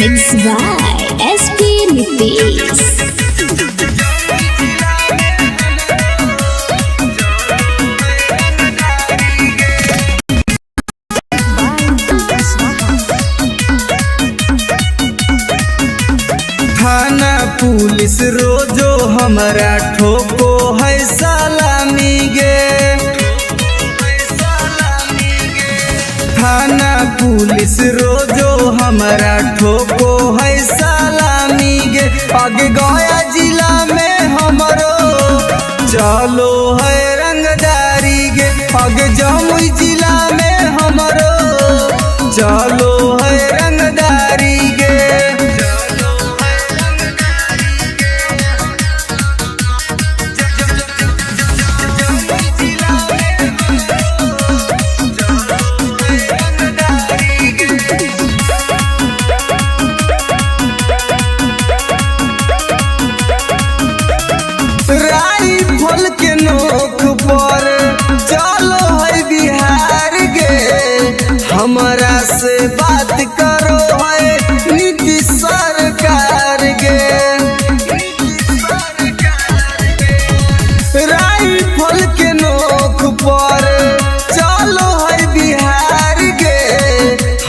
Mixed by SP Nitish. थाना police रोजो हमारा ठोको है सलामी गे। थाना पुलिस रोजो हमारा ठोको है सलामी गे। आगे गया जिला में हमरो चलो है रंगदारी गे। आगे जमुई जिला में हमरो चलो है रंगदारी गे। राइफल के नोक पर चलो है बिहार गे। हमारा से बात करो है नीतीश सरकार गे। राइफल के नोक पर चलो है बिहार गे।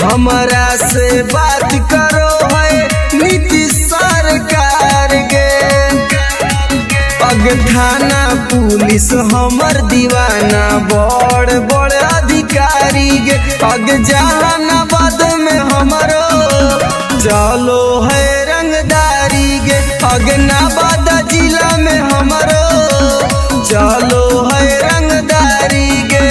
हमारा से बात करो है नीतीश सरकार गे। पग थाना पुलिस हमर दीवाना बड़ बड़ अधिकारी गे। पग जहानाबाद में हमरो चलो है रंगदारी गे। पग नवादा जिला में हमरो चलो है रंगदारी गे।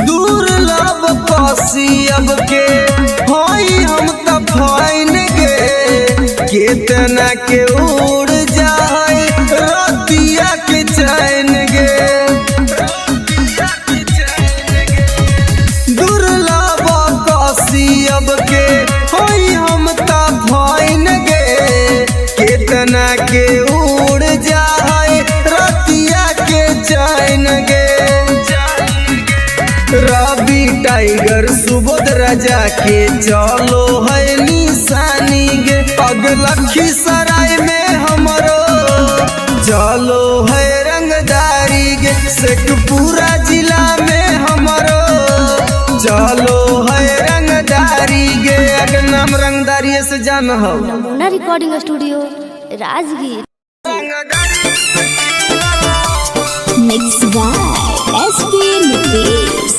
दुर्लभ कसियब के हई हम त फाइन गे। केतना के उड़ जाए रतिया के चैन गे। दुर्लभ कसियब के हई हम त फाइन गे। केतना के उड़ जाए रतिया के चैन गे। रवि टाइगर सुबोध राजा के चलो है निशानी गे। पग लखीसराय में हमरो चलो है रंगदारी गे। शेखपुरा जिला में हमरो चलो है रंगदारी गे। अगर नाम रंगदारी से जान हो। Namuna recording studio Rajgir. Mixed by SP Nitish.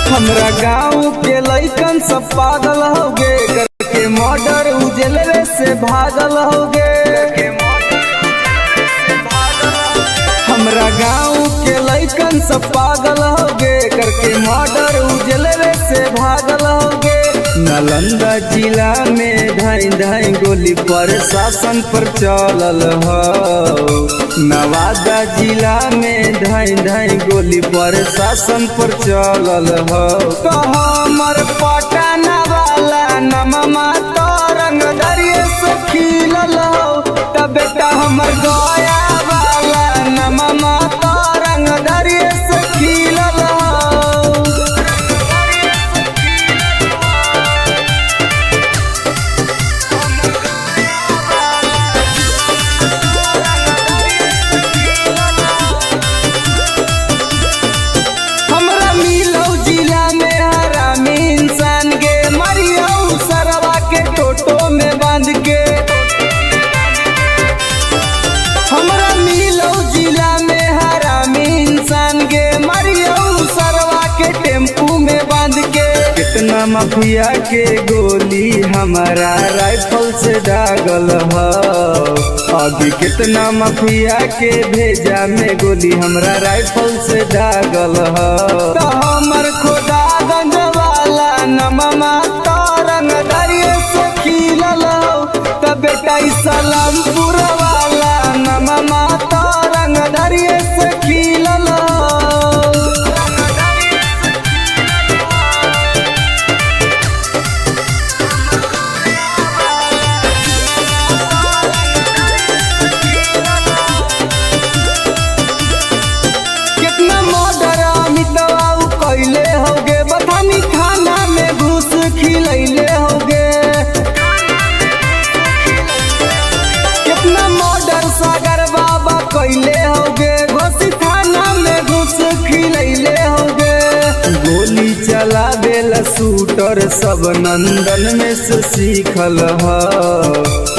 हमरा गाँव के लइकन सब पागल होगे। करके मर्डर उजलवे से भागल होगे। हमरा गाँव के लइकन सब पागल होगे। करके मर्डर उजलवे से भागल होगे। नालंदा जिला में धाई धाई गोली प्रशासन पर चलल हो। नवादा जिला में धाई धाई गोली प्रशासन पर चलल हो। तो हमर पटना वाला नममा तो रंगदारिये से खिलल हो। तब बेटा हमर गया वाला नममा तो रंगदारिये से खिलल हो। हमरा मिलौ जिला में हरामी इंसान गे। मरियौ सरवा के टोटो में बांध के। हमरा मिलौ जिला में हरामी इंसान गे। मरियौ सरवा के टेम्पू में बांध के। कितना माफिया के गोली हमारा राइफल से दागल हो। अभी कितना माफिया के भेजा में गोली हमरा राइफल से दागल हो। तो हमर खुदा गंज वाला रामपुर वाला नमा तो रंग दरिये से खिलल कितना मर्डर अमितवा कैले होगे बथानी थाना में घुस खिलैले होगे कितना मर्डर सागर बाबा कैले होगे घोसी थाना में घुस खिलैले होगे गोली चलावेला शूटर सब नंदन में से सीखल ह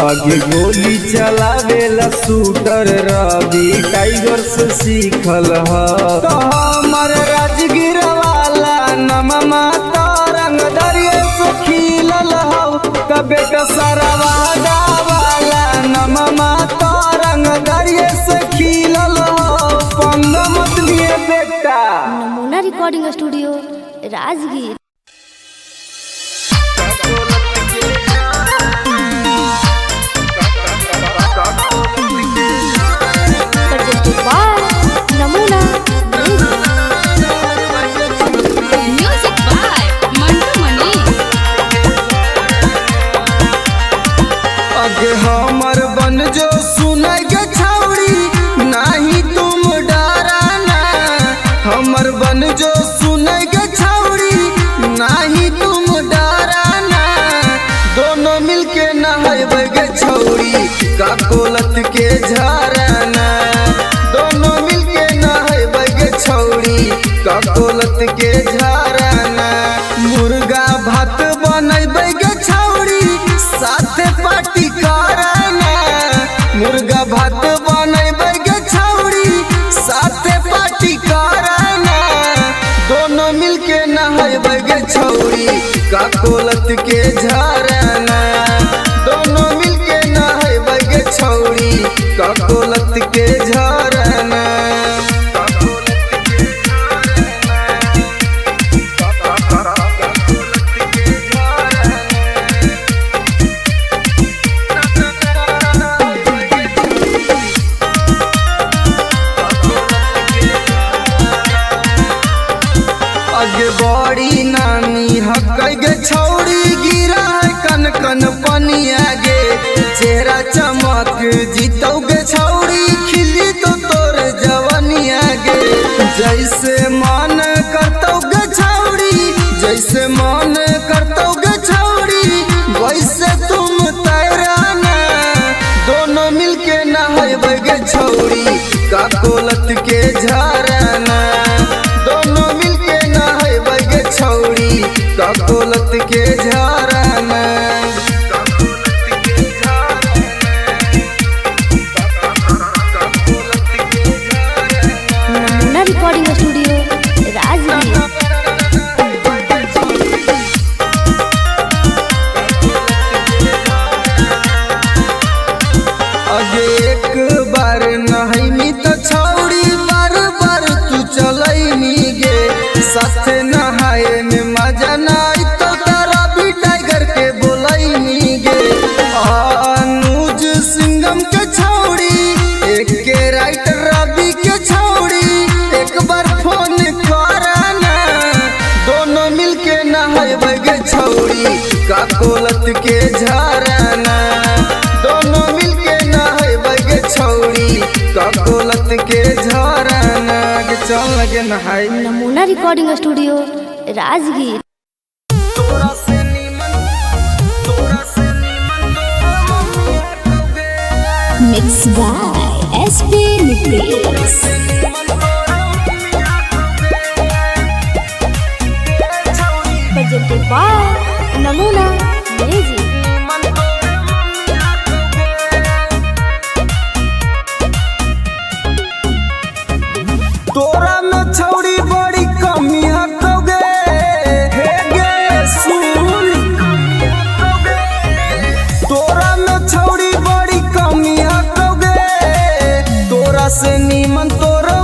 आगे गोली चलावेला शूटर रवि टाइगर से सीखल ह तो हमर राजगीर वाला नमा तो रंग दरिये से खिलल हौ कबे कसरवाड़ा वाला नमा तो रंग दरिये से खिलल हौ पंग मत लिए बेटा। नमूना रिकॉर्डिंग स्टूडियो राजगीर। नमूना म्यूजिक बाय मंटू मनी। अगे हमर बन जो सुनाई के छौड़ी नहीं तुम डराना हमर बन जो सुनाई के छौड़ी नहीं तुम डराना दोनों मिलके नहाइबे गे छौड़ी का कोलत के झरना दोनों मिलके नहाइबे गे छौड़ी का कोलत के झरना मुर्गा भात बनैबे गे छौड़ी साथे पार्टी करना मुर्गा भात बनैबे गे छौड़ी साथे पार्टी करना दोनों मिलके नहाइबे गे छौड़ी का कोलत के झरना दोनों मिलके नहाइबे गे छौड़ी का कोलत के झरना। आगे बड़ी नानी हकै गे छौड़ी गिरा है कन कन पनिया गे चेहरा चमक जीतौ गे छौड़ी खिली तो तोर जवनिया गे जैसे मन करतौ गे छौड़ी जैसे मन करतौ गे छौड़ी वैसे तुम तैराना दोनों मिलके नहाइबे गे छौड़ी का कोलत के झरना दोनों मिलके नहाइबे गे छौड़ी का कोलत के झरना। नमूना रिकॉर्डिंग स्टूडियो राजगीर। अगे एक बार नहाइमी तो छौड़ी बार बार तू चलैमी गे साथे नहाए में मजा नाई तो तारा भी टाइगर के बोलैमी गे अनुज सिंगम के छौड़ी एक के राइट रवि के छौड़ी एक बार फोन करना दोनों मिलके नहाइबे गे छौड़ी का कोलत के झरना दोनों मिलके नहाइबे गे छौड़ी का कोलत के झरना के चल लगे नहाई। Namuna recording studio Rajgir. तोरा से नीमन mix by SP Nitesh. Presented by Namuna music. तोरा में छौड़ी बड़ी कमी हटोगे हे गे सुन तोरा में छौड़ी बड़ी कमी हटोगे तोरा से नीमन तोरा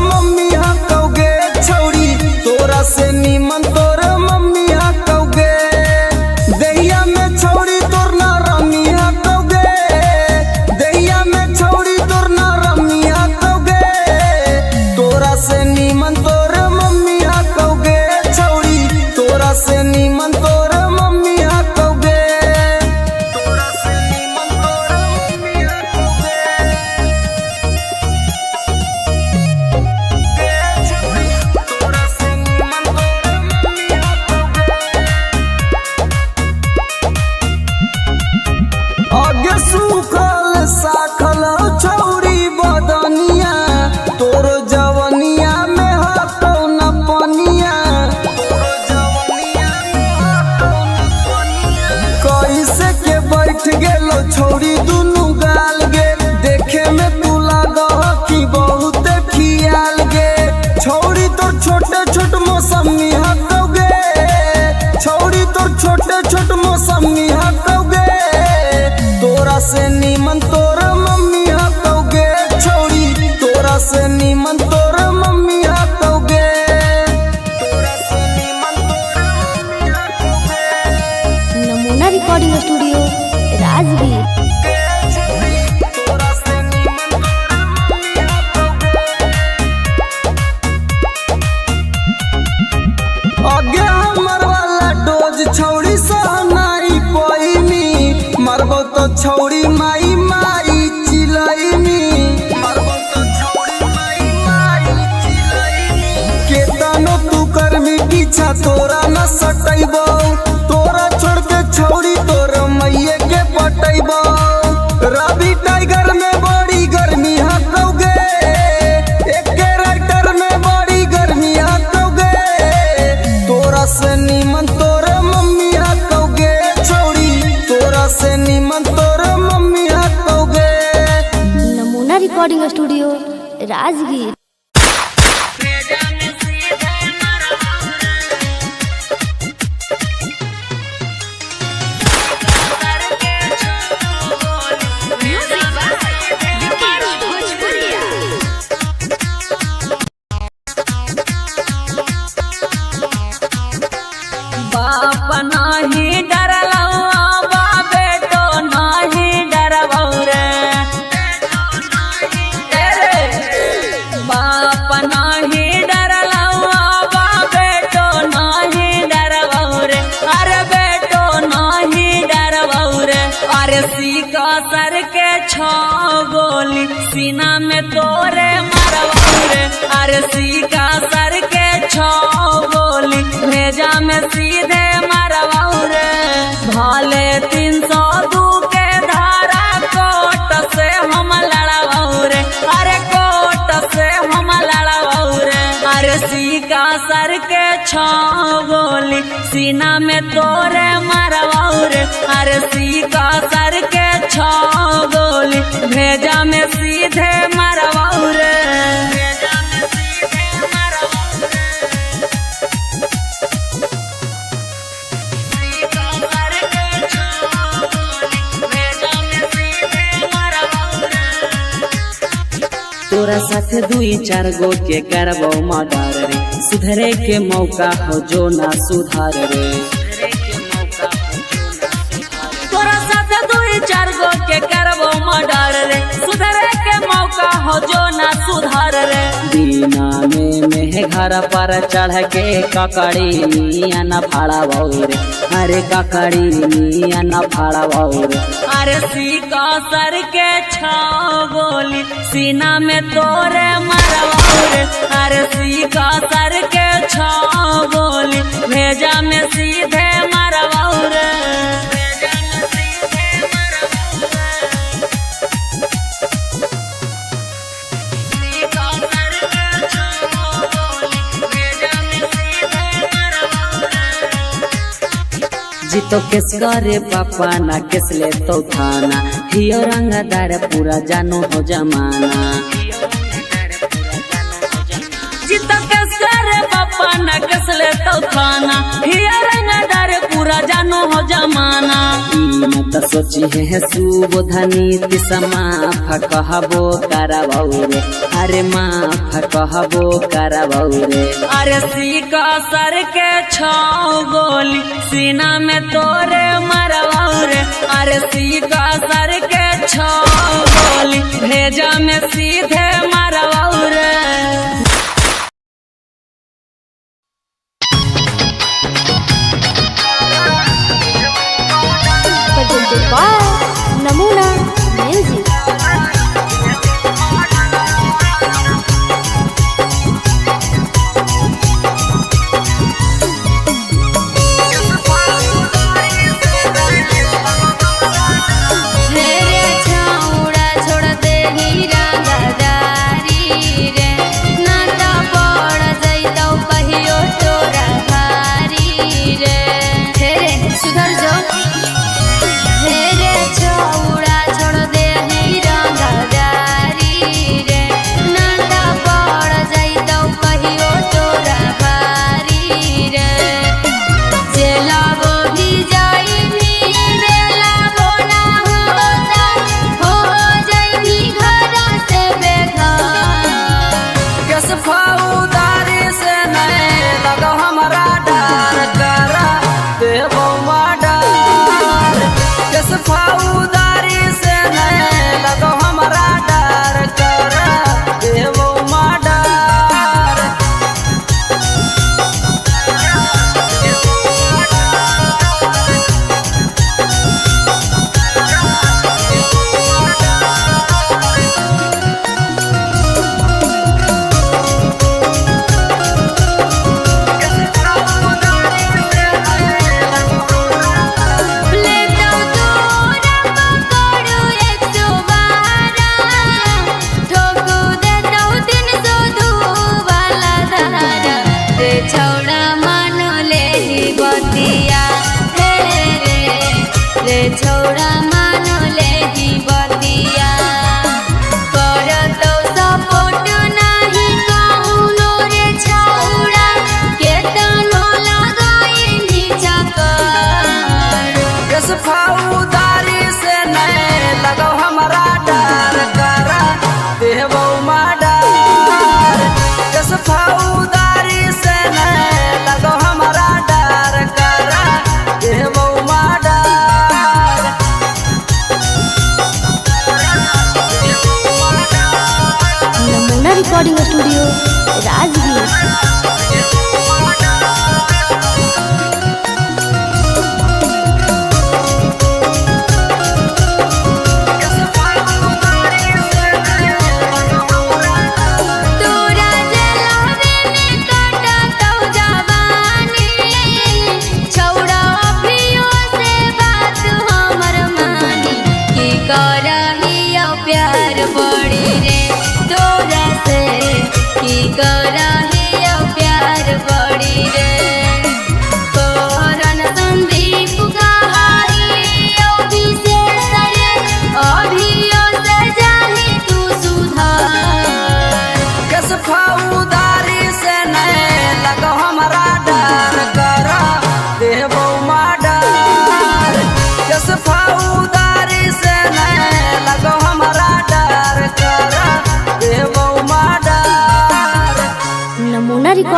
छोट मौसमी हकौगे, तोरा से नीमन तोर मम्मी हकौगे छौरी, तोरा से नीमन तोर मम्मी हकौगे, तोरा से नीमन तोर मम्मी हकौगे। Namuna recording studio Rajgir. आगे हमर वाला डोज छौड़ी सहनाई पैनी, मरबो तो छौड़ी माई माई चिलैनी, मरबो तो छौड़ी माई माई चिलैनी। केतनो तू करमी पीछा तोरा न सटैबो, तोरा छोड़ के छौड़ी तोर मैये के पटैबो। रवि टाइगर में बड़ी गर्मी हकौगे, एके राइटर में बड़ी गर्मी हकौगे, तोरा से नीमन तोर मम्मी हकौगे छौड़ी, तोरा से नीमन तोर मम्मी हकौगे। Namuna recording studio Rajgir. Music by Vikesh Bhojpuriya. बाप नाही डरलौ बा बेटो नाही डरबौ रे, बाप नाही डरलौ बा बेटो नाही डरबौ रे, अरे बेटो नाही डरबौ रे। अरे सीका सर के छो गोली सीना में तोरे मरबौ रे, अरे सीका सर के छो गोली भेजा में सीधे मरबौ रे। भाले 302 के धारा कोट से हम लड़बौ रे, अरे कोट से हम लड़बौ रे। अरे सीका सर के छो गोली सीना में तोरे मरबौ रे, अरे सीका सर के छो गोली भेजा में सीधे मरबौ रे। तोरा साथे 2-4 गो के करबो मर्डर रे, सुधरे के मौका हो जो ना सुधार रे। तोरा साथे 2-4 गो के करबो मर्डर रे, सुधरे के मौका हो जो ना सुधार रे। दीना में घर पर चढ़ के ककड़ी मिया न फाड़बौ रे, अरे ककड़ी मिया न फाड़बौ रे। अरे सीका सर के छो गोली सीना में तोरे मरबौ रे, अरे सीका सर के छो गोली भेजा में सीधे मरबौ रे। जीतो केस करे पापा ना केस ले तो थाना, हियो रंगदार पूरा जानो हो जमाना। जीतो केस करे पापा ना केस ले तो थाना, हियो रंगदार पूरा जानो हो जमाना। न तो सोची है सुबोधनी माफ कहबो करबौ रे, अरे माफ कहबो करबौ रे। अरे सीका सर के छो गोली सीना में तोरे मरबौ रे, अरे सीका सर के छो गोली भेजा में सीधे मरबौ रे। presented by Namuna music. रे छौड़ा छोड़ दे ही रंगदारी रे, ना तो पड़ जइतौ कहियो तोरा भारी रे। हे रे सुधर जो, हे रे छौड़ा छोड़ दे ही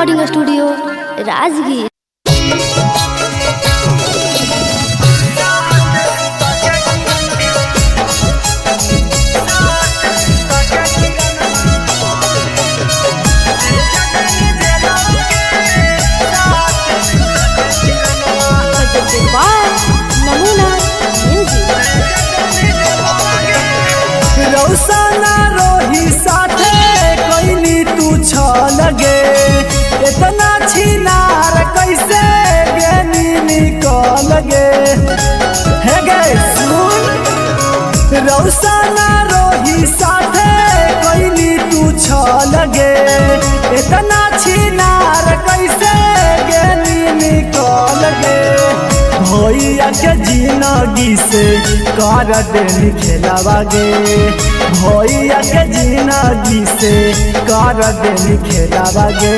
रिकॉर्डिंग स्टूडियो राजगीर। नमूना म्यूजिक। रौसना रोही साथे कोइनी तू छ लगे इतना छिनार कैसे गेनी निकल गे हे गे सुन रौसना रोही साथे कोइनी तू छ लगे इतना छिनार कैसे गेनी निकल गे भैया के जिंदगी से कर देनी खेलावा गे भैया के जिंदगी से कर देनी खेलावा गे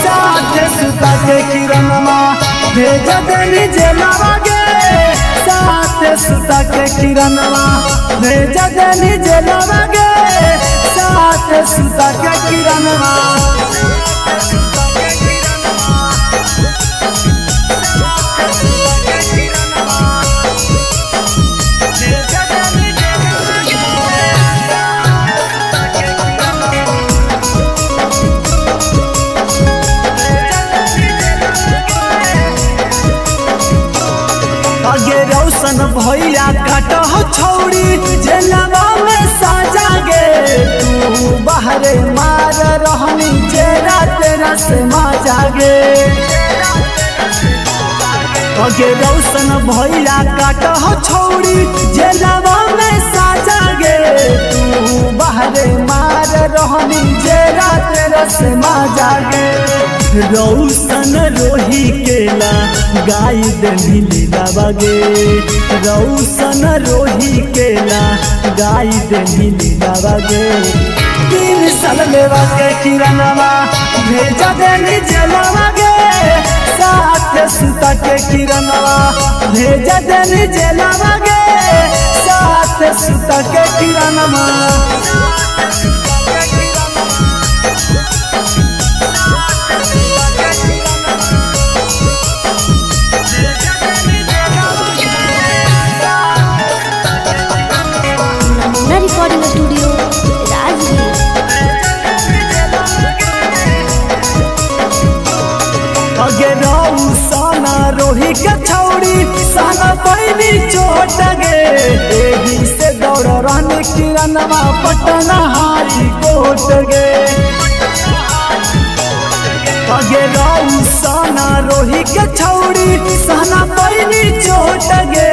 साथ सुता के किरणमा भेज देनी जेलावा गे साथ सुता के किरणमा भेज देनी जेलावा गे साथ सुता के किरणमा रौशन भैया काटो छौड़ी जेलवा में साजा गे तू बाहरे मार रहनी जेरा तेरा से माजा गे अगे रौशन भैया काटो छौड़ी जेलवा में साजा गे तू बाहरे मार रहनी जेरा तेरा से माजा गे रौशन रोही केला गाय देनी लीलावा गे रौशन रोही केला गाय देनी लीलावा गे 3 साल लेवा के किरणवा भेजा देनी जेलवा गे साथ सुता के किरणवा भेजा देनी जेलवा गे साथ सुता के किरणवा रिकॉर्डिंग स्टूडियो राजगीर। अगे रौसना रोही के छौड़ी साना पैनी चोट गे एही से दौड़ रहने किरणवा पटना हाई कोट गे अगे रौसना रोही के छौड़ी साना पैनी चोट गे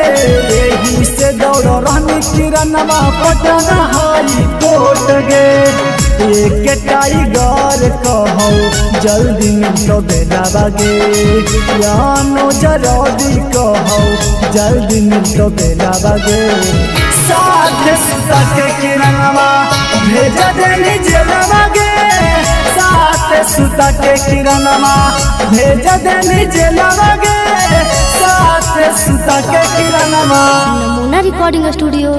एही से दौड़ रहने किरणवा पटना हाई कोट गे एक टाइगर कहो जल्दी मिलो बेलावा गे यानो जल्दी कहो जल्दी मिलो बेलावा गे साथ सुता के किरणवा भेजा देनी जेलवा गे साथ सुता के किरणवा भेजा देनी जेलवा गे साथ सुता के किरणवा। नमूना रिकॉर्डिंग स्टूडियो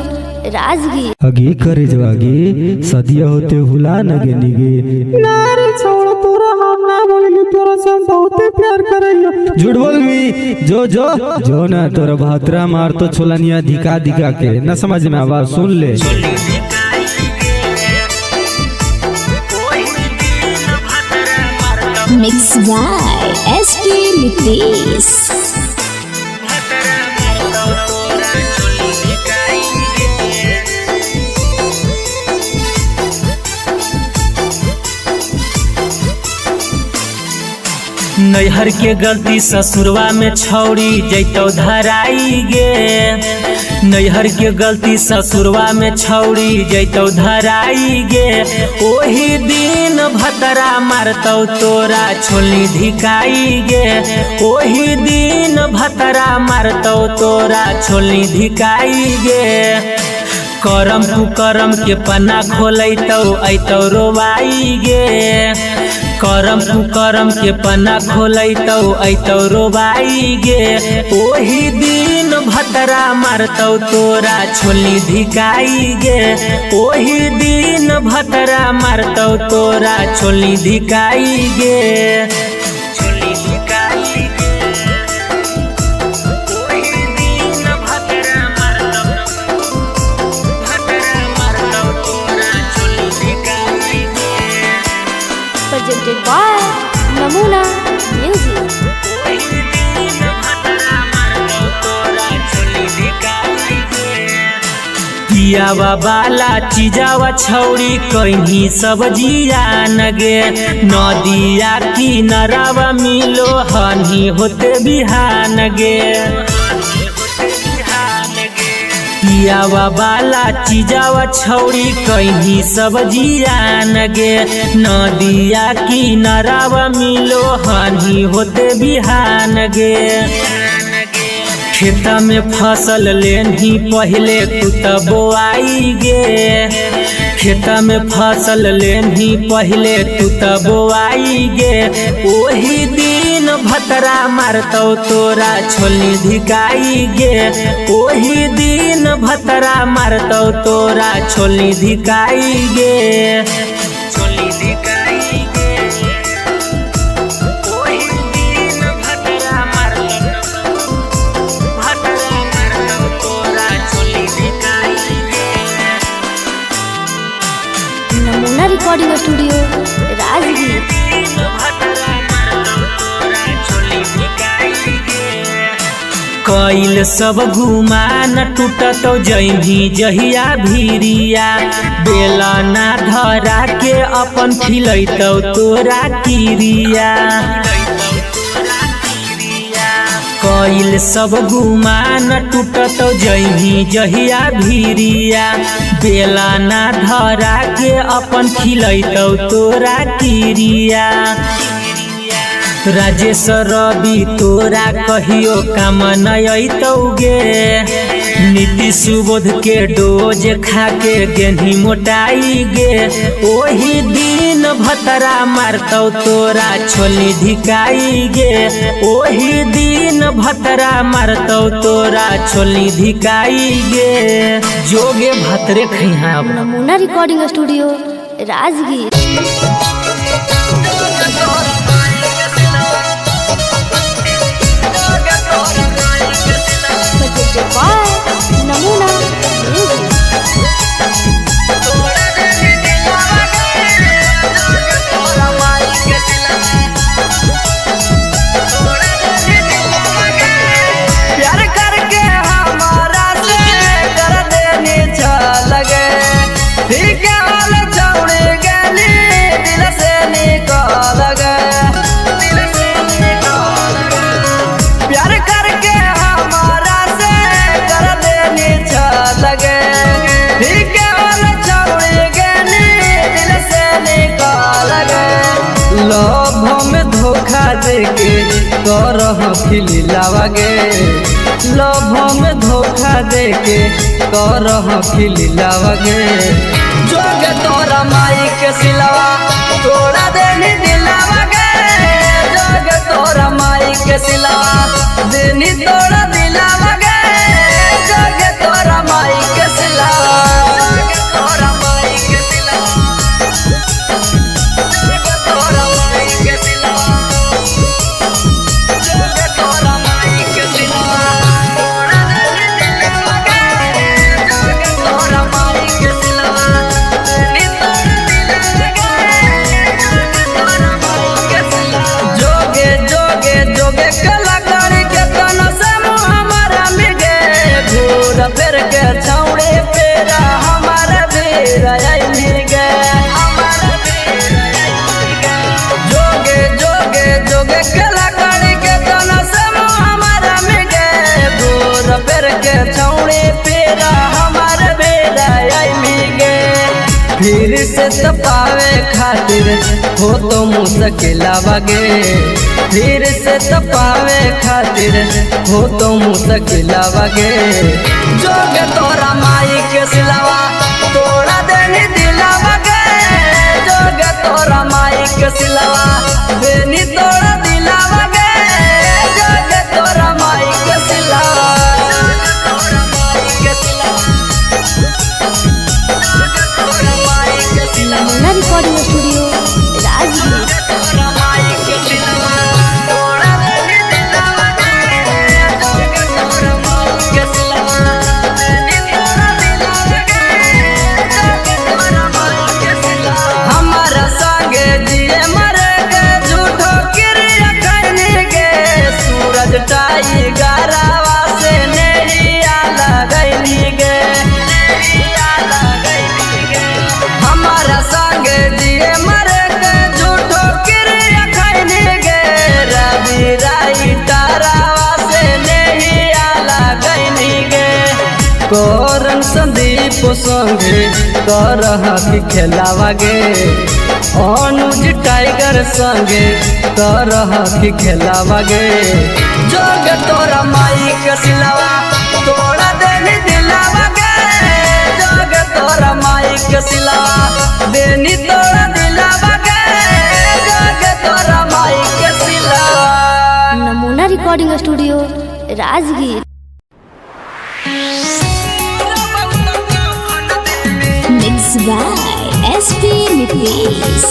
राजगीर। अगे करे जवागे सदिया होते हुला नगे निगे नारे छोड़ तोरा हम ना बोलेंगे तोरा से हम बहुत प्यार करेंगे। झूठ बोल भी जो ना तोरा भातरा मार तो छोलनिया दिखा दिखा के न समझ में आवाज सुन ले। Mix by SP Nitesh. नैहर के गलती ससुरवा में छौड़ी जैतो धराई गे नैहर के गलती ससुरवा में छौड़ी जैतो धराई गे ओही दिन भतरा मारतौ तोरा छोली धिकाई गे ओही दिन भतरा मारतौ तोरा छोली धिकाई गे करम कुकरम के पन्ना खोलैतौ ऐतौ रोवाई गे करम कुकरम के पन्ना खोलैतौ ऐतौ रोबाई गे। ओही दिन भतरा मारतौ तोरा छोली धिकाई गे। ओही दिन भतरा मारतौ तोरा छोली धिकाई गे। छोली धिकाई गे। ओही दिन भतरा मारतौ तोरा छोली धिकाई गे। presented by Namuna Music. पियावा बाला चीजावा छौड़ी कहीं सब्जिया नगे। नदिया किनारावा मिलो हनी होते बिहान गे। पियावा बाला चीजावा छौड़ी कहीं सब्जिया नगे। नदिया किनारावा मिलो हनी होते बिहान गे। खेता में फसल लेनी पहले तू त बोआई गे। खेता में फसल लेनी पहले तू त बोआई गे। ओही दिन भतरा मारतौ तोरा छोली धिकाई गे। ओही दिन भतरा मारतौ तोरा छोली धिकाई गे। छोली धिकाई गे। नमूना रिकॉर्डिंग स्टूडियो राजगीर। कैल सब गुमान टूटतौ जही जहिया भीरिया। बेला ना धरा के अपन खिलैतौ तोरा किरिया। कैल सब गुमान टूटतौ जही जहिया भीरिया। बेला ना धरा के अपन खिलैतौ तोरा किरिया। राजेश रवि तोरा कहियो काम नयतौ गे। नीति सुबोध के डोज खा के गेंधी मोटाई गे। ओही दिन भतरा मारतौ तोरा छोली धिकाई गे। ओही दिन भतरा मारतौ तोरा छोली धिकाई गे। जोगे भतरे खैहा। नमूना recording studio Rajgir. presented by Namuna Music. प्यार करके हमारा से कर देनी लगे। ठीक हाल छौड़ी गली दिल से निकल गए। प्यार करके हमारा से कर देनी लगे। ठीक हाल छौड़ी गली दिल से निकल गए। लोभ में धोखा देके करह खिलावा गे। लोभ में धोखा देके करह खिलावा गे। जोगे तोरा माई के सिलावा तोड़ा देनी दिलावा गे। जोगे तोरा माई के सिलावा देनी तोड़ा दिलावा गे। जोगे तोरा माई के सिलावा। जोगे तोरा माई के सिलावा। जोगे तोरा माई के सिलावा। जोगे तोरा माई के सिलावा तोड़ा देनी दिलावा गे। जोगे तोरा माई के सिलावा देनी तोड़ा दिलावा गे। जोगे तोरा माई के सिलावा। जोगे जोगे जोगे कलाकार के तन से हमारा मिगे। घूर फिर के छौड़े पेरा हमारा भीर आई मिगे। हमारा भीर आई मिगे। जोगे जोगे जोगे कलाकार के तन से हमारा मिगे। घूर फिर के छौड़े पेरा हमारा भीर आई मिगे। फिर से तपावे खातिर हो तो मुश्किला बगे। फिर से तपावे खातिर हो तो मुश्किला बगे। जोगे तोरा माई के सिलावा तोड़ा देनी दिलावा गे। जोगे तोरा माई के सिलवा बेनी तोड़ा दिलावा गे जग तोरा माई के सिलवा नमूना रिकॉर्डिंग स्टूडियो राजगीर। हमारा संगे जिए मरे गे झूठो क्रिया करने गे सूरज टाई गरावा से नैया लगैली गे हमारा संगे जिए मरे गे झूठो क्रिया करने गे रवि राई तारावा से नैया लगैली गे कोरन संदीप संगे करह की खेलावा गे अनुज टाइगर संगे करह की खेलावा गे जोग तोरा माई के सिलवा तोड़ा देनी दिलावा गे जोग तोरा माई के सिलवा देनी तोड़ा दिलावा गे जोग तोरा माई के सिलवा। नमूना recording studio Rajgir. Mixed by SP Nitish.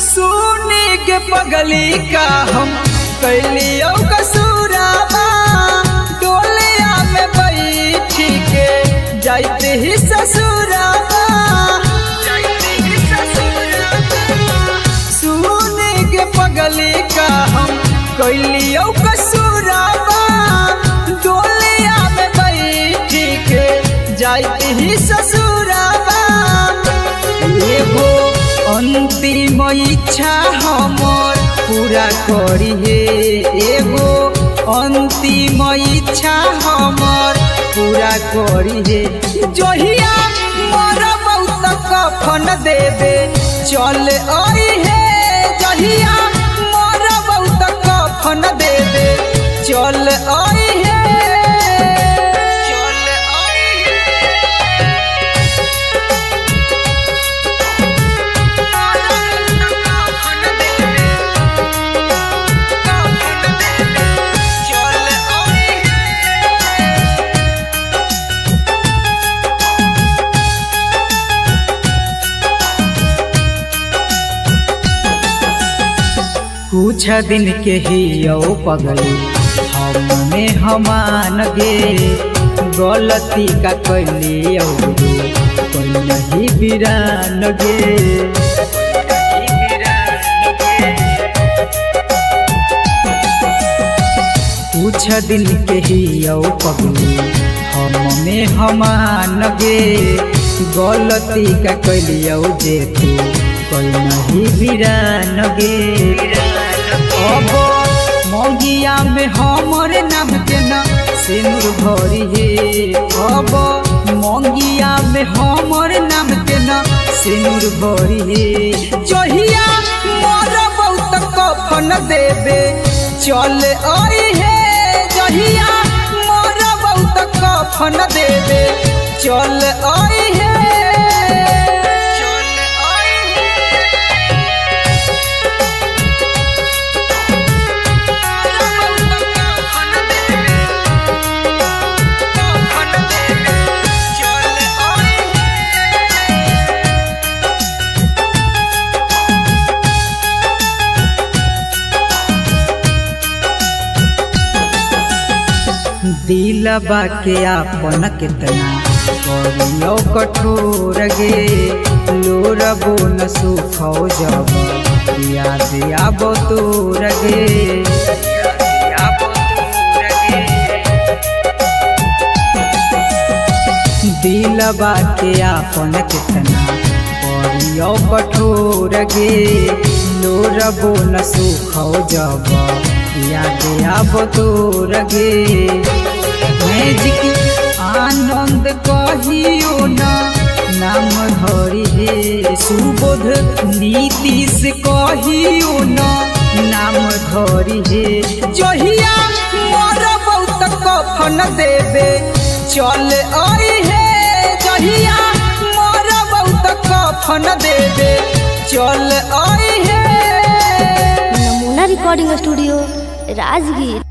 सुनी के पगली का हम कैलियो कसूराबा डोलिया में बैठी के जाते ही ससुराबा सुनी के पगली का हम कैलियो कसूराबा डोलिया में बैठी के जाते ही ससुराबा एगो अंतिम इच्छा हमर पूरा करी हे एगो अंतिम इच्छा हमर पूरा करी हे जहिया मोर बहुत कफन देवे चल आई हे जहिया मोर बहुत कफन देवे चल आई हे कुछ दिन के ही यो पगली हमने हमान गे गलती का कैली कोई नहीं बिरान गे कुछ दिन के ही यो पगली हमने हमान गे गलती का कैली जे तू कोई नहीं बिरान गे अब मौगिया में हमर नाम के न सिनुर भरी हे अब मौगिया में हमर नाम के न सिनुर भरी हे जहिया मोर बहुत कफन देवे चल आई हे जहिया मोर बहुत कफन देवे चल आई हे दिलबा के आपन कितना करियो कठोर गे लोरबो न सुखो जब याद आबो तोर गे दिलबा के आपन कितना करियो कठोर गे लोरबो न सुखो जब याद आबो तोर गे मैजिक आनंद कहियो ना नाम धरी हे सुबोध नीतीश कहियो ना नाम धरी हे जही देबे चल आई है जहिया मोर बहुत कफन देबे चल आई है। नमूना recording studio Rajgir.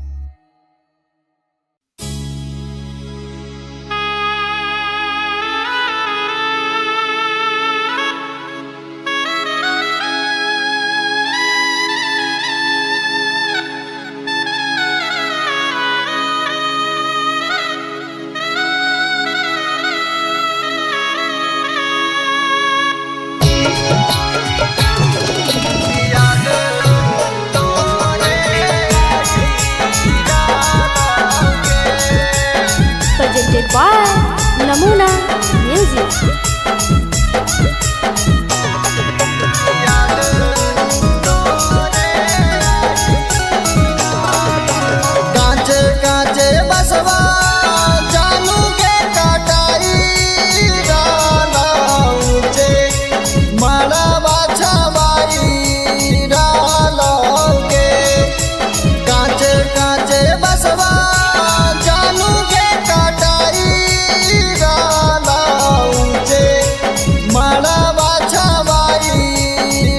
Presented by Namuna Music। कांचे कांचे बसवा जानू के कटाई राला ऊंचे मड़वा छवाई राला के। कांचे कांचे बसवा जानू के कटाई राला ऊंचे मड़वा छवाई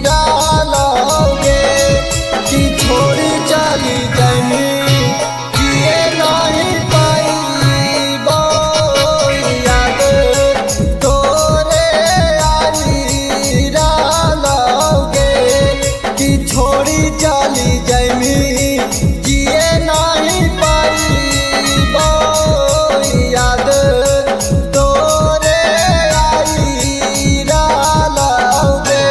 राला के। कि छोड़ी चली गई जिए नहीं पाई याद तोरे आई रालोगे। कि छोड़ी चली गई जिए नहीं पाई याद तोरे आई रालोगे।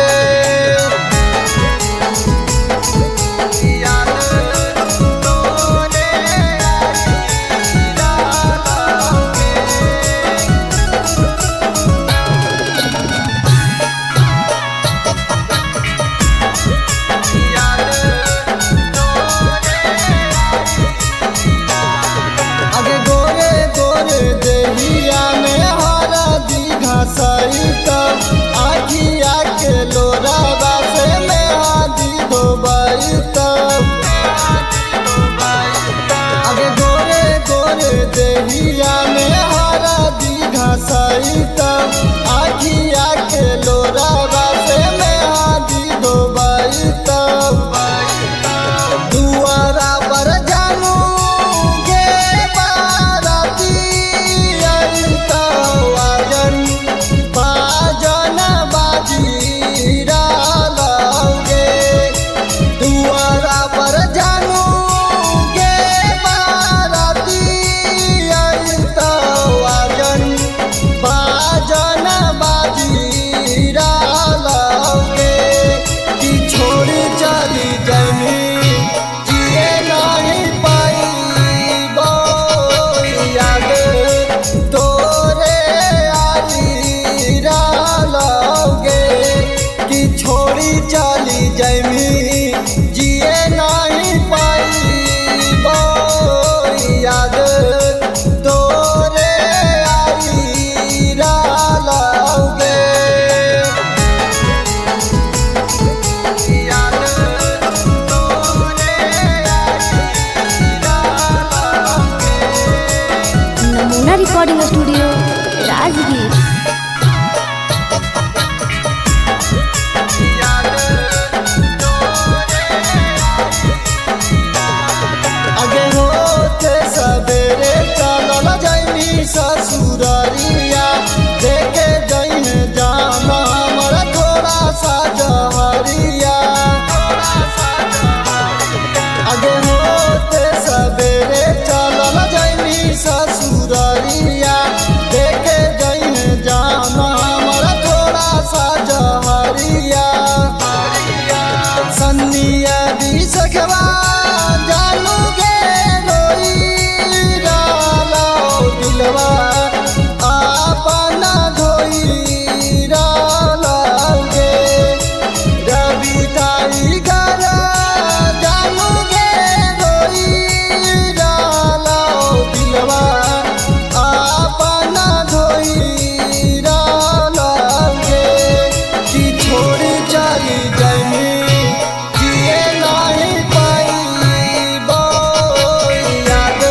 आगे गोरे गोरे देहिया में हरा दीघा सहिता आखिया के लोरावा से में हादी धोबैता। आगे गोरे गोरे देहिया में हरा दीघा सहिता आखिया के लोरावा से में हादी धोबैता। दुआरा पर जानू के बाराती अइता वाजन बाजन बाजी रालोगे। दुआरा पर जानू के बाराती अइता वाजन बाजन बाजी रालोगे। कि छोड़ी चली गई जिए नहीं पाई याद तोरे आई रालोगे। कि छोड़ी चली गई जिए नहीं पाई याद तोरे आई रालोगे। नमूना रिकॉर्डिंग स्टूडियो राजगीर। आगे होते सवेरे चलल जैनी ससुररिया देखे जैन जामा हमारा थोड़ा सा जहरिया। आगे होते सवेरे चलल जैनी ससुररिया देखे जैन जामा हमारा थोड़ा सा जहरिया। सन्निया दी सखवा जानू के रोई रालो दिलवा आपना धोई रालोगे। रवि ताई घर जानू के रोई रालो दिलवा आपना धोई रालोगे। कि छोड़ी चली गई जिए नहीं पाई याद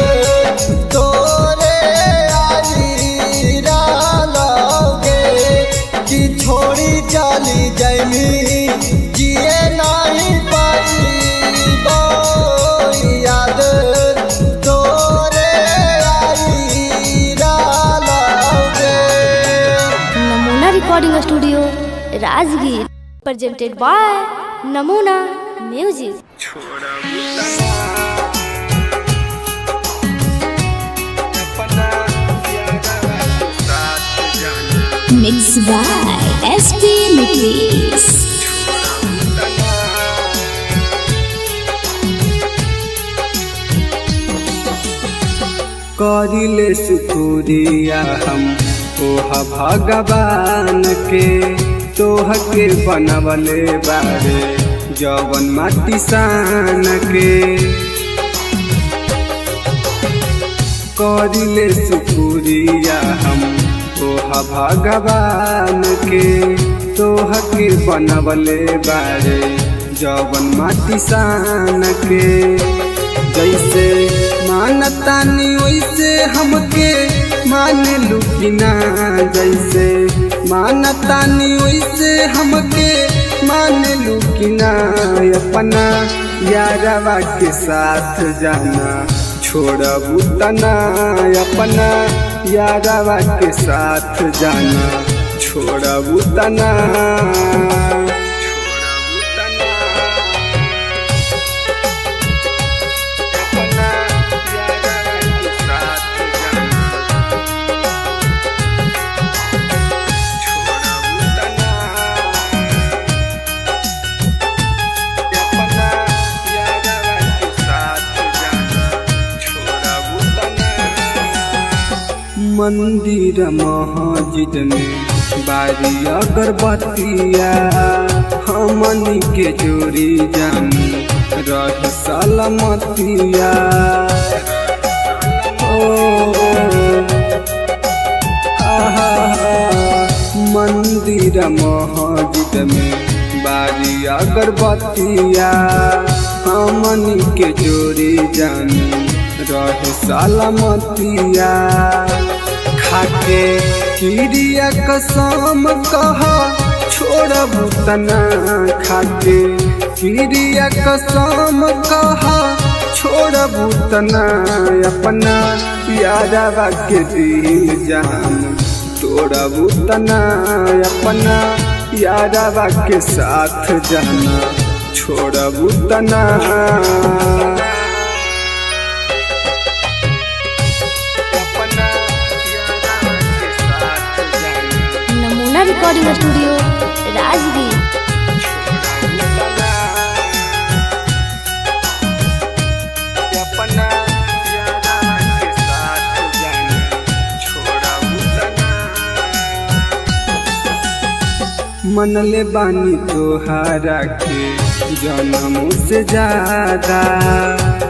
तोरे recording studio Rajgir presented by Namuna music. Mixed by SP Nickies. करिले शुक्रिया हम ओह भगवान के तोह के बनवले बारे जवन माटी सान के। करिले शुक्रिया हम ओह भगवान के तोह के बनवले बारे जवन माटी सान के। जैसे मानतानी वैसे हमके मान लू कि ना, जैसे मानतानी वैसे हमके मान लू कि ना। अपना यारवा के साथ जाना छोड़बू तना, अपना यारवा के साथ जाना छोड़बू तना। मंदिर मस्जिद में बारी अगरबत्तिया हमनी के जोड़ी जानी रही सलामतिया। मंदिर मस्जिद में बारी अगरबत्तिया हमनी के जोड़ी जानी रहे सलामतिया। खाके किरिया कसम कहा छोड़बू तना, खाके किरिया कसम कहा छोड़बू तना। अपना यारवा के दिल जान तोड़बू तना, अपना यारवा के साथ जाना छोड़बू तना। Namuna recording studio Rajgir. मनले बानी तोहारा के जन्मों से ज्यादा,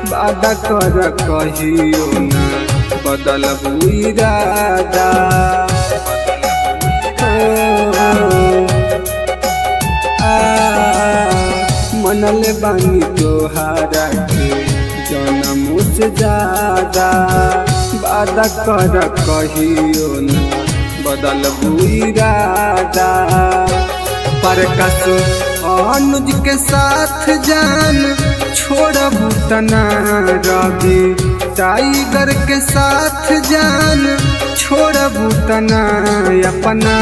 वादा कर कहियो ना बदलबू इरादा। मनले बानी तोहारा के जन्मों से ज्यादा, वादा कर कहियो ना बदलबू इरादा। प्रकाश अनुज के साथ जान छोड़बू तना, रवि टाइगर के साथ जान छोड़बू तना। अपना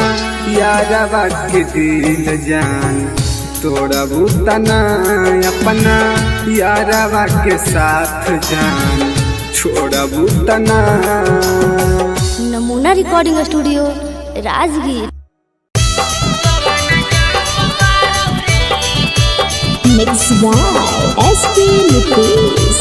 यारवा के दिल जान तोड़बू तना, अपना यारवा के साथ जान छोड़बू तना। Namuna recording studio Rajgir. Mixed by SP Nickies.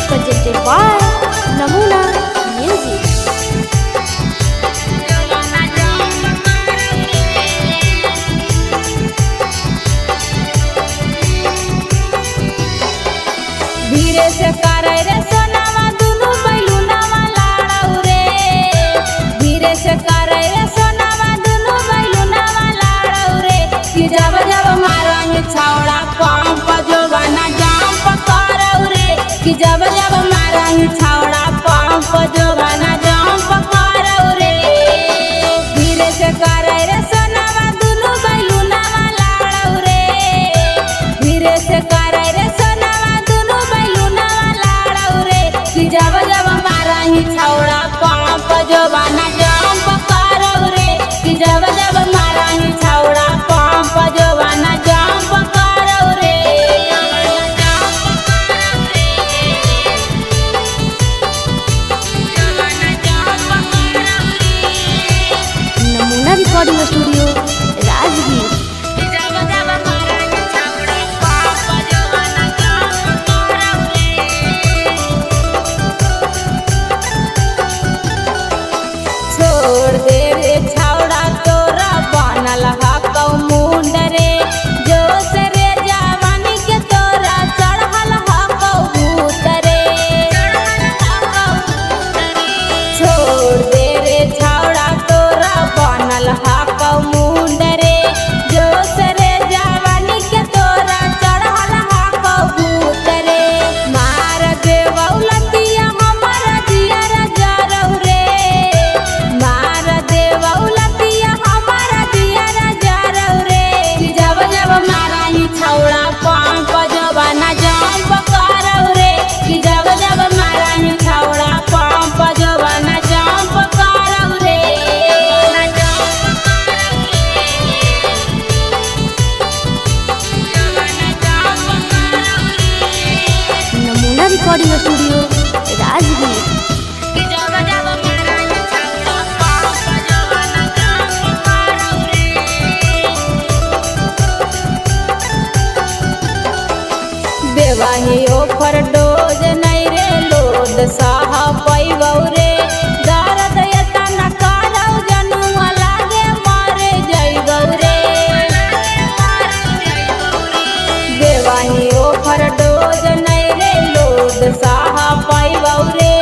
Presented by Namuna music. धीरे से करे रे सोनावा दुनु बैलुनावा लाड़ौ रे। Recording studio Rajgir. कि जब जब माराई छौड़ा पाप जवाना काम मारौ रे। बेवाही ओफर डोज नहीं रे लोद साहा पैबौ रे। दर्द एतना करौ जनुआ लागे मारे जइबौ रे। बेवाही ओफर डोज नहीं रे लोद साहा पैबौ रे।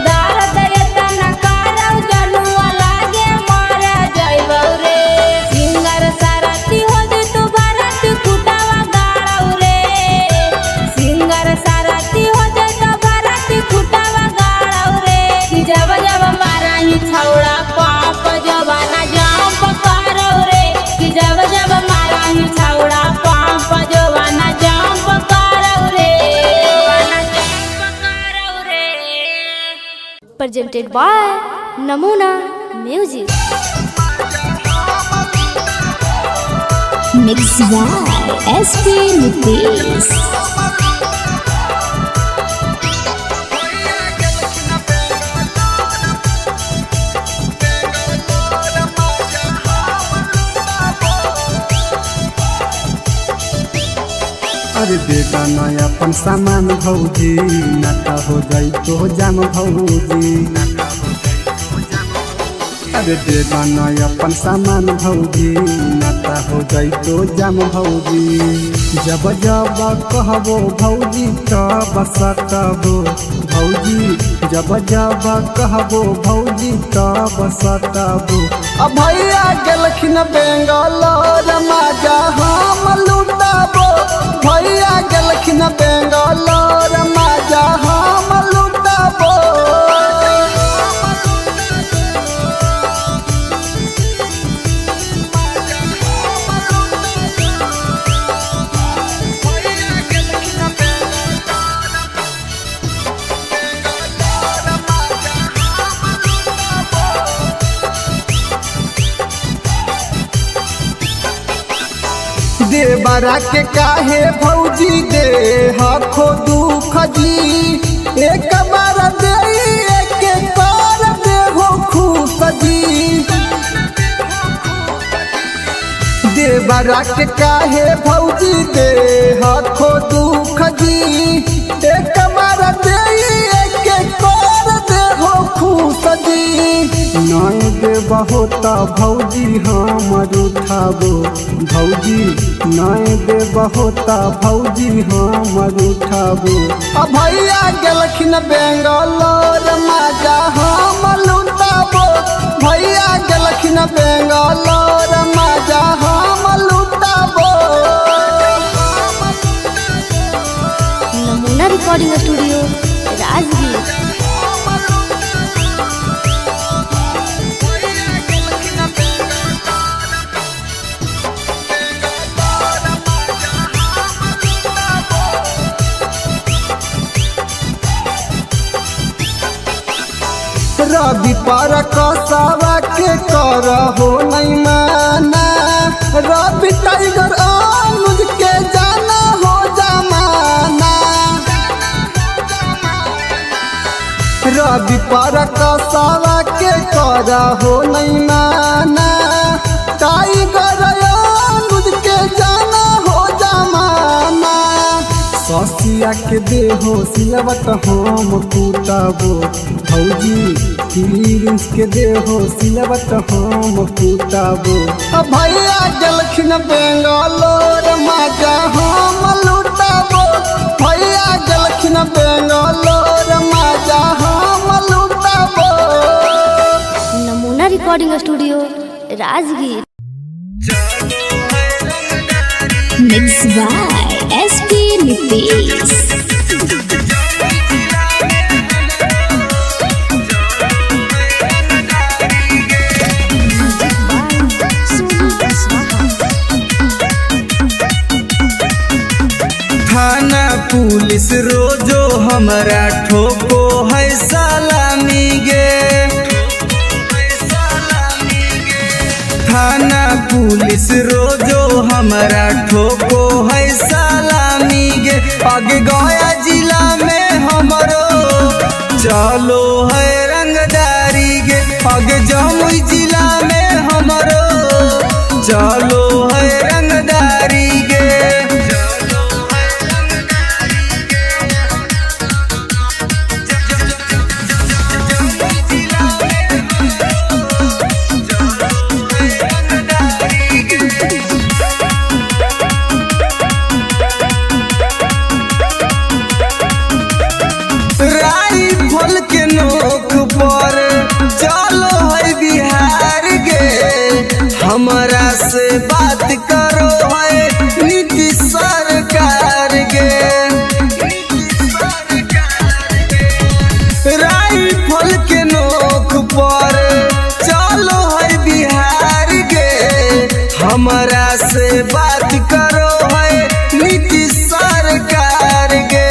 दर्द एतना करौ जनुआ लागे मारे जइबौ रे। सिंगर सारथी हो दे तू भरत कुटावा गाड़ौ रे। सिंगर सारथी हो दे तो भरत कुटावा गाड़ौ रे। कि जब जब माराई छौड़ा पाप जवाना जाम करौ रे। कि जब जब माराई छौड़ा पाप जवाना जाम करौ रे। Presented by Namuna music. Mix by SP Nitish. अरे बेटा नया अपन सामान भौजी नाता हो जाई तो जाम भौजी। अरे बेटा नया अपन सामान भौजी नाता हो जाई तो जाम भौजी। जब जब कहबो भौजी तब सतबो भौजी। जब जब कहबो भौजी तब सतबो। अब भैया गेलखिन बेंगलोर मजा हम लुटाबो। भैया गेलखिन बेंगलोर मजा हम लुटाबो। देवरा के काहे भौजी दे हखो दुख जी। एक बार दे एक बार देहो खुश जी। देवरा के काहे भौजी दे हखो दुख जी। एक बार दे एक बार देहो खुश जी। नय देब होता भौजी हमर उठाबो भौजी। नय देब होता भौजी हमर उठाबो। अब भैया गेलखिन बेंगलोर मजा हम लुटाबो। भैया गेलखिन बेंगलोर मजा हम लुटाबो। नमूना रिकॉर्डिंग स्टूडियो राजगीर। रवि पर कसावा के कर हो नहीं माना। रवि टाइगर अनुज के जाना हो जमाना। रवि पर कसावा के कर हो नहीं माना। टाइगर अनुज के जाना हो जमाना। ससिया के देहो सिलवट हम कुटाबो भौजी। प्रिंस के देहो सिलवट हम कुटाबो। अब भैया गेलखिन बेंगलोर मजा हम लुटाबो। भैया गेलखिन बेंगलोर मजा हम लुटाबो। नमूना recording studio Rajgir. Mix by SP Nitish. थाना पुलिस रोजो हमरा ठोको है सलामी गे। थाना पुलिस रोजो हमरा ठोको है सलामी गे। आगे गया जिला में हमर चलो है रंगदारी गे आगे जमुई जिला में हमारो चलो है रंगदारी गे राइफल के नोक पर चलो है बिहार गे हमारा से बात करो है नीतीश सरकार गे राइफल के नोक पर चलो है बिहार गे हमारा से बात करो है नीतीश सरकार गे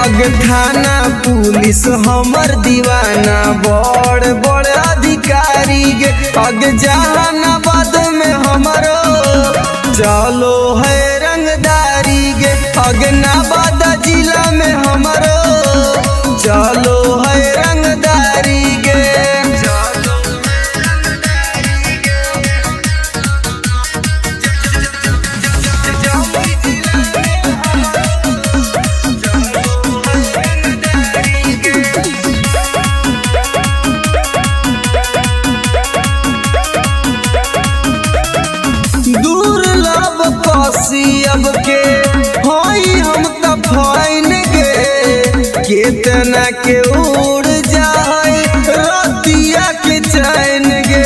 अग थाना पुलिस हमर दीवाना बड़ बड़ अधिकारी गे अग जहानाबाद में हमारो चलो है रंगदारी गे अग नवादा जिला में हमारो चलो है रंगदारी गे दुर्लभ कसियब के हई हम त फाइन गे केतना के उड़ जाए रतिया के चैन गे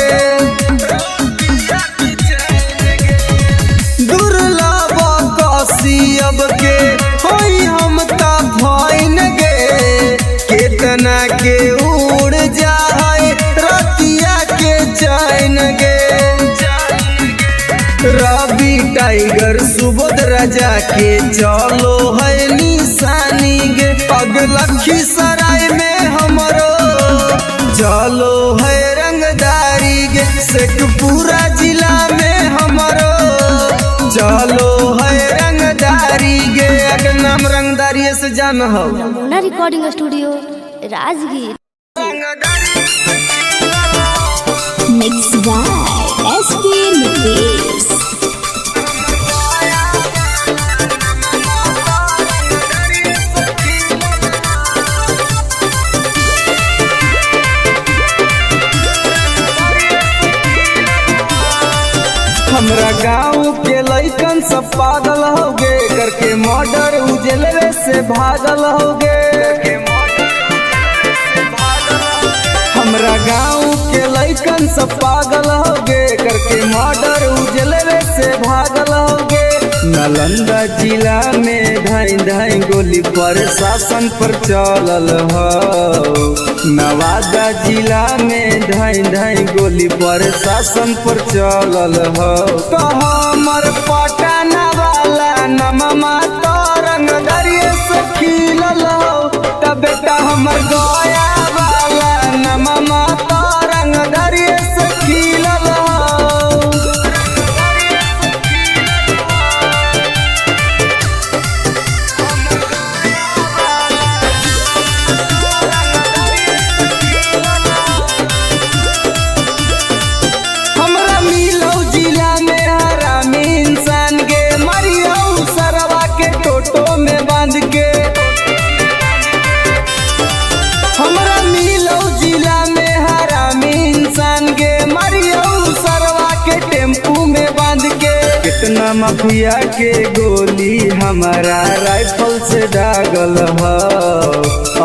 दुर्लभ कसियब के हई हम त फाइन गे केतना के उड़ जाए रतिया के चैन गे रवि टाइगर सुबोध राजा के चलो है निशानी गे अग लखीसराय में हमारो चलो है रंगदारी गे शेखपुरा जिला में हमारो चलो है रंगदारी गे अगर नाम रंगदारी से जान हो Namuna recording studio Rajgir. Mixed by SP Nitish. हमरा गाँव के लइकन सब पागल हो गे करके मर्डर उजलवे से भागल हो गे हमरा गाँव के लइकन सब पागल हो गे करके मर्डर उजलवे से भागल हो गे नालंदा जिला में धाई धाई गोली प्रशासन पर चलल हो नवादा जिला में धाई धाई गोली प्रशासन पर चलल हो तो हमर पटना वाला नममा तो रंगदरिये से खिलल हो तब बेटा हमर गया वाला नममा तो रंगदरिये से खिलल हो हमरा मिलौ जिला में हरामी इंसान गे मरियौ सरवा के टोटो में बांध के हमरा मिलौ जिला में हरामी इंसान गे मरियौ सरवा के टेम्पू में बांध के कितना माफिया के गोली हमारा राइफल से दागल हो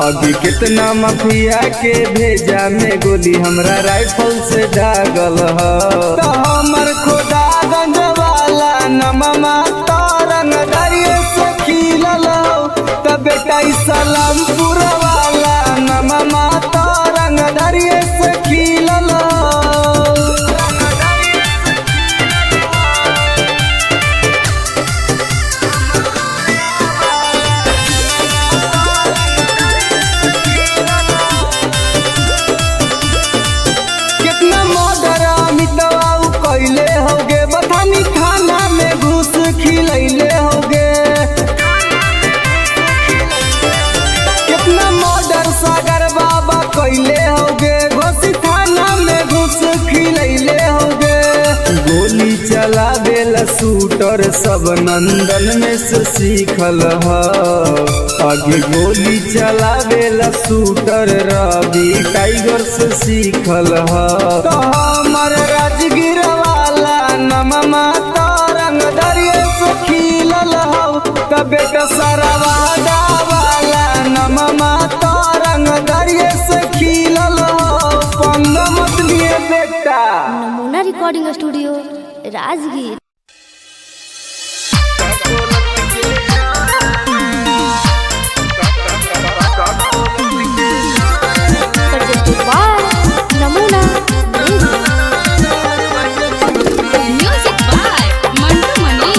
अभी कितना माफिया के भेजा में गोली हमरा राइफल से दागल हो तो हमर खोदागंज वाला नममा तो रंगदरिये से खिलल हो तो बेटा सलामपुर वाला नममा तो रंगदरिये से खिलल हो खिलैले होगे कितना चलावेला शूटर सब नंदन में से सीखल ह आगे गोली चलावेला शूटर रवि टाइगर से सीखल ह तो हमर राजगीर वाला नममा तरंग दरिये से खिलल हो कबे का सरवादा वाला नममा तरंग दरिये से खिलल हो पंग मत लिए बेटा। नमूना रिकॉर्डिंग स्टूडियो राजगीर। नमूना म्यूजिक बाय मंटू मनी।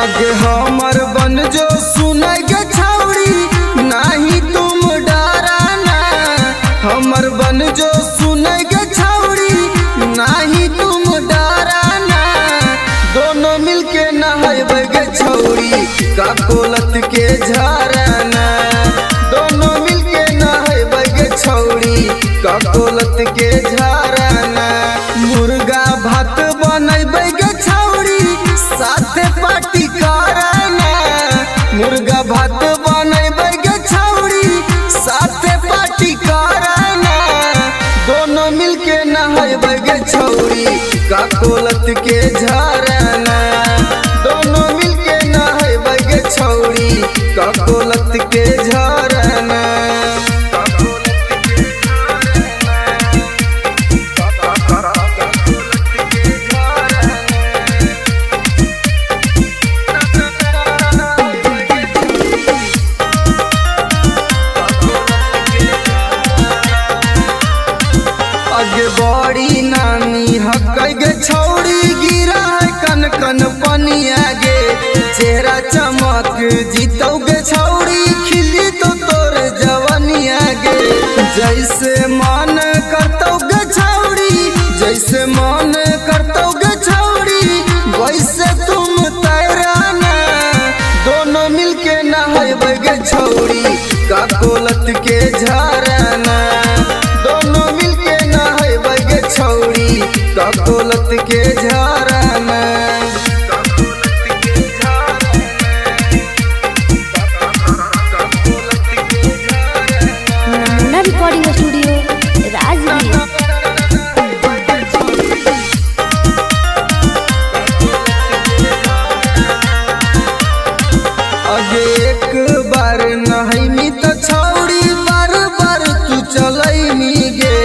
आगे हमर बन जो सुनाई गे छौड़ी नाही तुम डराना हमर बन जो सुनाई गे छौड़ी नाही तुम डराना दोनों मिलके नहाइबे गे छौड़ी का कोलत के झरना दोनों मिलके नहाइबे गे छौड़ी का कोलत के झरना मुर्गा भात बनैबे गे छौड़ी साथे पार्टी कराना मुर्गा भात बनैबे गे छौड़ी साथे पार्टी कराना दोनों मिलके नहाइबे गे छौड़ी का कोलत के झरना दोनों मिलके नहाइबे गे छौड़ी का कोलत के झरना। आगे बड़ी नानी हकई गे छौड़ी गिरा है कन कन पनिया गे चेहरा चमक जीतौ गे छौड़ी खिली तो तोर जवनिया गे जैसे मन करतौ गे छौड़ी जैसे मन करतौ गे छौड़ी वैसे तुम तैराना दोनों मिलके नहाइबे गे छौड़ी का कोलत के झरना दोनों मिलके नहाइबे गे छौड़ी का कोलत के झरना। नमूना रिकॉर्डिंग स्टूडियो राजगीर। आगे एक बार नहाइमी तो छौड़ी बार बार तू चलैमी गे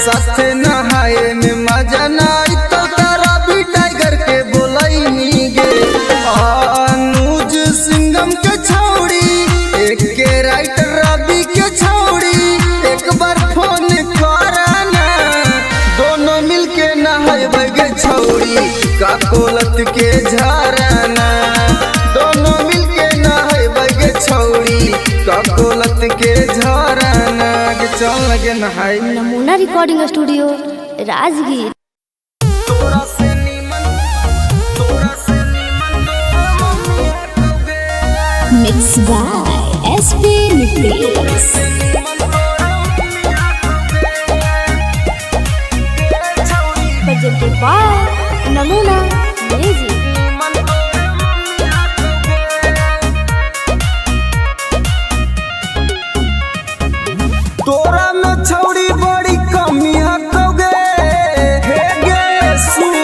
साथे नहाए में मजा नाई तो तारा भी टाइगर के बोलैमी गे अनुज सिंगम के छौड़ी एक के राइटर रवि के छौड़ी एक बार फोन कराना दोनों मिलके नहाइबे गे छौड़ी का कोलत के झरना दोनों मिलके नहाइबे गे छौड़ी का कोलत के झरना के चल लगे नहाई। Namuna recording studio Rajgir. Mixed by SP Nucleus. presented by Namuna music. तोरा में छौड़ी बड़ी कमी हकोगे हे गे सुन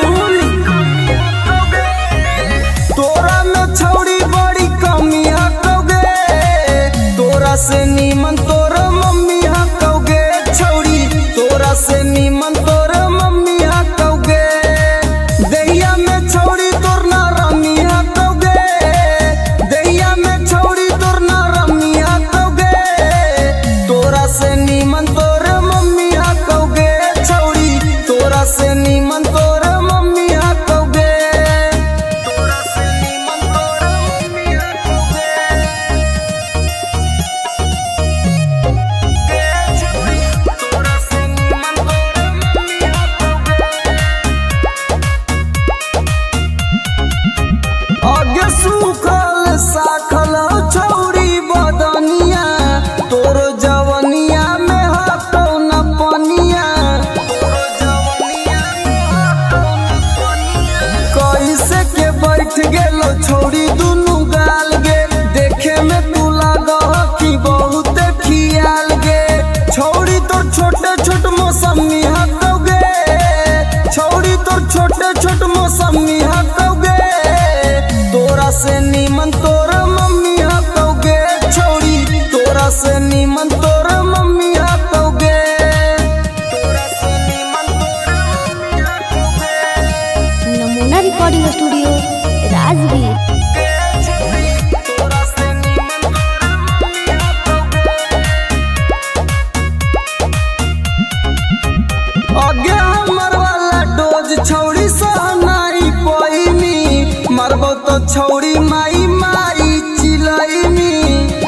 तोरा में छौड़ी बड़ी कमी हकोगे तोरा से नीमन तोर मम्मी हकोगे छौड़ी तोरा से नीमन तोर मम्मी हकोगे दैया में छौड़ी तोर रिकॉर्डिंग स्टूडियो राजगीर। आगे हमर वाला डोज छौड़ी सहनाई पैनी मरबो तो छौड़ी माई माई चिलैनी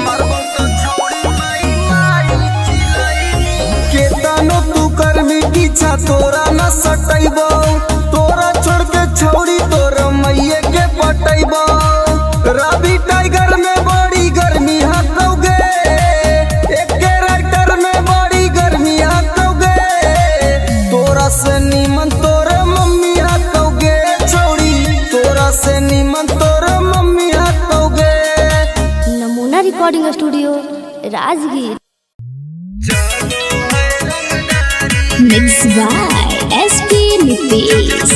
मरबो तो छौड़ी माई माई चिलैनी केतनो तू करबी पीछा तोरा न सटैबो तोरा छोड़ के छौड़ी तोरा मैये के पटैबो रवि टाइगर में बड़ी गर्मी हटौगे एक कैरेक्टर में बड़ी गर्मी हटौगे तोरा से निमन तोरे मम्मी हटौगे छौड़ी तोरा से निमन तोरे मम्मी हटौगे। नमूना recording studio Rajgir. Mixed by SP Nitish.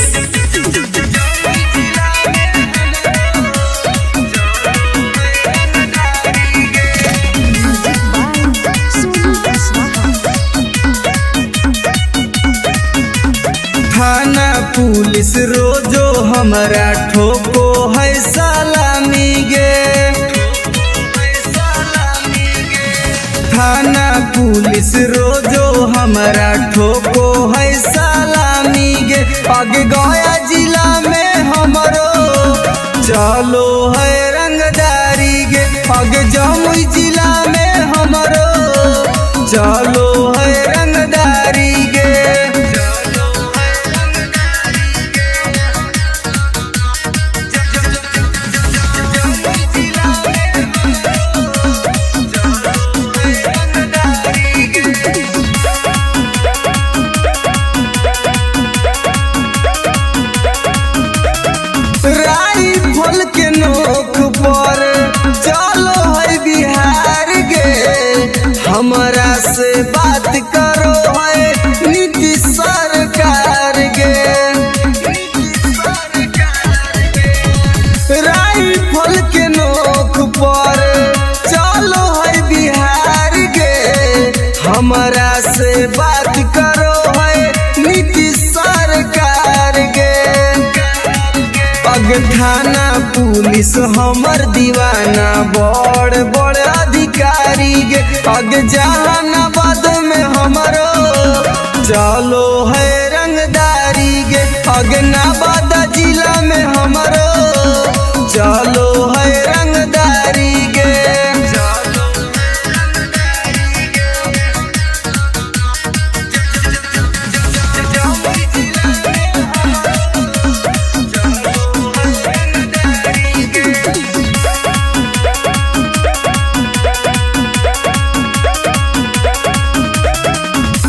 थाना पुलिस रोजो हमरा ठोको है सलामी गे थाना पुलिस रोजो हमरा ठोको है सलामी गे आगे गया जिला में हमरो चलो है रंगदारी गे आगे जमुई जिला में हमरो चलो है रंगदारी गे। राइफल के नोक पर चलो है बिहार गे हमरा से बात करो है नीतीश सरकार गे राइफल के नोक पर चलो है बिहार गे हमरा से बात करो है नीतीश सरकार गे अग थाना पुलिस हमर दीवाना बड़ बड़ अधिकारी गे अग जहानाबाद में हमरो चलो है रंगदारी गे अग नवादा जिला में हमरो चलो है रंगदारी गे।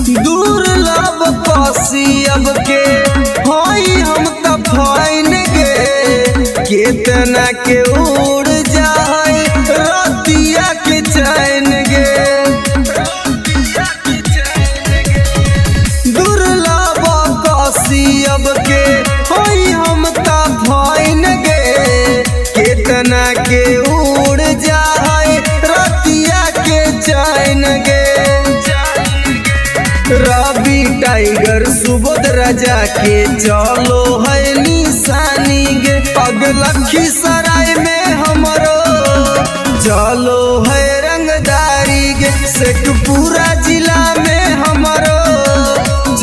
दुर्लभ कसियब के हई हम त फाइन गे केतना के उड़ जाए रतिया के चैन गे दुर्लभ कसियब के हई हम त फाइन गे केतना के उड़ जाए रतिया के चैन गे रवि टाइगर सुबोध राजा के चलो है निशानी गे पग लखीसराय में हमरो चलो है रंगदारी गे शेखपुरा जिला में हमरो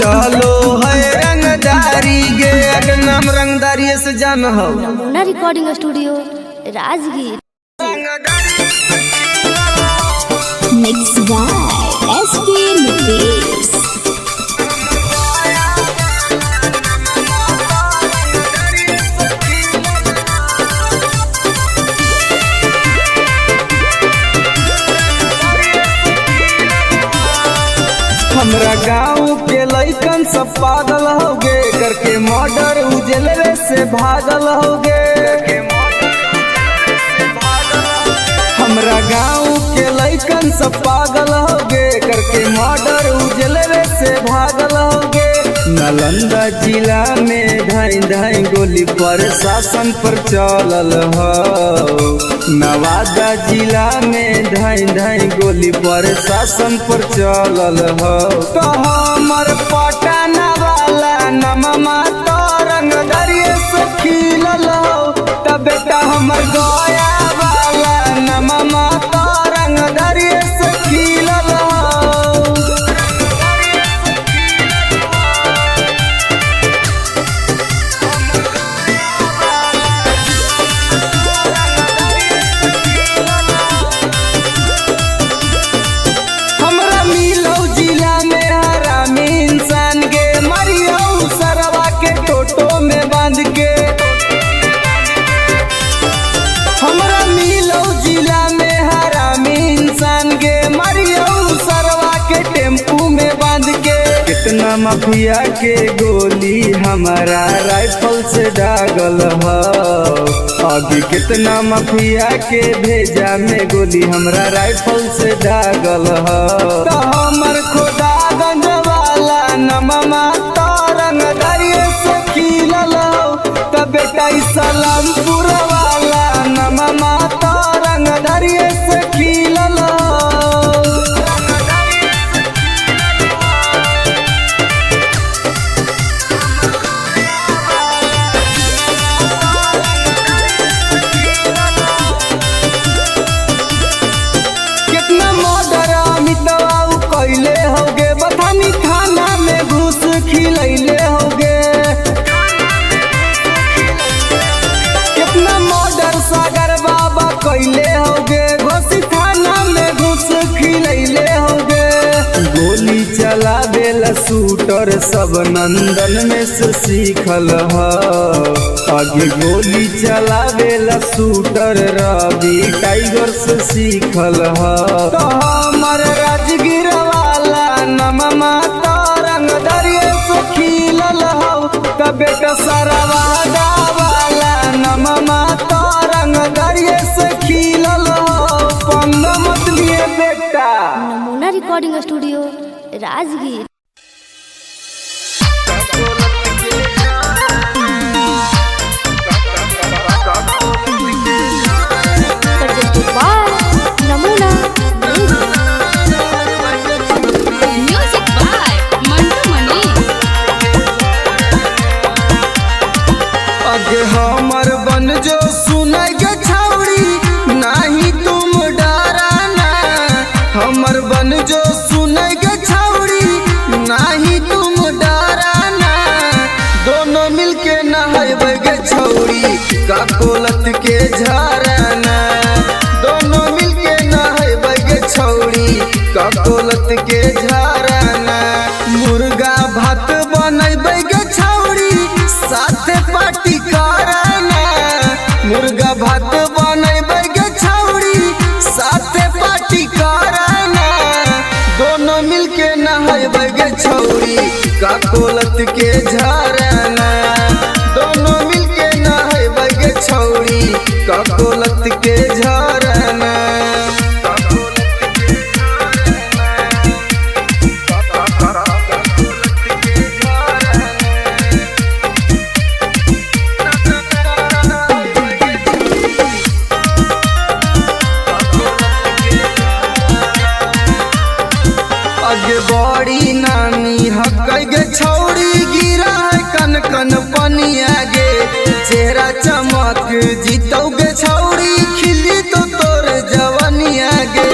चलो है रंगदारी गे अगर नाम रंगदारी से जान हो। Namuna recording studio Rajgir. Mixed by SP Nitish. हमरा गाँव के लइकन सब पागल होगे करके मर्डर उजलवे से भागल होगे हमरा गाँव के लइकन सब पागल होगे करके मर्डर उजलवे से भागल होगे नालंदा जिला में धाई धाई गोली प्रशासन पर चलल हो नवादा जिला में धाई धाई गोली प्रशासन पर चलल हो तो हमर पटना वाला नममा तो रंगदरिये से खिल माफिया के गोली हमारा राइफल से दागल ह। अभी कितना माफिया के भेजा में गोली हमरा राइफल से दागल ह। तो हमर खोदागंज वाला नममा तरंग दरिये से खिलल हो। तो बेटा सलामपुर वाला नममा तरंग दरिये से खिलल हो। कैले होगे बथानी थाना में घुस खिलैले होगे। कितना मर्डर सागर बाबा कैले होगे घोसी थाना में घुस खिलैले होगे। गोली चलावेला शूटर सब नंदन में से सीखल ह। आगे गोली चलावेला शूटर रवि टाइगर से सीखल ह। तो हमर राजगीर वाला नममा तरंग दरिये से खिलल हो। तो बेटा सरवादा वाला नममा तरंग दरिये से खिलल हो। पंग मत लिए बेटा। नमूना रिकॉर्डिंग स्टूडियो राजगीर। नमूना म्यूजिक बाय मंटू मनी। आगे हमर बन जो सुनगे छौड़ी नहीं तुम डराना। हमर बन जो सुनगे छौड़ी नहीं तुम डराना। दोनों मिलके नहाएगे छौड़ी का कोलत के झरना। दोनों मिलके नहाएगे छौड़ी का कोलत के झरना। मुर्गा भात बनैबे छौड़ी साथे पार्टी कराना। मुर्गा भात बनैबे छौड़ी साथे पार्टी कराना। दोनों मिलके नहाएगे छौड़ी का कोलत के झरना। दोनों मिलके नहाएगे छौड़ी का कोलत के झरना। आगे बड़ी नामी हकगे छौड़ी गिरा है कन कन पनिया गे। चेहरा चमक जीतोगे छौड़ी खिली तो तोर जवनिया गे।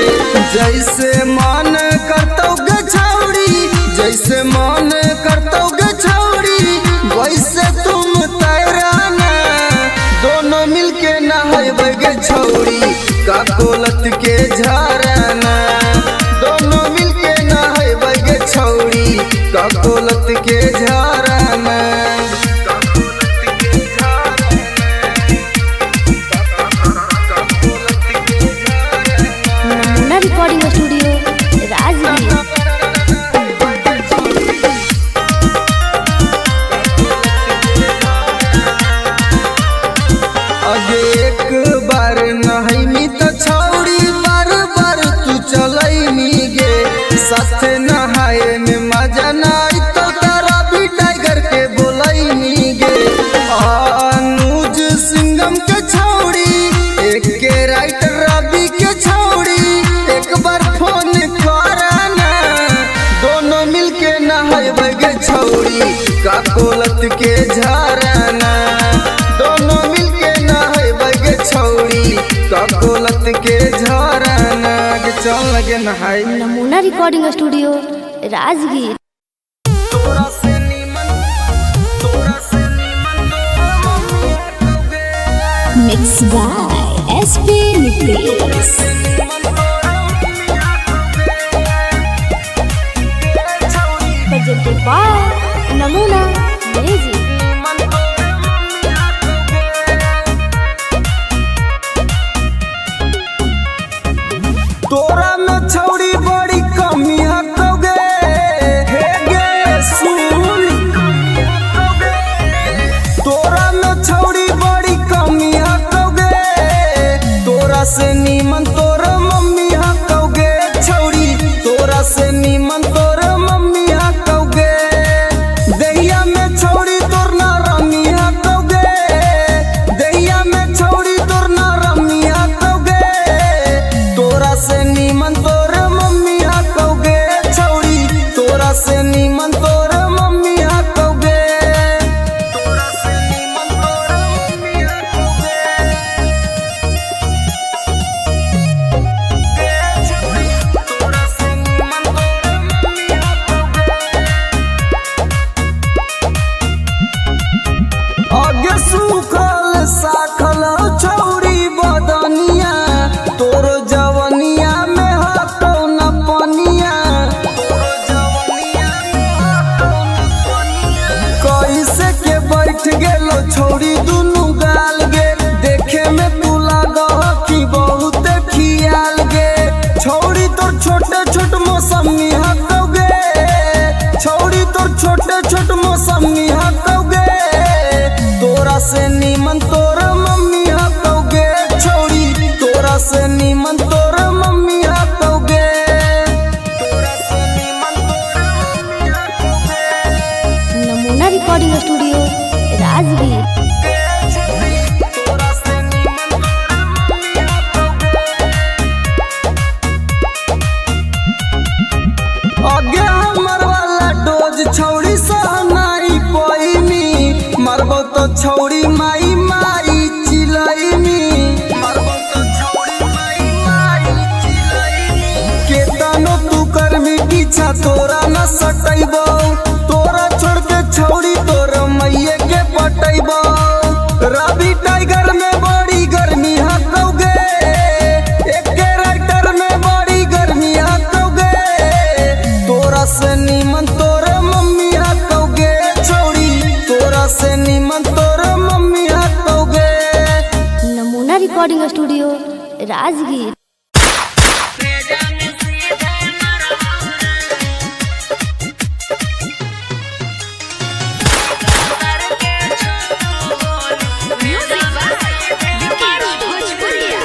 जैसे मन करतोगे छौड़ी जैसे मन करतोगे छौड़ी वैसे तुम तैराना। दोनों मिलके नहाएगे छौड़ी का कोलत के झरना। दोनों मिलके नहाएगे छौड़ी का कोलत के झरना। नमूना रिकॉर्डिंग स्टूडियो राजगीर। आगे एक बार नहाइमी तो छौड़ी बार बार तू चलैमी गे। साथे नहाए में मजा नाई तो तारा भी टाइगर के बोलैमी गे। अनुज सिंगम के छौड़ी एक के राइटर रवि के छौड़ी एक बार फोन कराना। दोनों मिलके नहाएगे छौड़ी का कोलत के झरना। दोनों मिलके नहाएगे छौड़ी का कोलत के झरना। चल लगे नहाई। Namuna recording studio Rajgir. Mix by SP Nitesh. Namuna music. तोरा में छौड़ी बड़ी कमी हकोगे। हे गे से नीमन तोर मम्मी हकौगे छौरी, तोरा से नीमन तोर मम्मी हकौगे। दहिया में छौरी तोर ना रमी हकौगे, दहिया में छौरी तोर ना रमी हकौगे। तोरा से नीमन तोर मम्मी हकौगे छौरी, तोरा से नीमन तोर मम्मी हकौगे। तोरा से नीमन तोर मम्मी हकौगे। तोरा से नीमन तोर मम्मी हकौगे। आगे सूखल साखल छौरी बदनिया, तोर जवनिया में हकौ न पनिया। कैसे के बैठ गेलो छौरी दुनु गाल गे, देखे में तू लागह कि बहुत खियाल गे। छौरी तोर छोटे छोट मौसमी हकौगे, छौरी तोर छोटे छोट मौसमी हकौगे। तोरा से नीमन तोर मम्मी हकौगे छौरी, तोरा से नीमन तोर मम्मी हकौगे। तोरा से नीमन तोर मम्मी हकौगे। Namuna recording studio Rajgir. तोरा से नीमन तोर मम्मी हकौगे। आगे हमर वाला डोज छौरी सहनाई पैनी, मरबो तो छौरी माई माई चिलैनी, मरबो तो छौरी माई माई चिलैनी। केतनो तू करमी पीछा तोरा न सटैबो, तोरा छोड़ के छौरी तोर मैये के पटैबो। रवि टाइगर में बड़ी गर्मी हकौगे, एके राइटर में बड़ी गर्मी हकौगे। तोरा से नीमन तोर मम्मी हकौगे छौरी, तोरा से नीमन तोर मम्मी हकौगे। Namuna recording studio Rajgir. Music by Vikesh Bhojpuriya.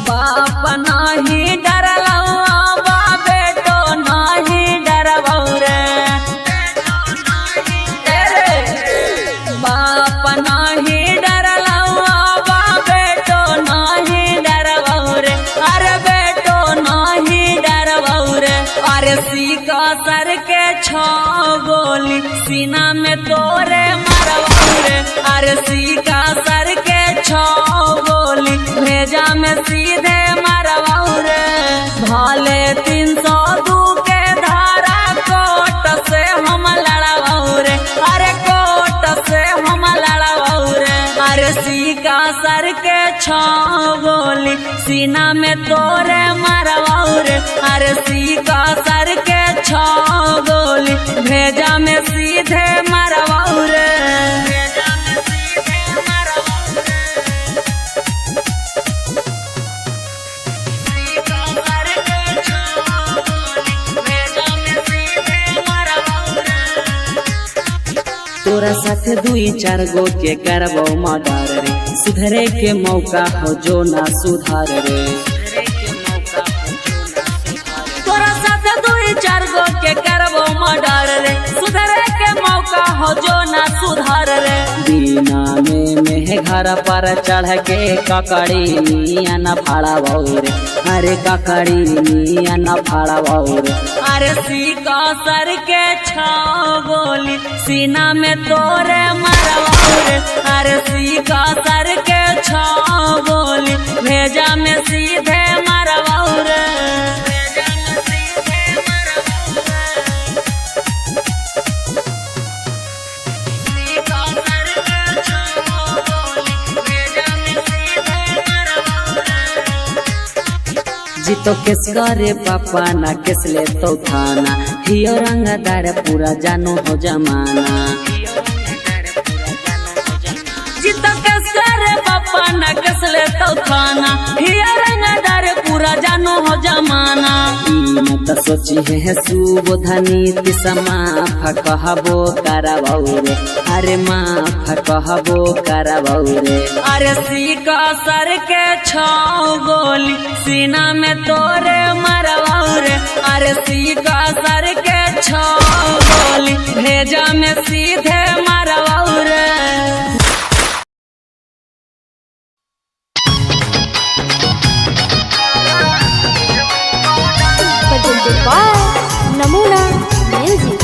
बाप नाही डरलौ बा बेटो नाही डरबौ रे। बाप नाही डरलौ बा बेटो नाही डरबौ रे। अरे बेटो नाही डरबौ रे। अरे सीका सर के छो गोली सीना में तोरे मरबौ रे। अरे सीका सर के छो गोली भेजा में सीधे मरबौ रे। भाले 302 के धारा कोट से हम लड़बौ रे। अरे कोट से हम लड़बौ रे। अरे सीका सर के छो गोली सीना में तोरे मरबौ रे। अरे सीका सर के छो गोली भेजा में सीधे मरबौ रे। भेजा में सीधे मरबौ रे। सीका सर के छो गोली भेजा में सीधे मरबौ रे। तोरा साथे 2-4 गो के करबो मर्डर रे, सुधरे के मौका हो जो ना सुधार रे। तोरा साथे 2-4 गो के करबो मर्डर रे, सुधरे के मौका हो जो ना सुधार रे। बिना में घर पर चढ़ के ककड़ी निया न फाड़बौ रे। अरे ककड़ी निया न फाड़बौ रे। अरे सीका सर के छो गोली सीना में तोरे मरबौ रे। अरे सीका सर के छो गोली भेजा में सीधे मरबौ रे। भेजा में सीधे मरबौ रे। सीका सर के छो गोली भेजा में सीधे मरबौ रे। जीतो केस करे पापा ना केस ले तो थाना, हियो रंगदार पूरा जानो हो जमाना। जीतो केस करे पापा ना केस ले तो थाना, हियो रंगदार पूरा जानो हो जमाना। तो सोची है सुबोधनी माफ कहबो करबौ रे, अरे माफ कहबो करबौ रे। अरे सीका सर के छाओ गोली सीना में तोरे मरबौ रे, अरे सीका सर के छाओ गोली भेजा में सीधे मरबौ रे। presented by Namuna Music.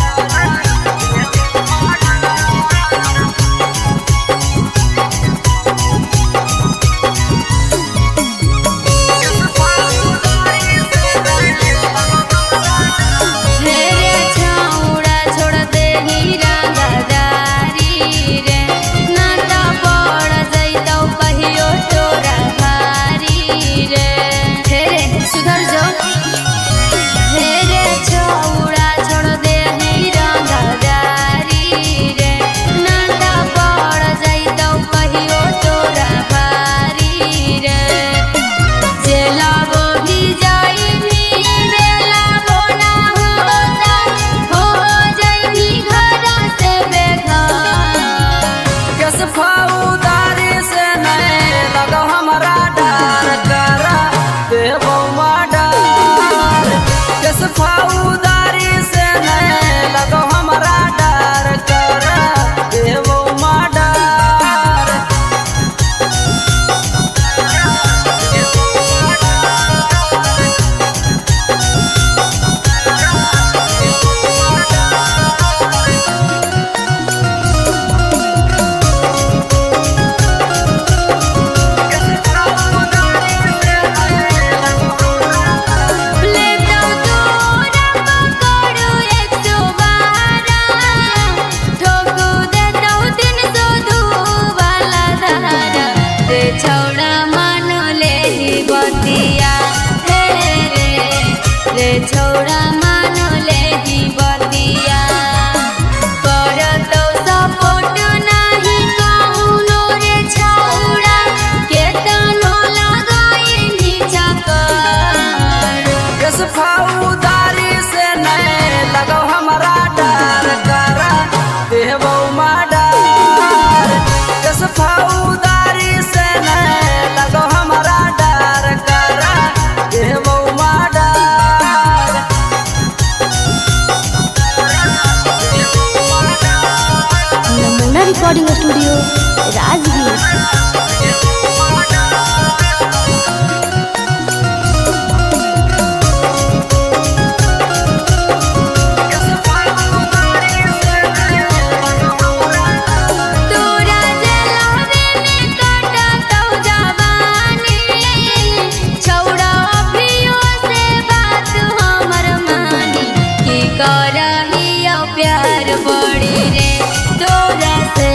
मेरे छाउड़ा छोड़ दे ही रंगदारी रे, नाता पड़ जइतौ कहियो तोरा भारी रे। हेरे सुधर जो, मेरे छाउड़ा छोड़ दे ही रंगदारी रे, नाता पड़ जइतौ कहियो तोरा भारी रे। जेलाबो भी जाई भी बेलाबो ना होता, हो जाई घर से बेघर। किस फौदारी से नहीं लगो हमारा डर करा देवो मर्डर। किस फौदारी से नहीं लगो हमारा डर करा देवो मर्डर। लेतौ तोरा पकड़ू 112, ठोकू देतौ 302 वाला धारा। रे छौड़ा मान लेही बतिया, हे रे छौड़ा मान लेही बतिया। करतौ सपोर्ट नाही कहुनो रे छौड़ा, केतनो लगाई चक्कर। किस फौदारी से नहीं लगो हमारा डर करा देवो मर्डर। किस फौदारी से नहीं लगो हमारा डर करा देवो मर्डर। नमूना रिकॉर्डिंग स्टूडियो राजगीर। तोरा जलावे में कटतौ जवानी, छौड़ा अभियो से बात हमर मानी। की करहियो प्यार बड़ी रे तोरा से,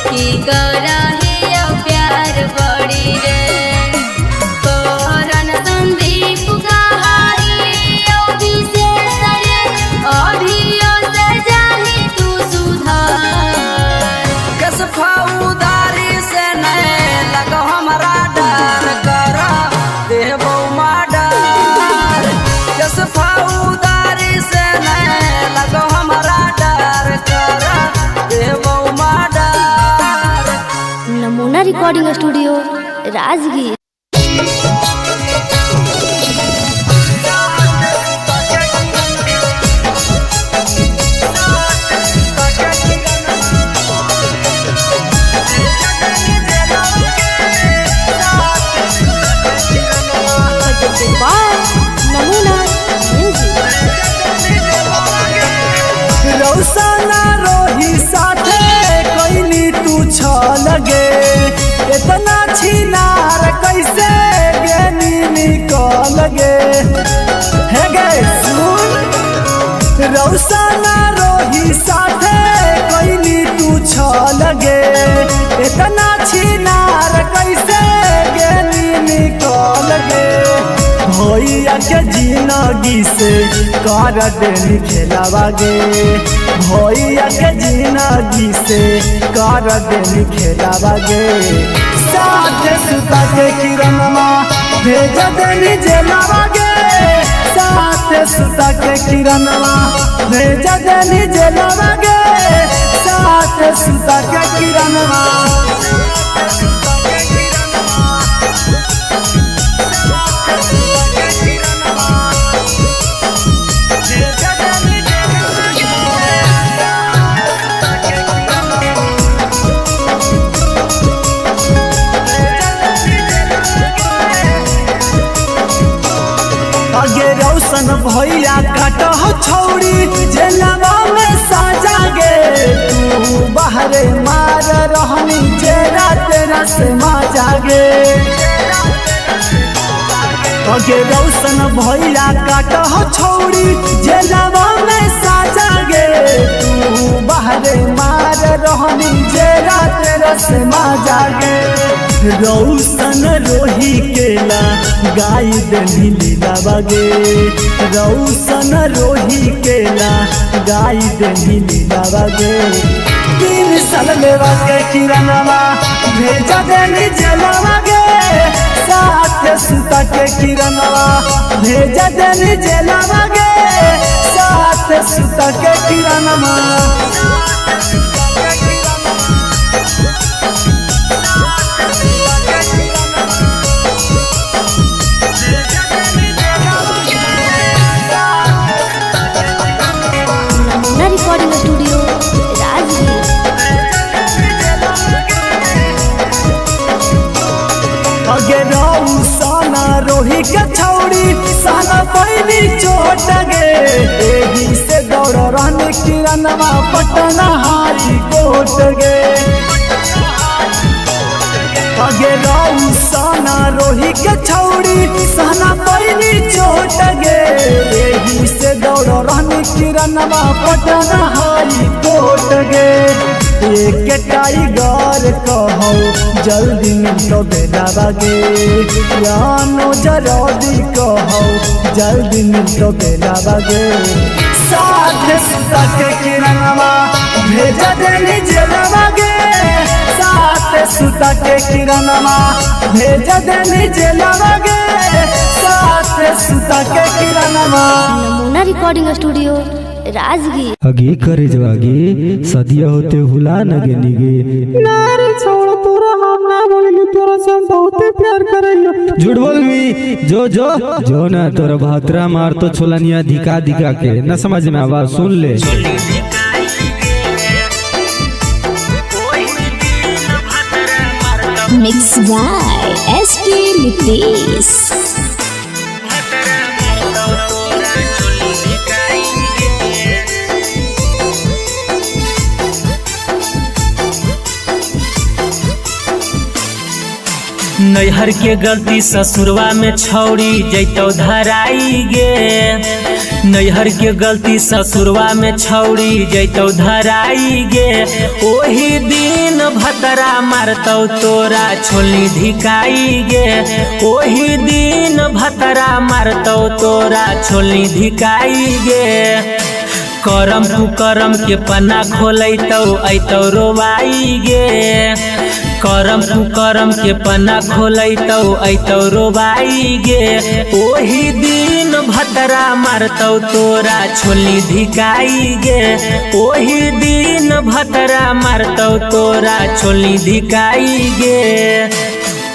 की करहियो प्यार बड़ी रे। करन संदीप कहाइयो विशेष रे, अभियो से जाही तू सुधार। किस फौदारी से नहीं लगो हमारा डर करा देवो मर्डर। किस फौदारी से नहीं लगो हमारा डर करा देवो मर्डर। नमूना recording studio Rajgir. presented by Namuna Music. रौसाना रोही साथे कैली तू लगे, इतना छिनार कैसे गेनी निकल गे। हे गे सुन, रौसाना रोही साथे कैली तू लगे, इतना छिनार कैसे गेनी निकल गे। भैया के जिंदगी से कर देनी खेलावा गे, भैया के जिंदगी से कर देनी खेलावा गे। साथ सुता के किरणवा भेज देनी जेलवा गे साथ सुता के किरणवा भेज देनी जेलवा गे साथ सुता के किरणवा रोशन भैया काट छौड़ी जेलवा में साजा गे तू बाहरे मार रहनी जेरा तेरा से माजा गे अगे रोशन भैया काट छौड़ी जेलवा में साजा गे तू बाहरे मार रहनी जेरा तेरा से माजा गे रौशन रोही केला गाय देनी लीला बगे रौशन रोही केला गाय देनी लीला बगे 3 साल लेवा के किरणवा भेज देनी जेलवा गे साथ सुता के किरणवा भेज देनी जेलवा गे साथ सुता के किरणवा रिकॉर्डिंग स्टूडियो राजगीर। अगे रौशन रोही के छौड़ी साला पैनी चोट गे एही से दौड़ रहने किरणवा पटना हाई कोट गे अगे रौशन रोही के छौड़ी साला पैनी चोट गे एही से दौड़ रहने किरणवा पटना हाई कोट गे एक टाइगर कहो जल्दी मिलो बेलावा गे यानो जल्दी कहो जल्दी मिलो बेलावा गे साथ सुता के किरणवा भेज देनी जेलवा गे साथ सुता के किरणवा भेज देनी जेलवा गे साथ सुता के किरणवा। नमूना रिकॉर्डिंग स्टूडियो राजगीर। अगे करे जवागे सदिया होते हुला नगे निगे नारे छोड़ तोरा हम ना बोलली तोरा से हम बहुते प्यार करैयो झूठ बोलवी जो ना तोरा भातरा मार तो छोलनिया दिखा दिखा के न समझ में आवाज सुन ले मिक्स बाय एसके नितेश। नैहर के गलती ससुरवा में छौड़ी जैतो धराई गे नैहर के गलती ससुरवा में छौड़ी जैतो धराई गे ओही दिन भतरा मारतौ तोरा छोली धिकाई गे ओही दिन भतरा मारतौ तोरा छोली धिकाई गे करम कुकरम के पन्ना खोलैतौ ऐतौ रोवाई गे करम कुकरम के पन्ना खोलैतौ ऐतौ रोबाई गे ओही दिन भतरा मारतौ तोरा छोली धिकाई गे ओही दिन भतरा मारतौ तोरा छोली धिकाई गे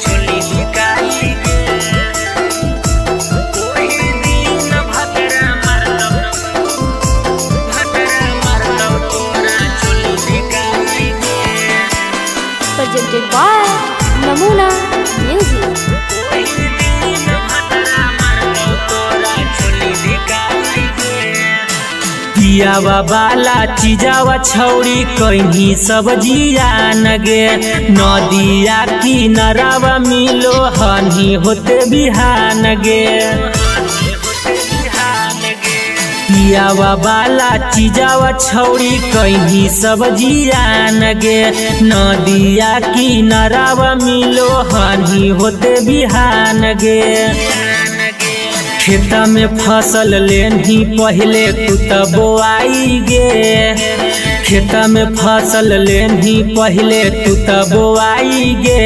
छोली धिकाई गे ओही दिन भतरा मारतौ तोरा छोली धिकाई गे presented by नमूना म्यूजिक। पियावा बाला चीजावा छौड़ी कहीं सब्जिया नगे नदिया किनारावा मिलो हनी होते बिहान गे पियावा बाला चीजावा छौड़ी कहीं सब्जिया नगे नदिया किनारावा मिलो हनी होते बिहान गे खेता में फसल लेनी पहले तू तो बोआई गे खेता में फसल लेनी पहले तू त बोआई गे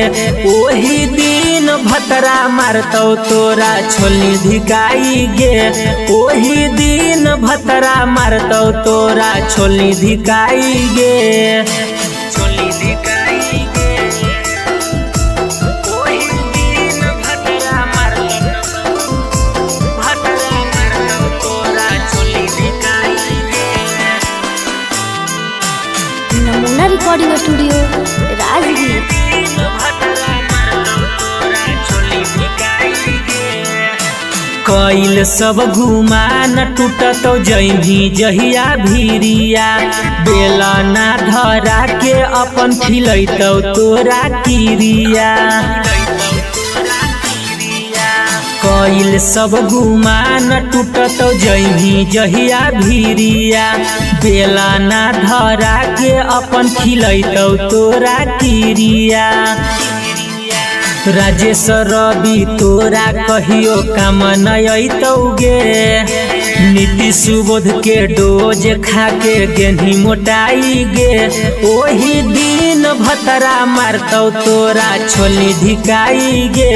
ओही दिन भतरा मारतौ तोरा छोलनी धिकाई गे ओही दिन भतरा मारतौ तोरा छोलनी धिकाई गे छोलनी धिकाई गे ओही दिन भतरा मारतौ तोरा छोलनी धिकाई गे। नमूना रिकॉर्डिंग स्टूडियो राजगीर। कैल सब घुमान टूटतौ जही जहिया भीरिया बेला ना धरा के अपन खिलैतौ तोरा किरिया कैल सब घुमान टूटतौ जही जहिया भीरिया बेला ना धरा के अपन खिलैतौ तोरा किरिया राजेश रवि तोरा कहियो काम नयतौ गे नीति सुबोध के डोज खा के गेंधी मोटाई गे ओही दिन भतरा मारतौ तोरा छोलनी धिकाई गे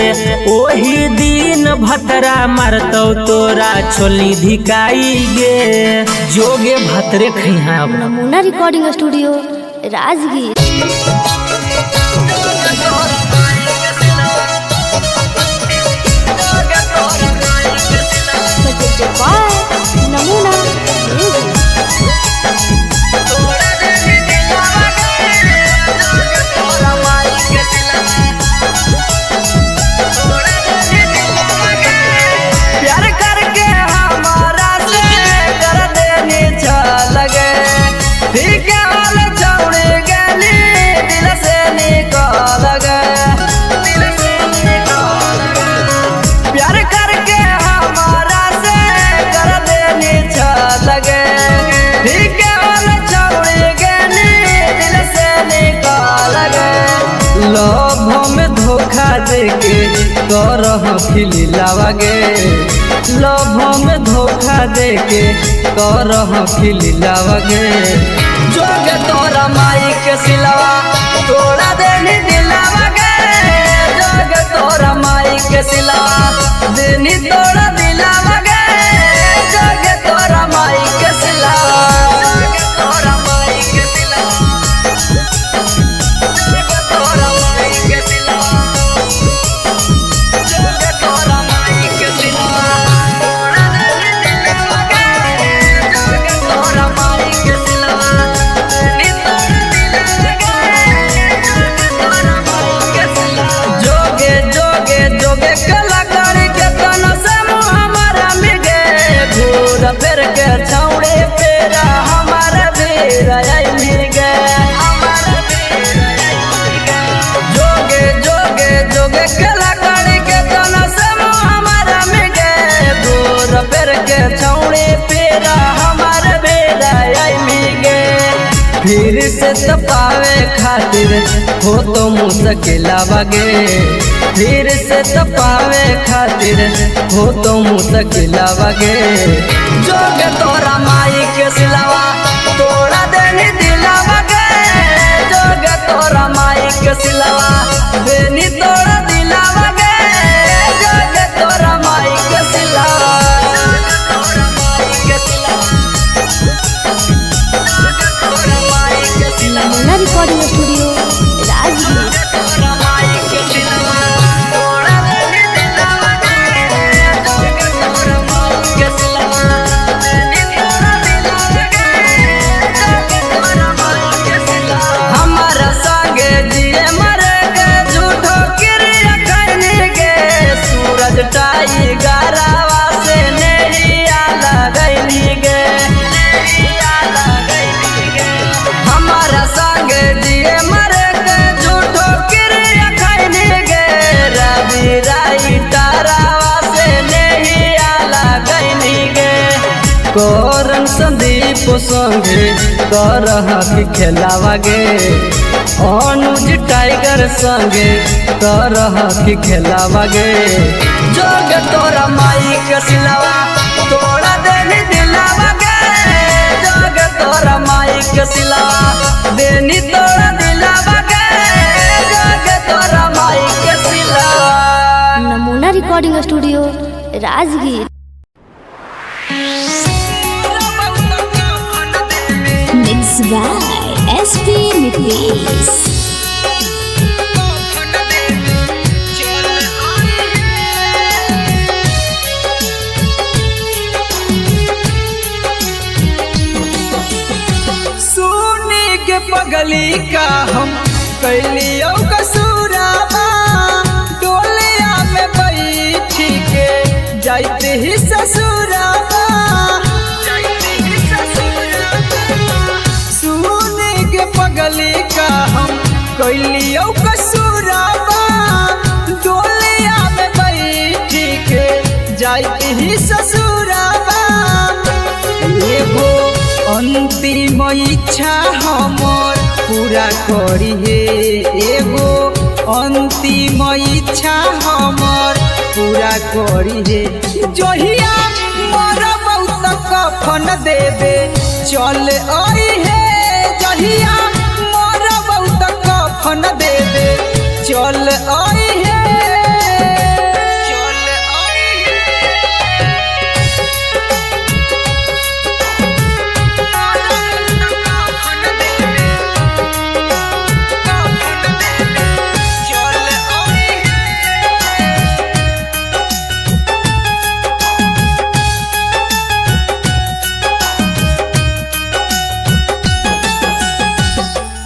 ओही दिन भतरा मारतौ तोरा छोलनी धिकाई गे जोगे भतरे खैहा। नमूना रिकॉर्डिंग स्टूडियो राजगीर। नमूना प्यार करके हमारा से कर देनी लगे ठीक हाल छोड़ गली दिल से निकाल गए प्यार करके हमारा से कर देनी लगे ठीक हाल छोड़ गली दिल से निकाल गए लोभों में धोखा देके करह खिलावा गे लोभों में धोखा देके करह खिलावा गे जोगे तोरा माई के सिलावा तोड़ा देनी दिलावा गे जोगे तोरा माई के सिलावा देनी तोड़ा दिलावा गे जोगे तोरा माई के सिलावा जोगे तोरा माई के सिलावा जोगे तोरा माई के सिलावा जोगे तोरा माई के सिलावा तोड़ा देनी दिलावा गे जोगे तोरा माई के सिलावा देनी तोड़ा दिलावा गे जोगे तोरा माई के सिलावा जोगे जोगे जोगे कलाकार के तन से मुँह हमारा मिगे भूर फेर के छौड़े पेरा हमारा बेरा आई मिगे हमारा बेरा आई मिगे जोगे जोगे जोगे कलाकार के तन से मुँह हमारा मिगे भूर फेर के छौड़े पेरा हमारा बेरा आई मिगे फिर से तपावे खातिर हो तो मुश्किला बगे फिर से तपावे खातिर हो तो मुश्किला बगे जोगे तोरा माई के सिलावा तोड़ा देनी दिलावा गे जोगे तोरा माई के सिलावा देनी तोड़ा दिलावा गे जोगे तोरा माई के सिलावा जोगे तोरा माई के सिलावा जोगे तोरा माई के सिलावा नमूना रिकॉर्डिंग स्टूडियो राजगीर। तोरा माई के सिलावा तोड़ा देनी दिलावा गे जोगे तोरा माई के सिलावा देनी तोड़ा दिलावा गे जोगे तोरा माई के सिलावा हमारा संगे जिए मरे गे झूठो किरिया खैनी गे सूरज टाई गारावा से नेहिया लगैनी गे नेहिया लगैनी गे हमारा संगे जिए मरे गे झूठो किरिया खैनी गे रवि राई तारावा से नेहिया लगैनी गे कोरन संदीप संगे करह खेलावा गे अनुज टाइगर संगे करह खेलावा गे जोगे तोरा माई के सिलावा तोड़ा देनी दिलावा गे जोगे तोरा माई के सिलावा Rajgir. Mixed by SP Nicolaus. सोने के पगली का हम कैलियो कसूराबा, डोलिया में बैठी के जाते ही ससुराबा। सोने के पगली का हम कैलियो कसूराबा, डोलिया में बैठी के जाते ही ससुराबा। एगो अंतिम इच्छा हमर पूरा करी हे, एगो अंतिम इच्छा हमर पूरा करी हे। जहिया मोर बहुत कफन देवे चल आई हे, जहिया मोर बहुत कफन देवे चल आई हे।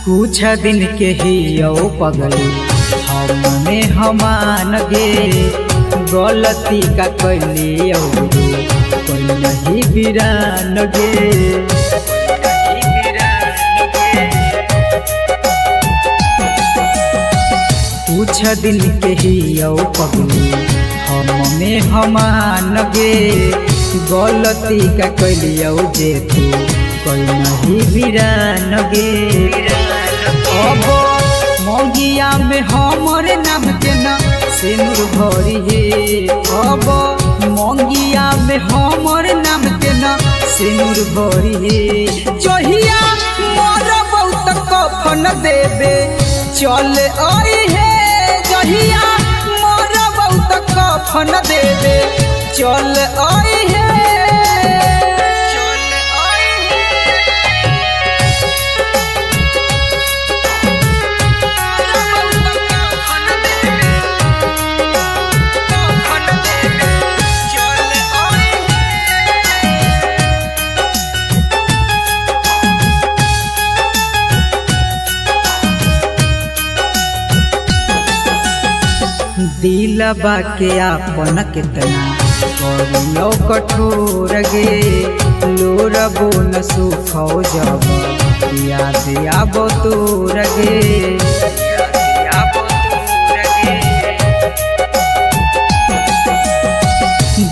कुछ दिन के ही यो पगली हमने हमान गे, गलती का कैली कोई नहीं बिरान गे। कुछ दिन के ही यो पगली हमने हमान गे, गलती का कैली जे तू कोई नहीं बिरान गे। अब मंगिया में हमर नाम के न सिंदूर भरी हे, अब मंगिया में हमर नाम के न सिंदूर भरी हे। जहिया मोर बहुत कफन देवे चल आई हे, जहिया मोर बहुत कफन देवे चल आई हे। दिलबा के आपन कितना करियो कठोर गे, लोरबो न सुखो जब याद आबो तोर गे।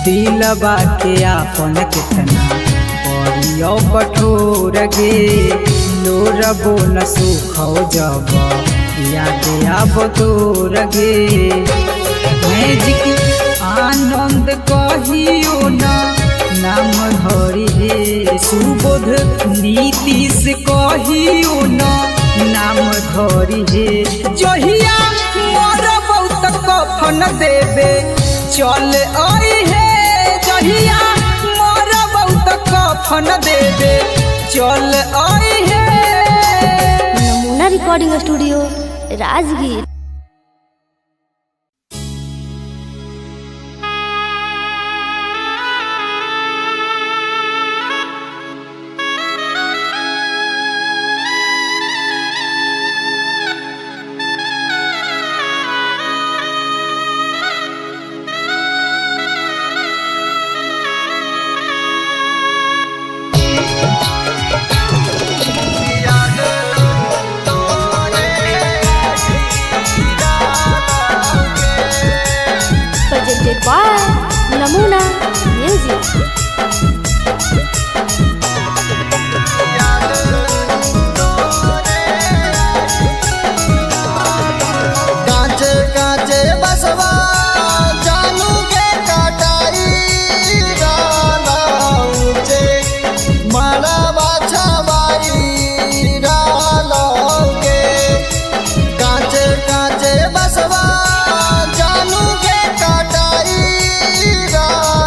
दिलबा के आपन कितना करियो कठोर गे, लोरबो न सुखो जब याद आबो तोर गे। मैजिक आनंद कहियो ना नाम धरी हे, सुबोध नीतीश कहियो ना नाम धरी हे। जहिया मोर बहुत कफन देवे चल आई हे, जहिया मोर बहुत कफन देवे चल आई हे। नमूना recording studio Rajgir. Presented by Namuna Music। कांचे कांचे बसवा जानू के कटाई डाला ऊंचे मड़वा छवाई डाला के। कांचे कांचे बसवा जानू के कटाई डाला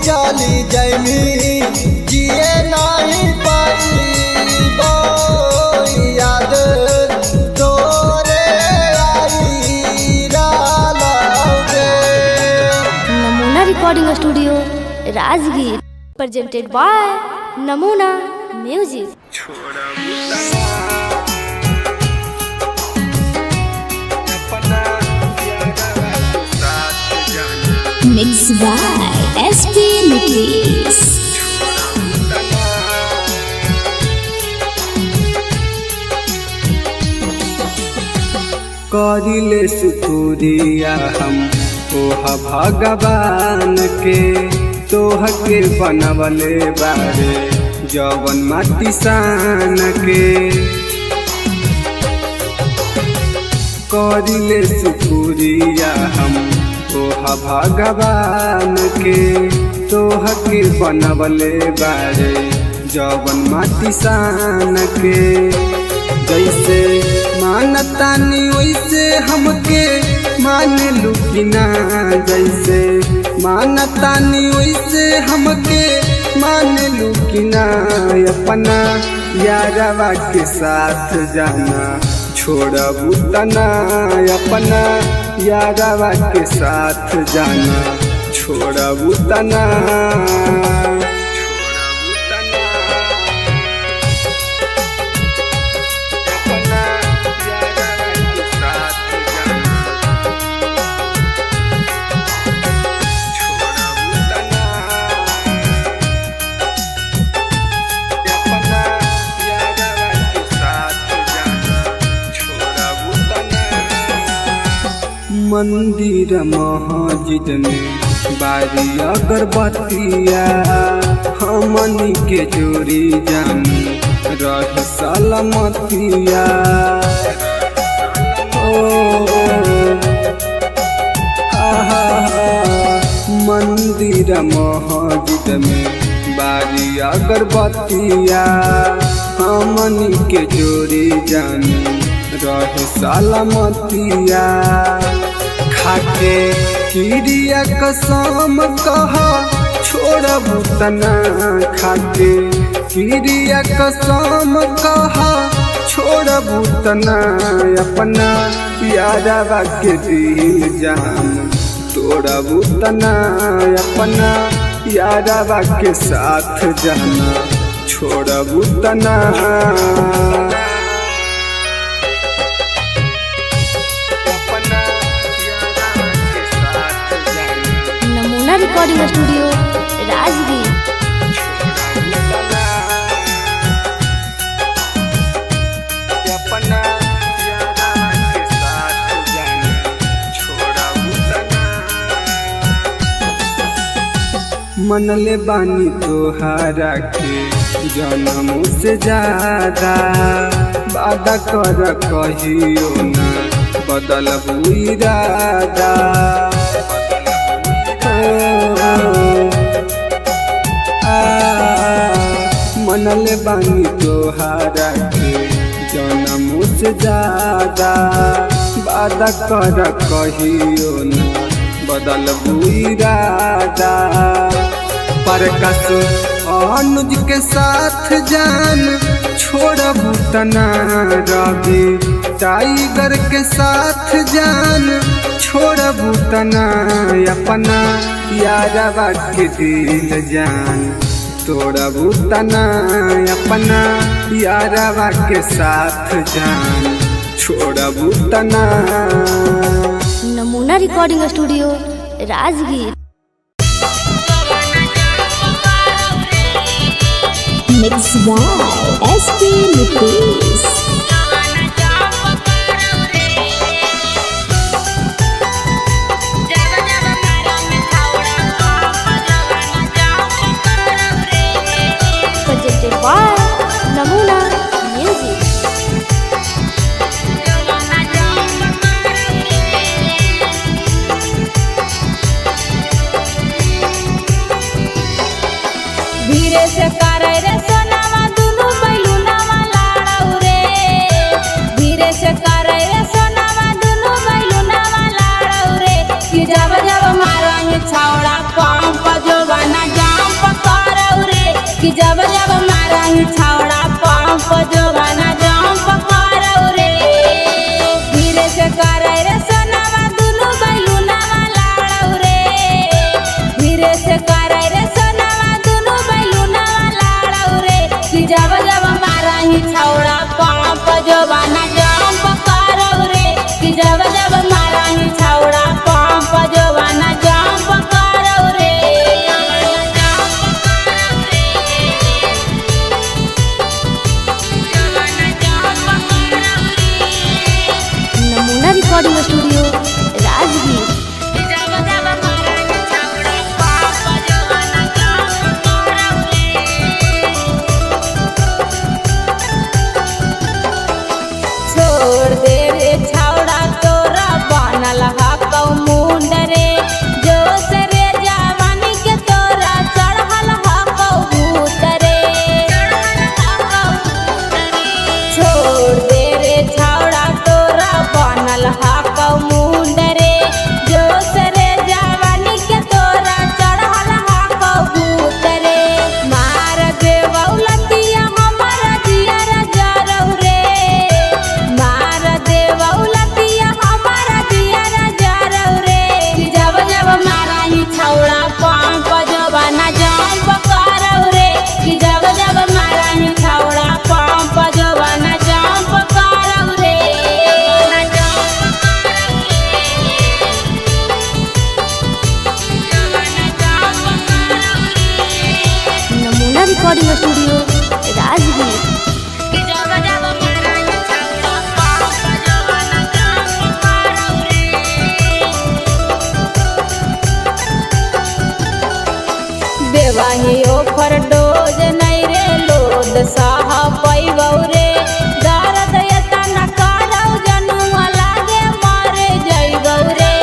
चली जैमी जिए नहीं पाई याद तोरे आई रालौगे। नमूना recording studio Rajgir presented by Namuna music. Mixed by SP Nicks. करिले शुक्रिया हम ओह भगवान के तोह के बनवले बारे जवन माटी सान के। करिले शुक्रिया हम ओह भगवान के तोह के बनवले बारे जवन माटी सान के। जैसे मानतानी वैसे हमके मान लू कि ना, जैसे मानतानी वैसे हमके मान लू कि ना। अपना यारवा के साथ जाना छोड़बू तना, अपना यारवा के साथ जाना छोड़बू तना। मंदिर मस्जिद में बारी अगरबत्तिया हमनी के जोड़ी जानी रह सलामतिया। मंदिर मस्जिद में बारी अगरबत्तिया हमनी के जोड़ी जानी रह सलामतिया। खाके किरिया कसम कहा छोड़बू तना, खाके किरिया कसम कहा छोड़बू तना। अपना यारवा के दिल जान तोड़बू तना, अपना यारवा के साथ जाना छोड़बू तना। Namuna recording studio Rajgir. मनले बानी तोहारा के जन्म से ज्यादा, वादा कर कहियो ना बदलबू इरादा। मनले बानी तोहारा के जन्म से ज्यादा, वादा कर कहियो ना बदलबू इरादा। प्रकाश अनुज के साथ जान छोड़बू तना, रवि टाइगर के साथ जान छोड़बू तना। अपना यारवा के दिल जान तोड़बू तना, अपना यारवा के साथ जान छोड़बू तना। Namuna recording studio Rajgir. Mixed by SP Nicks. Presented by Namuna music. धीरे से करे रे सोनावा दुनु बैलुनावा लाड़ौ रे, धीरे से करे रे सोनावा दुनु बैलुनावा लाड़ौ रे। कि जब जब मारंग छौड़ा पंप जो बना रिकॉर्डिंग स्टूडियो राजगीर। बेवाही ओफर डोज नहीं रे लोद साहा पैबौ रे दर्द एतना करौ जनुआ लागे मारे जइबौ रे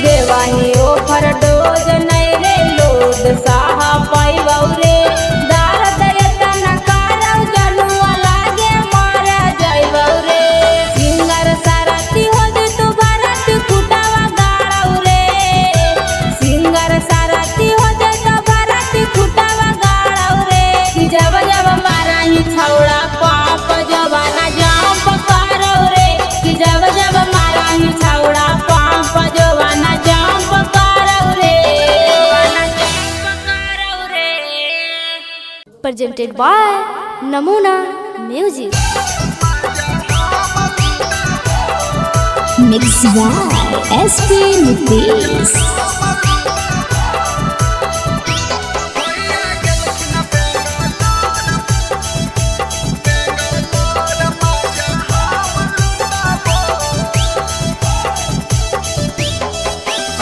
बेवाही ओफर डोज नहीं रे लोद साहा पैबौ रे दर्द एतना करौ जनुआ लागे मारे जइबौ रे सिंगर सारथी हो दे तू भरत कुटावा गाड़ौ रे सिंगर सारथी हो दे तो भरत कुटावा गाड़ौ रे जब जब माराही छौड़ा पाप जवाना जाम पकड़ौ रे कि जब जब माराही छौड़ा पाप जवाना जाम पकड़ौ रे presented by Namuna music. Mix by SP Nitish.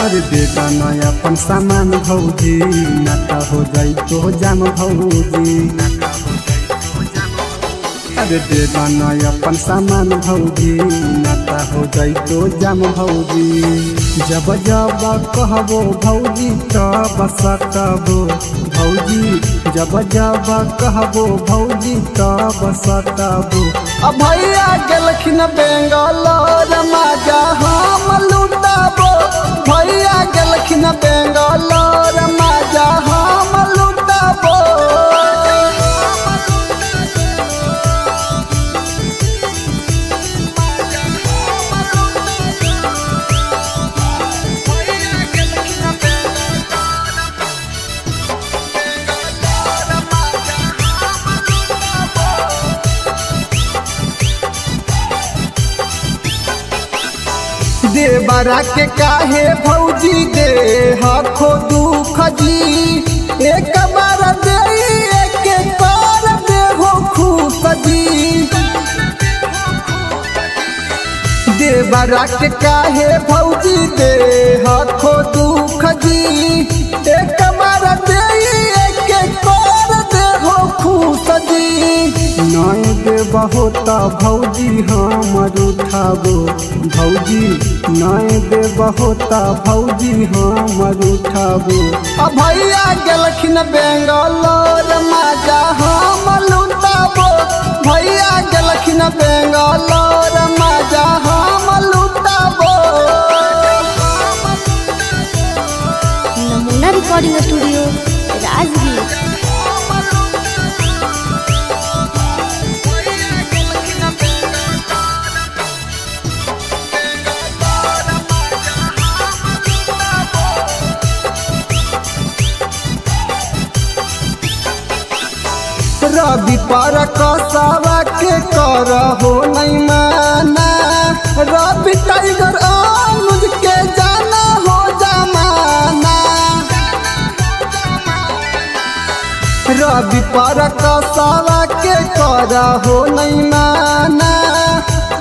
अरे बेटा नया अपन सामान भौजी नाता हो जाई तो जाम भौजी। अरे बेटा नया अपन सामान भौजी नाता हो जाई तो जाम भौजी। जब जब कहबो भौजी तब सकबो भौजी जब जब कहबो भौजी तब सकबो। अब भैया गेलखिन बेंगलोर मजा हम लुटाबो भैया गेलखिन बेंगलोर मजा हम लुटाबो। देवरा के काहे भौजी दे हखो दुख जी एक बार दे एक कर दे हो खुश जी। देवरा के काहे भौजी दे हखो दुख जी एक बार दे एक कर दे हो खुश जी। नय दे बहुत भौजी हमर उठाबो भौजी नय दे बहुत भौजी हमर उठाबो। अब भैया गेलखिन बेंगलोर मजा हम लुटाबो भैया गेलखिन बेंगलोर मजा हम लुटाबो। नमूना रिकॉर्डिंग स्टूडियो राजगीर। रवि पर कसावा के करहो नहीं माना रवि टाइगर अनुज के जाना हो जमाना। रवि पर कसावा के करहो नहीं माना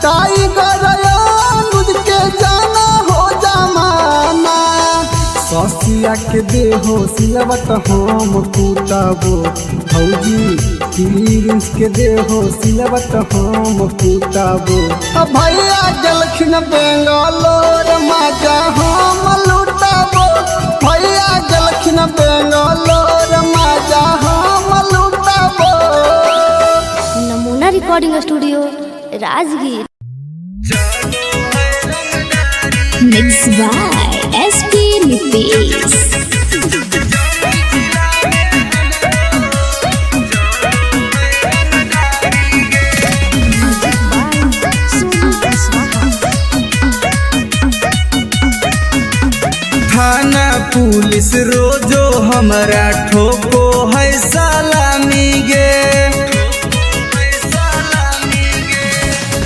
टाइगर अनुज के जाना हो जमाना। ससिया के देहो सिलवट हम कुटाबो भौजी प्रिंस के देहो सिलवट हम कुटाबो। अब भैया गेलखिन बेंगलोर मजा हम लुटाबो भैया गेलखिन बेंगलोर मजा हम लुटाबो। नमूना recording studio Rajgir. Mix by SP Nitish. थाना पुलिस रोजो हमरा ठोको है सलामी गे।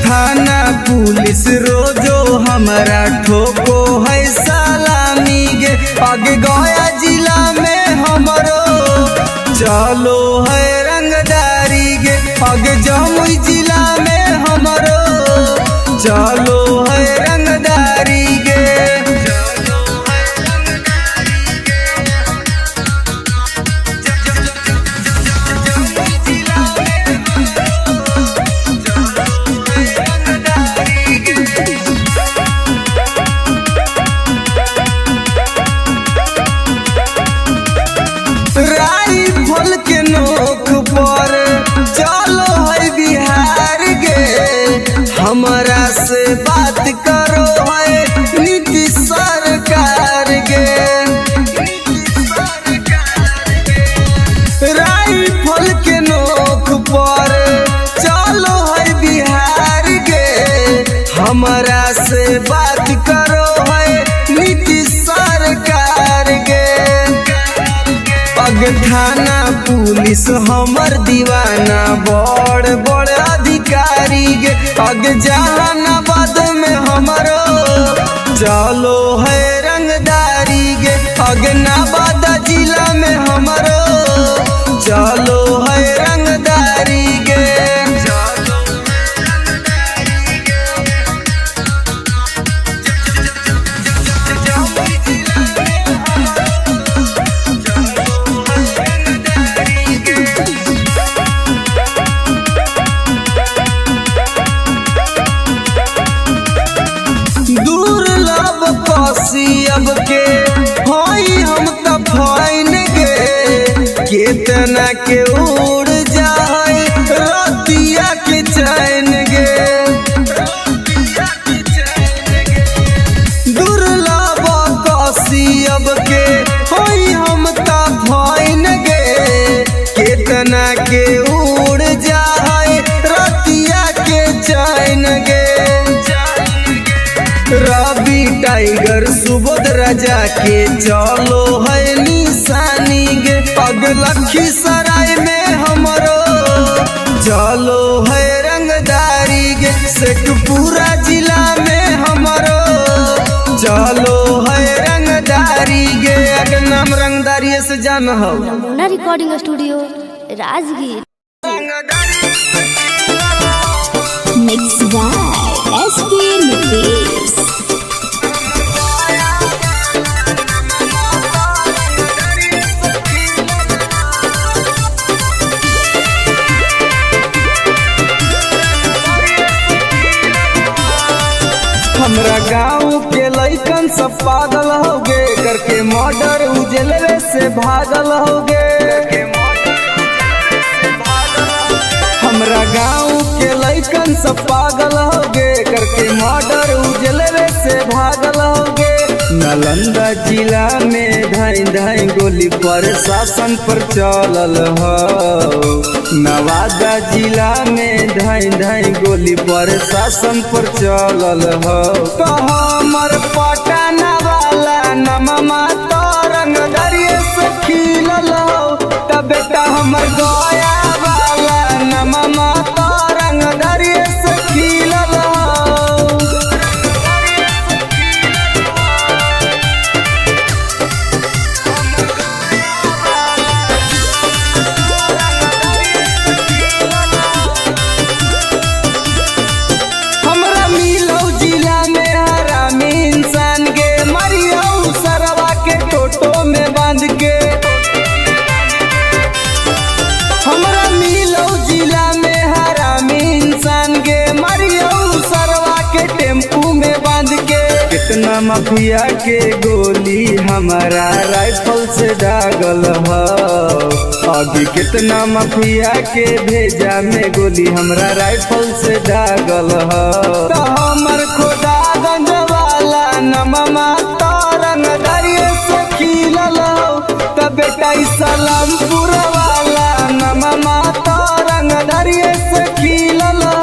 थाना पुलिस रोजो हमरा ठोको है सलामी गे। आगे गया जिला में हमर चलो है रंगदारी गे आगे जमुई जिला में हमरो चलो है रंगदारी गे राइफल के नोक पर चलो है बिहार गे हमारा से बात करो है नीतीश सरकार गे राइफल के नोक पर चलो है बिहार गे हमारा से बात करो है नीतीश सरकार गे अग थाना पुलिस हमर दीवाना बड़ बड़ अधिकारी गे अग जहानाबाद में हमरो चलो है रंगदारी गे अग नवादा जिला में हमरो चलो है रंगदारी गे अब के होई हम त फाइन गे केतना के उड़ जाए रतिया के चैन गे दुर्लभ कसी अब के होई हम त फाइन गे केतना के उड़ जाए रतिया के चैन गे रवि टाइगर सुबोध राजा के चलो है निशानी गे अग लखीसराय में हमरो चलो है रंगदारी गे शेखपुरा जिला में हमरो चलो है रंगदारी गे अग नाम रंगदारी से जान हो Namuna recording studio Rajgir Mixed by SP Nipesh. हमरा गाँव के लइकन सब पागल हो गे करके मर्डर उजलवे से भागल हो गे हमरा गाँव के लइकन सब पागल हो गे करके मर्डर उजलवे से भागल हो गे नालंदा जिला में धाई धाई गोली प्रशासन पर चलल हो नवादा जिला में धाई धाई गोली प्रशासन पर चलल हो तो हमर पटना वाला नममा तो रंगदरिये से खिलल हो तब बेटा हमर गया वाला नममा तो रंगदरिये से खिलल हो कितना माफिया के गोली हमारा राइफल से दागल हो अभी कितना माफिया के भेजा में गोली हमरा राइफल से दागल हो तो हमर खोदागंज वाला नममा तो रंगदरिये से खिलल हो तो बेटा सलामपुर वाला नममा तो रंगदरिये से खिलल हो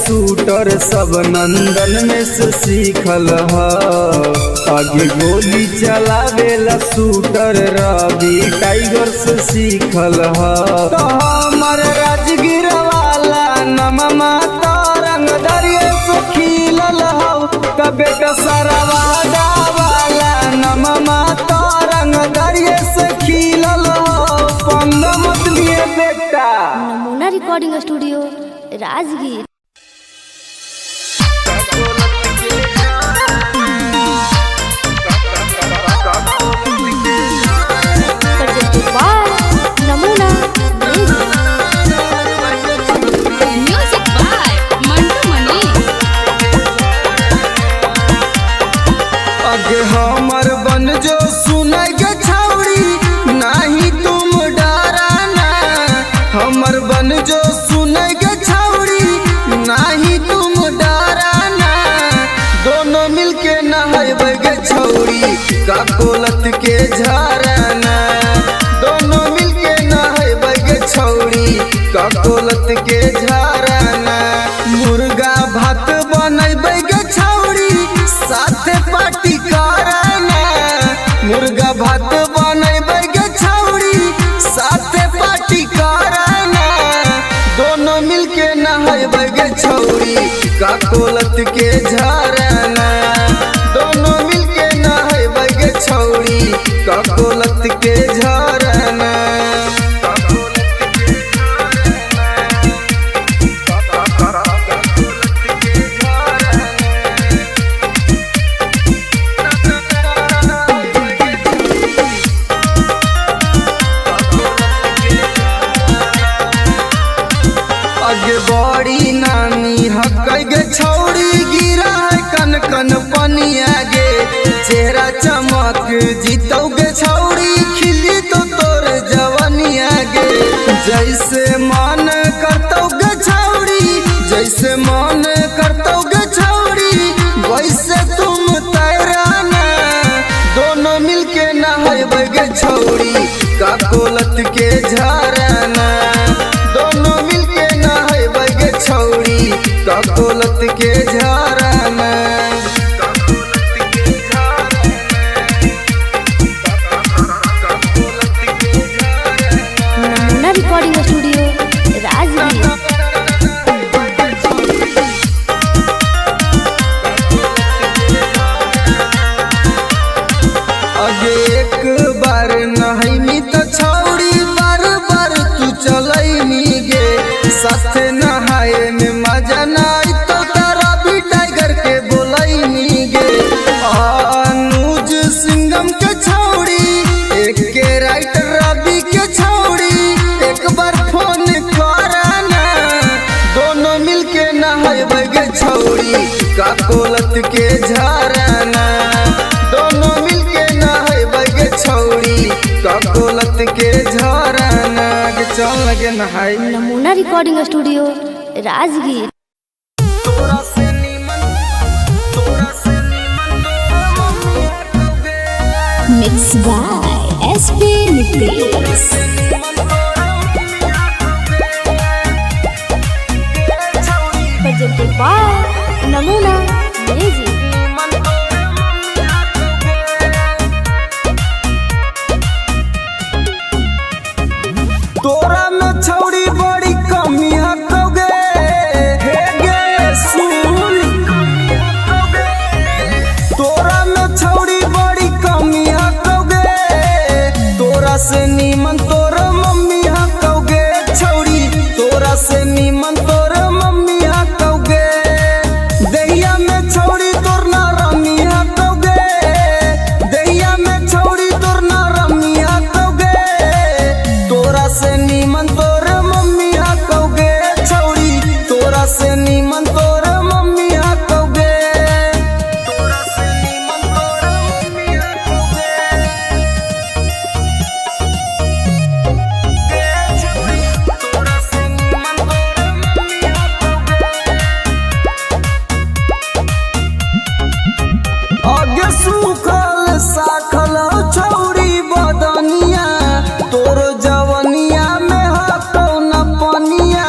शूटर सब नंदन में से सीखल ह आगे गोली चलावेला शूटर रवि टाइगर से सीखल ह तो हमर राजगीर वाला नममा तरंग दरिये से खिलल हो त बेटा सरवादा वाला नममा तरंग दरिये से खिलल हो पंग मत लिए बेटा। नमूना रिकॉर्डिंग स्टूडियो राजगीर। नमूना म्यूजिक बाय मंटू मनी। अगे हमर बन जो सुनाई गे छौड़ी नहीं तुम डराना हमर बन जो सुनाई गे छौड़ी नहीं तुम डराना दोनों मिलके नहाइबे गे छौड़ी का कोलत के झरना दोनों मिलके नहाइबे गे छौड़ी का कोलत के झरना मुर्गा भात बनैबे गे छौड़ी साथे पार्टी कराना मुर्गा भात बनैबे गे छौड़ी साथे पार्टी कराना दोनों मिलके नहाइबे गे छौड़ी का कोलत के झरना दोनों मिलके नहाइबे गे छौड़ी का कोलत के झरना। आगे बड़ी नानी हकई गे छौड़ी गिरा है कन कन पनिया गे चेहरा चमक जीतौ गे छौड़ी खिली तो तोर जवनिया गे जैसे मन करतौ गे छौड़ी जैसे मन करतौ गे छौड़ी वैसे तुम तैराना दोनों मिलके नहाइबे गे छौड़ी का कोलत के झरना दोनों मिलके नहाइबे गे छौड़ी का कोलत के झरना। नमूना रिकॉर्डिंग स्टूडियो राजगीर। अगे एक बार नहाइमी तो छौड़ी बार बार तू चलैमी गे साथे नहाए में मजा नाई तो तारा भी टाइगर के बोलैमी गे अनुज सिंगम के छौड़ी एक के राइटर रवि के छौड़ी एक बार फोन कराना दोनों मिलके नहाइबे गे छौड़ी का कोलत के झरना दोनों मिलके नहाइबे गे छौड़ी का कोलत के झरना के चल लगे नहाई। Namuna recording studio Rajgir. Mix by SP Nitesh. Namuna music. तोरा में छौड़ी बड़ी कमी हकोगे हे गे सुन तोरा में छौड़ी बड़ी कमी हकोगे तोरा से नीमन तोर मम्मी हकोगे छौड़ी तोरा से नीमन तोर मम्मी हकोगे दैया में छौड़ी तोर ना रमी हकोगे दैया में छौड़ी तोर ना रमी हकोगे तोरा से नीमन तोर मम्मी हकोगे छौड़ी तोरा से नीमन तोर मम्मी हकोगे तोरा से नीमन तोर मम्मी हकोगे छौड़ी तोरा से नीमन तोर मम्मी हकोगे आगे सूखल साखल छौड़ी बदनिया तोर जवनिया में हकौ न पनिया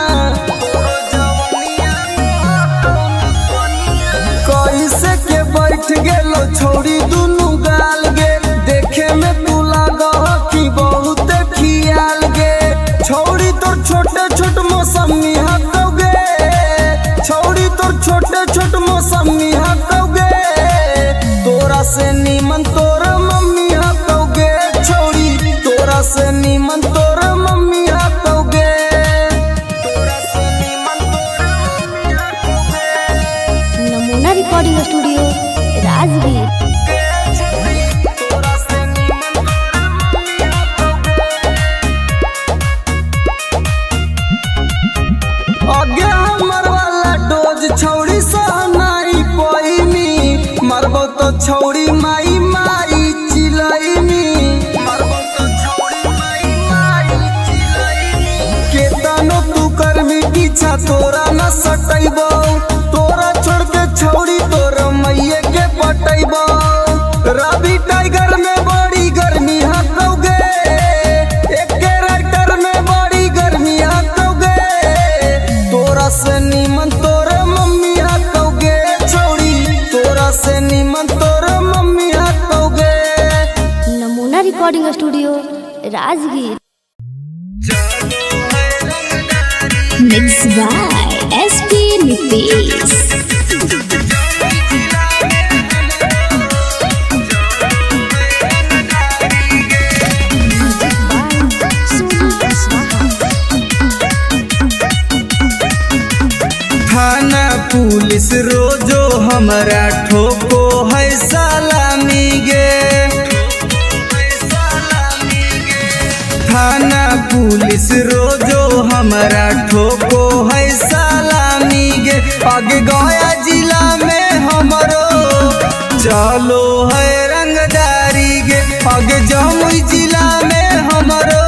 तोरा से नीमन तोर मम्मी हकौगे छौड़ी, तोरा से नीमन तोर मम्मी हकौगे, तोरा से नीमन तोर मम्मी हकौगे। Namuna recording studio Rajgir. आगे हमर वाला डोज छौड़ी सहनाई पैनी, मरबो तो छौड़ी माई माई चिलैनी, मरबो तो छौड़ी माई माई चिलैनी। केतनो तू करमी पीछा तोरा न सटैबो, तोरा छोड़ के छौड़ी तोर मैये के पटैबो। रवि टाइगर में बड़ी गर्मी हकौगे, एके राइटर में बड़ी गर्मी हकौगे, तोरा से नीमन तोर मम्मी हकौगे छौड़ी, तोरा से नीमन तोर मम्मी हकौगे। Namuna recording studio Rajgir. Mix by SP Nitesh. थाना पुलिस रोजो हमरा ठोको है सलामी गे, थाना पुलिस रोजो हमरा ठोको है सलामी गे। आगे गया जिला में हमरो चलो है रंगदारी गे, आगे जमुई जिला में हमरो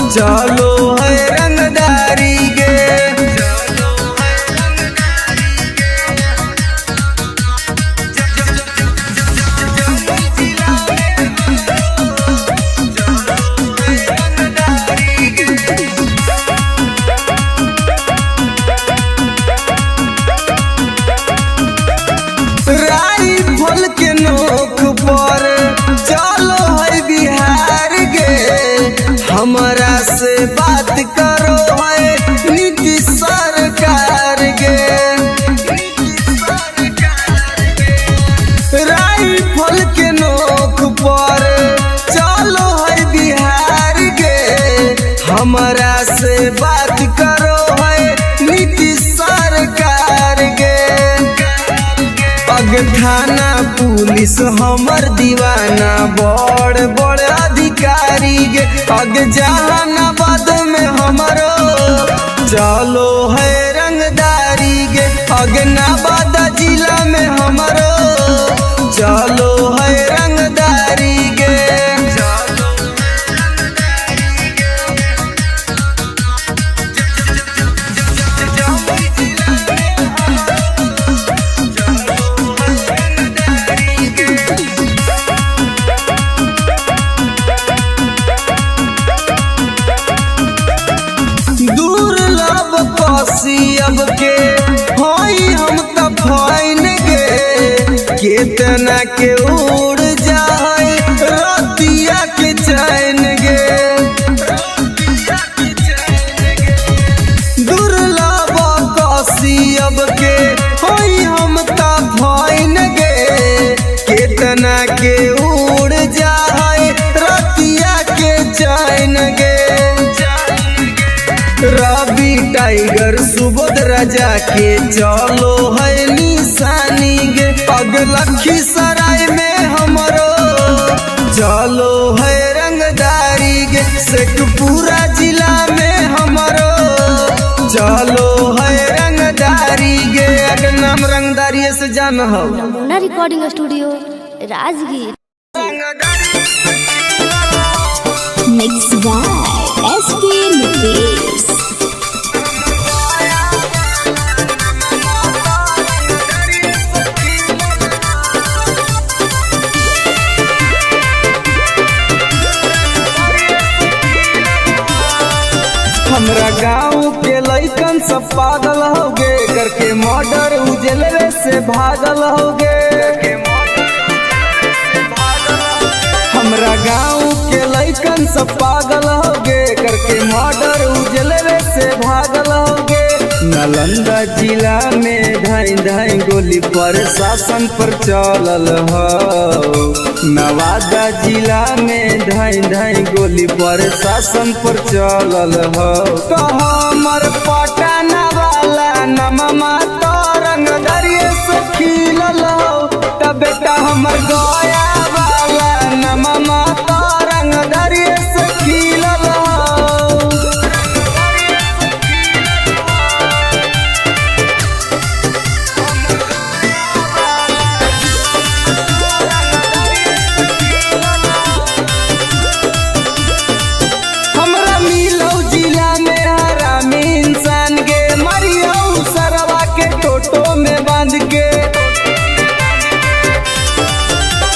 चलो है रंगदारी गे। राइफल के नोक पर चलो है बिहार गे, हमरा से बात करो है नीतीश सरकार गे। राइफल के नोक पर चलो है बिहार गे, हमरा से बात करो है नीतीश सरकार गे। अग थाना पुलिस हमर दीवाना बड़ बड़ अधिकारी गे, अग जहानाबाद में हमरो चलो है रंगदारी गे, अग नवादा जिला में हमरो चलो है रंगदारी गे। दुर्लभ कसियब के हई हम त फाइन गे, केतना के उड़ जाए रतिया के चैन गे। दुर्लभ कसियब के हई हम त फाइन गे, केतना के उड़ जाए रतिया के चैन गे। रवि टाइगर सुबोध राजा के चलो है निशानी गे, अग लखीसराय में हमरो चलो है रंगदारी गे, शेखपुरा जिला में हमरो चलो है रंगदारी गे। अगर नाम रंगदारी से जान हो। Namuna recording studio Rajgir. Mix by SP Nitesh. हमरा गाँव के लइकन सब पागल होगे, करके मर्डर उजलवे से भागल होगे। हमरा गाँव के लइकन सब पागल होगे, करके मर्डर उजलवे से भागल होगे। नालंदा जिला में धाई धाई गोली प्रशासन पर चलल हो। नवादा जिला में धाई धाई गोली प्रशासन पर चलल हो। तो हमर पटना वाला नममा तो रंग दरिये से खिलल हो। तब बेटा हमर गया वाला नममा तो रंग दरिये से खिलल हो। हमरा मिलौ जिला में हरामी इंसान गे मरियौ सरवा के टोटो में बांध के।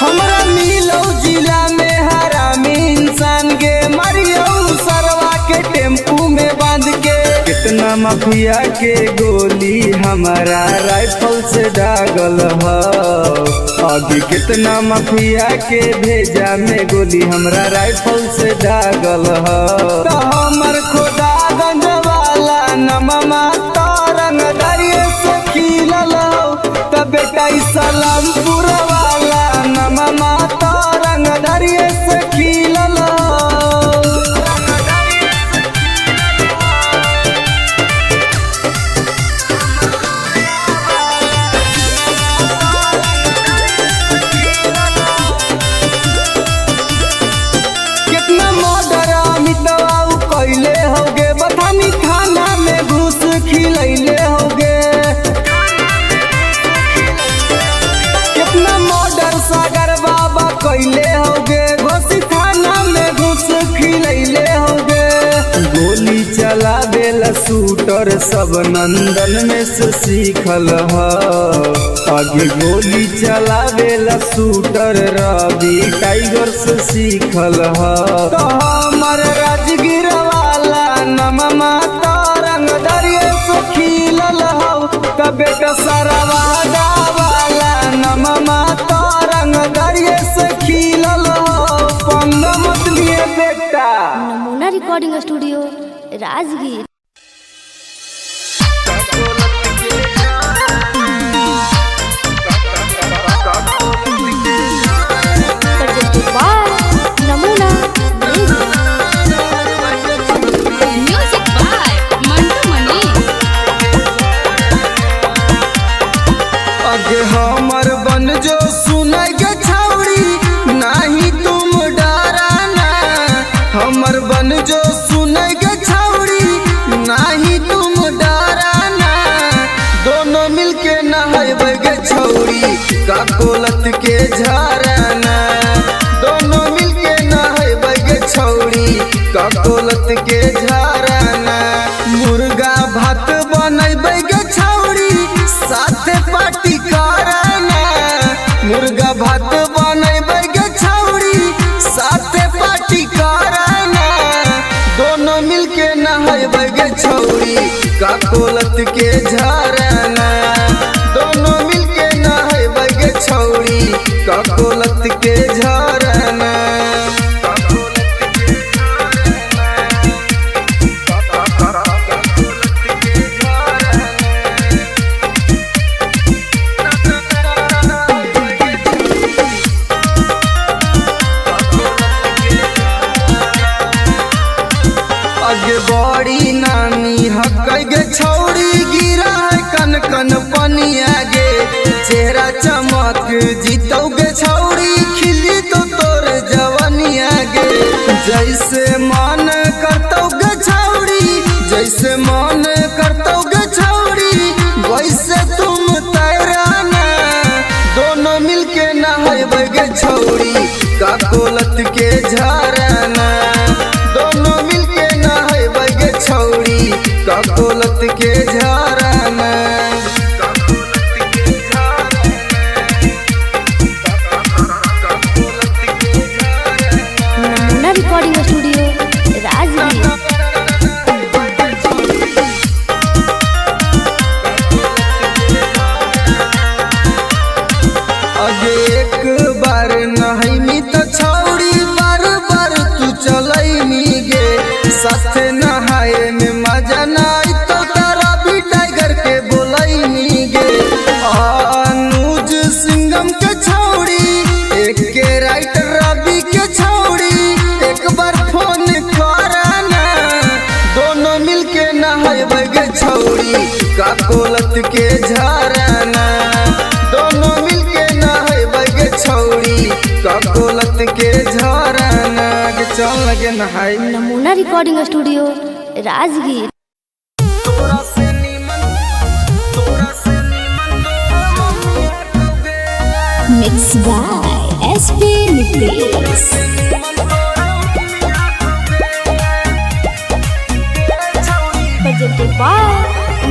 हमरा मिलौ जिला में हरामी इंसान गे मरियौ सरवा के टेम्पू में बांध के। कितना माफिया के गोली हमारा राइफल से दागल हो। अभी कितना माफिया के भेजा में गोली हमरा राइफल से दागल हो। तो हमर खुदागंज वाला नममा तो रंग दरिये से खिलल हो। तो बेटा सलामपुर वाला नममा तो रंग दरिये से खिलल हो। कितना मर्डर अमितवा कैले होगे बथानी थाना में घूस खिलैले होगे। कितना मर्डर सागर बाबा कैले होगे घोसी थाना में घूस खिलैले होगे। गोली चलावेला शूटर सब नंदन में से सीखल हो। आगे गोली चलावेला शूटर रवि टाइगर से सीखल हो। तो हमर राजगीर वाला नममा तो रंग दरिये से खिलल हो। तो बेटा सरवादा वाला नममा तो रंग दरिये से खिलल हो। पंग मत लिए बेटा। नमूना recording studio Rajgir. Presented by नमूना Music by Mantu Mani. अगे हमर बन जो सुनाई गे छौड़ी नहीं तुम डराना। हमर बन जो सुनाई गे छौड़ी नहीं तुम डराना। दोनों मिलके नहाइबे गे छौड़ी का कोलत के झरना। दोनों मिलके नहाइबे गे छौड़ी का कोलत के झरना। मुर्गा भात बनैबे गे छौड़ी साथे पार्टी कराना। मुर्गा भात बनैबे गे छौड़ी साथे पार्टी कराना। दोनों मिलके नहाइबे गे छौड़ी का कोलत के झरना। दोनों मिलके नहाइबे गे छौड़ी का कोलत के झरना। आगे बड़ी नानी हकई गे छौड़ी गिरा है कन कन पनिया गे। चेहरा चमक जीतौ गे छौड़ी खिली तो तोर जवनिया गे। जैसे मन करतौ गे छौड़ी जैसे मन करतौ गे छौड़ी वैसे तुम तैराना। दोनों मिलके नहाइबे गे छौड़ी का कोलत के झरना। दोनों मिलके नहाइबे गे छौड़ी का कोलत के झरना। नमूना रिकॉर्डिंग स्टूडियो राजगीर। अगे एक बार नहाइमी तो छौड़ी बार बार तू चलैमी गे। साथे नहाए में मजा नहीं तो तारा भी टाइगर छौड़ी का कोलत के झरना दोनों मिलके नहाए गे छौड़ी का कोलत के झरना के चल लगे नहाए। नमूना recording studio Rajgir. Mixed by SP Nicholas. presented by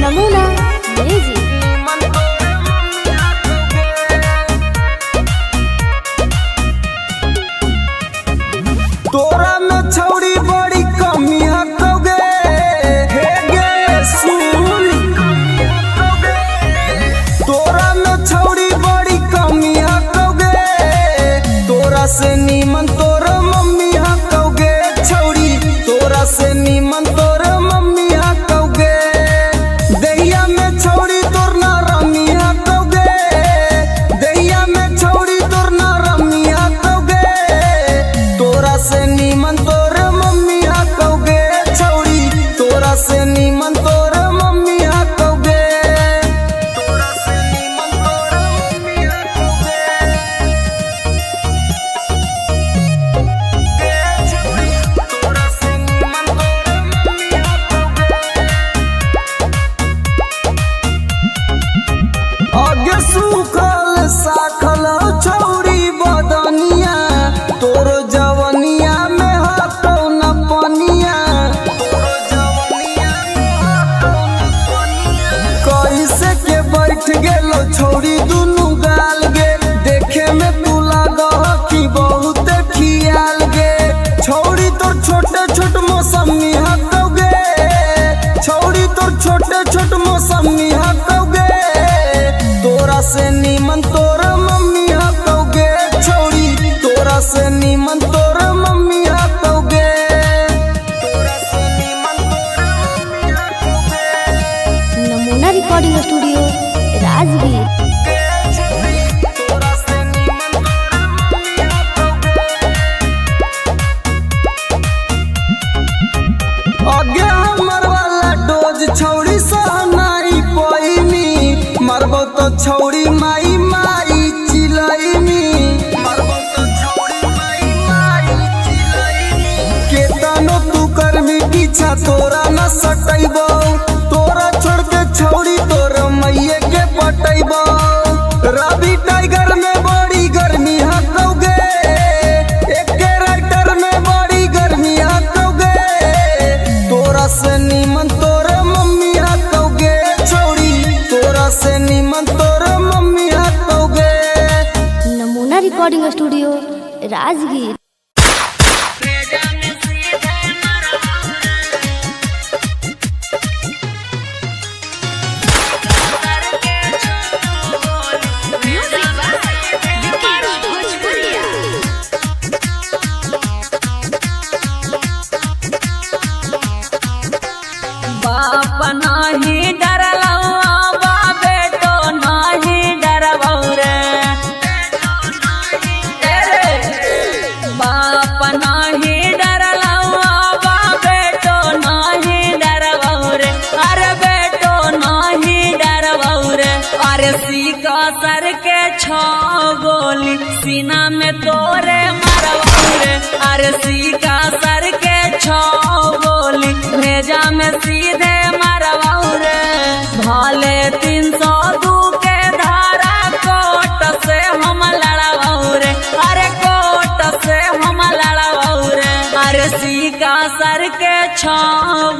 Namuna music. तोरा में छौड़ी बड़ी कमी हकोगे हे गे सुन तोरा में छौड़ी बड़ी कमी हकोगे तोरा से नीमन तोर मम्मी हकोगे छौड़ी तोरा से नीमन तोर मम्मी हकोगे दैया में छौड़ी तोर ना रमी हकोगे दैया में छौड़ी तोर ना रमी हकोगे तोरा से नीमन तोर मम्मी हकोगे छौड़ी तोरा से नीमन तोर मम्मी हकोगे तोरा से नीमन तोर मम्मी हकोगे तोरा से नीमन तोर मम्मी हकोगे आगे सुखल साखल छौड़ी बदनिया तोरो जवनिया में हटो न पनिया कैसे के बैठ गेलो छौड़ी दुनु गाल गे देखे में तू लागह कि बहुत खियाल गे छौड़ी तोर छोटे छोट मौसमी हकोगे छौड़ी तोर छोटे छोट मौसमी हकोगे तोरा से नीमन तोर मम्मी हकोगे छौड़ी तोरा से नीमन तोर मम्मी हकोगे तोरा से नीमन तोर मम्मी हकोगे नमूना रिकॉर्डिंग स्टूडियो राजगीर। तोरा से नीमन तोर मम्मी हकोगे आगे हमर वाला डोज छौड़ी सहनाई पैनी मरबो तो छौड़ी माई माई चिलैनी मरबो तो छौड़ी माई माई चिलैनी केतनो तू करबी पीछा तोरा न सटैबो तोरा छोड़ के छौड़ी तोर मैये के पटैबो रवि टाइगर में बड़ी गर्मी हकोगे एके राइटर में बड़ी गर्मी हकोगे तोरा से नीमन तोर मम्मी हकोगे छौड़ी तोरा से नीमन तोर मम्मी हकोगे। नमूना recording studio Rajgir. Music by Vikesh Bhojpuria. बाप नाही डरलवा बा बेटो नाही डरवौ रे बाप नाही डरलवा बा बेटो नाही डरवौ रे अरे बेटो नाही डरवौ रे अरे सीका सर के छो गोली सीना में तोरे मरवौ रे अरे सीका सर के छो गोली भेजा में सीधे मरवौ रे भाले 302 के धारा कोट से हम लड़वौ रे अरे कोट से हम लड़वौ रे अरे सीका सर के छो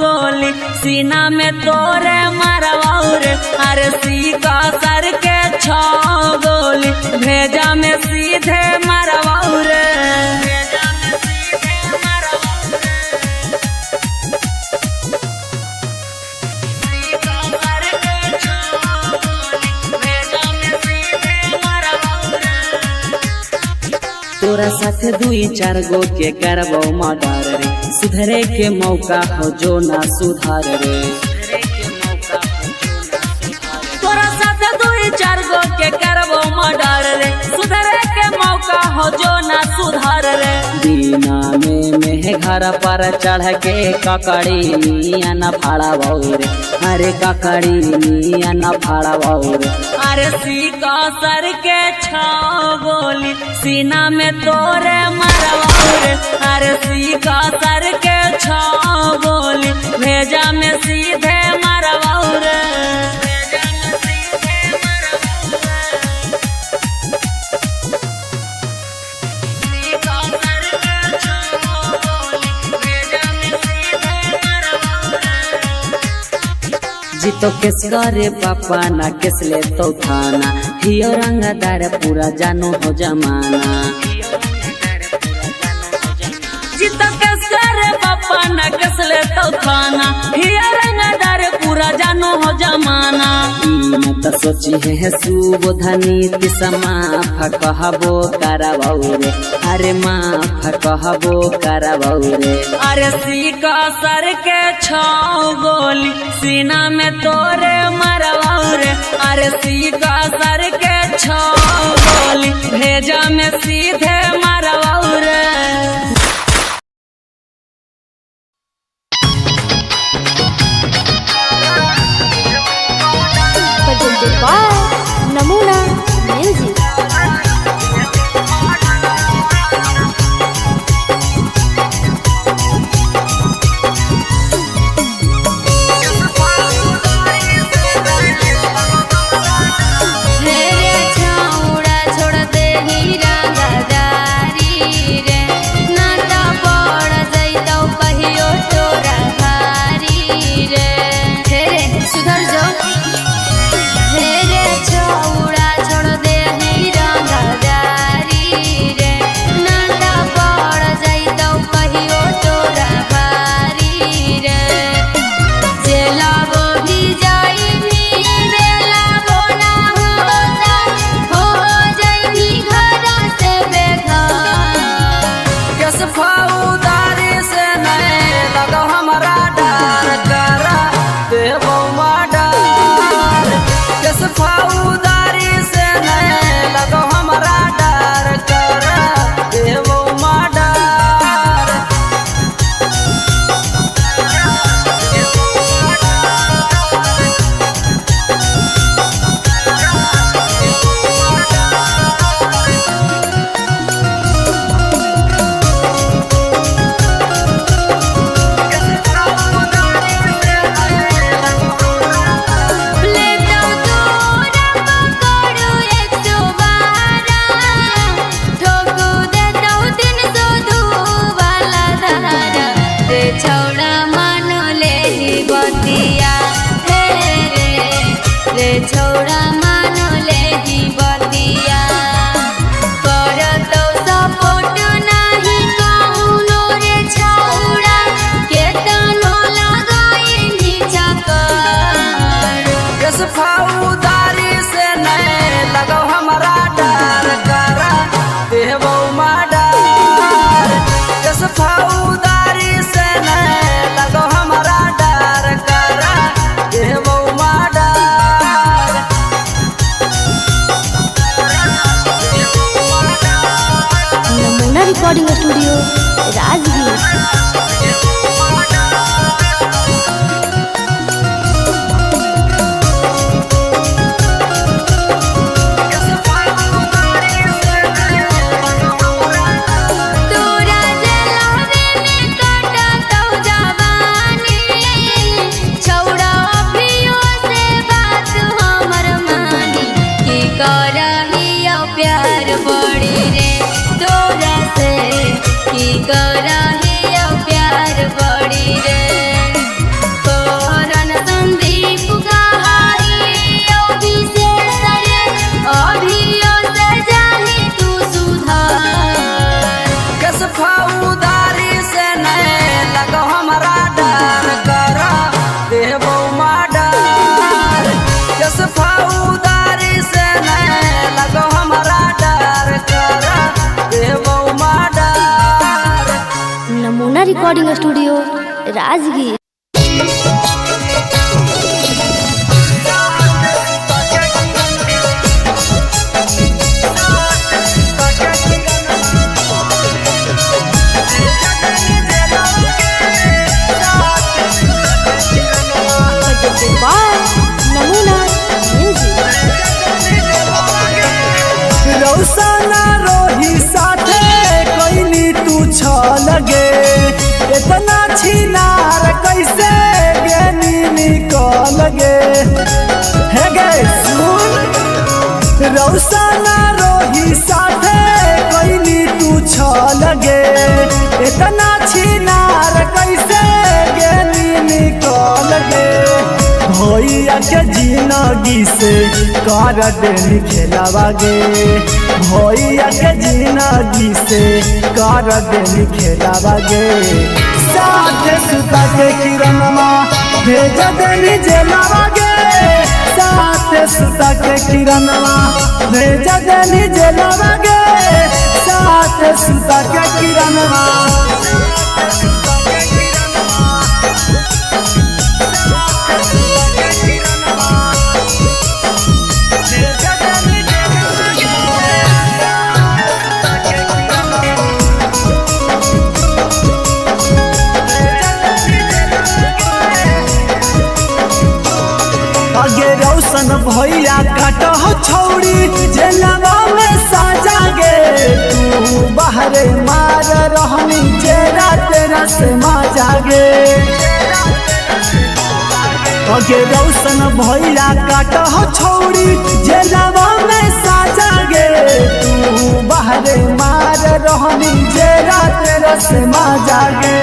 गोली सीना में तोरे मरवौ रे अरे सीका सर के छो गोली भेजा में सीधे मरवौ रे भेजा में सीधे मरवौ रे सीका सर के छो गोली भेजा में सीधे मरवौ रे तोरा साथ 2-4 गो के करबो मर्डर रे सुधरे के मौका हो जो ना सुधार रे तोरा साथ 2-4 गो के करबो मर्डर रे सुधरे के मौका हो जो ना सुधार रे दीना में घर पर चढ़ के ककड़ी निया न फाड़ा रे, अरे ककड़ी निया न फाड़ा रे। अरे सीका सर के छाओ गोली सीना में तोरे मरवा रे, अरे सीका सर के छाओ गोली भेजा में सीधे मरवा रे। जीतो किस करे पापा ना किस ले तो थाना, हियो रंगदार पूरा जानो हो जमाना। जीतो किस करे पापा ना किस ले तो थाना, हियो रंगदार पूरा जानो हो जमाना। मत सोची है सुबोधनी माफ कहबो करबौ रे, अरे माफ कहबो करबौ रे। अरे सीका सर के छाओ गोली सीना में तोरे मरवा रे, अरे सीका सर के छाओ गोली भेजा में सीधे मरवा रे। नमूना music. Recording studio Rajgir. Recording studio Rajgir. भैया के जिंदगी से कर देनी खेलावा गे भैया के जिंदगी से कर देनी खेलावा गे साथ सुता के किरणवा भेज देनी जेलावा गे साथ सुता के किरणवा भेज देनी जेलावा गे साथ सुता के किरणवा रोशन भैया काट हो छौड़ी जेलवा में साजा गे तू बाहरे मार रहनी जेरा तेरा से माजा गे रोशन भैया काट हो छौड़ी जेलवा में साजा गे तू बाहरे मार रहनी जेरा तेरा से माजा गे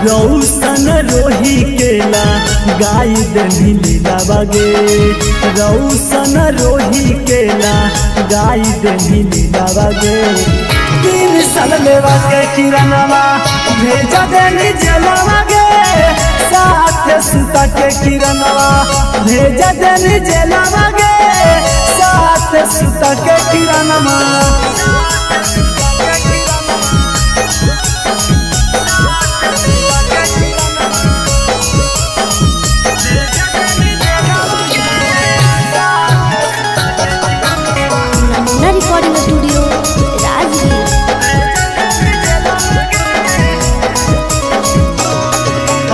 रौशन रोही केला गाय दही लीला बागे रौशन रोही केला गाय दही लीला बागे 3 साल लेवा के किरणवा भेज देनी जेलवा गे साथ सुता के किरणवा भेज देनी जेलवा गे साथ सुता के किरणवा रिकॉर्डिंग स्टूडियो राजगीर।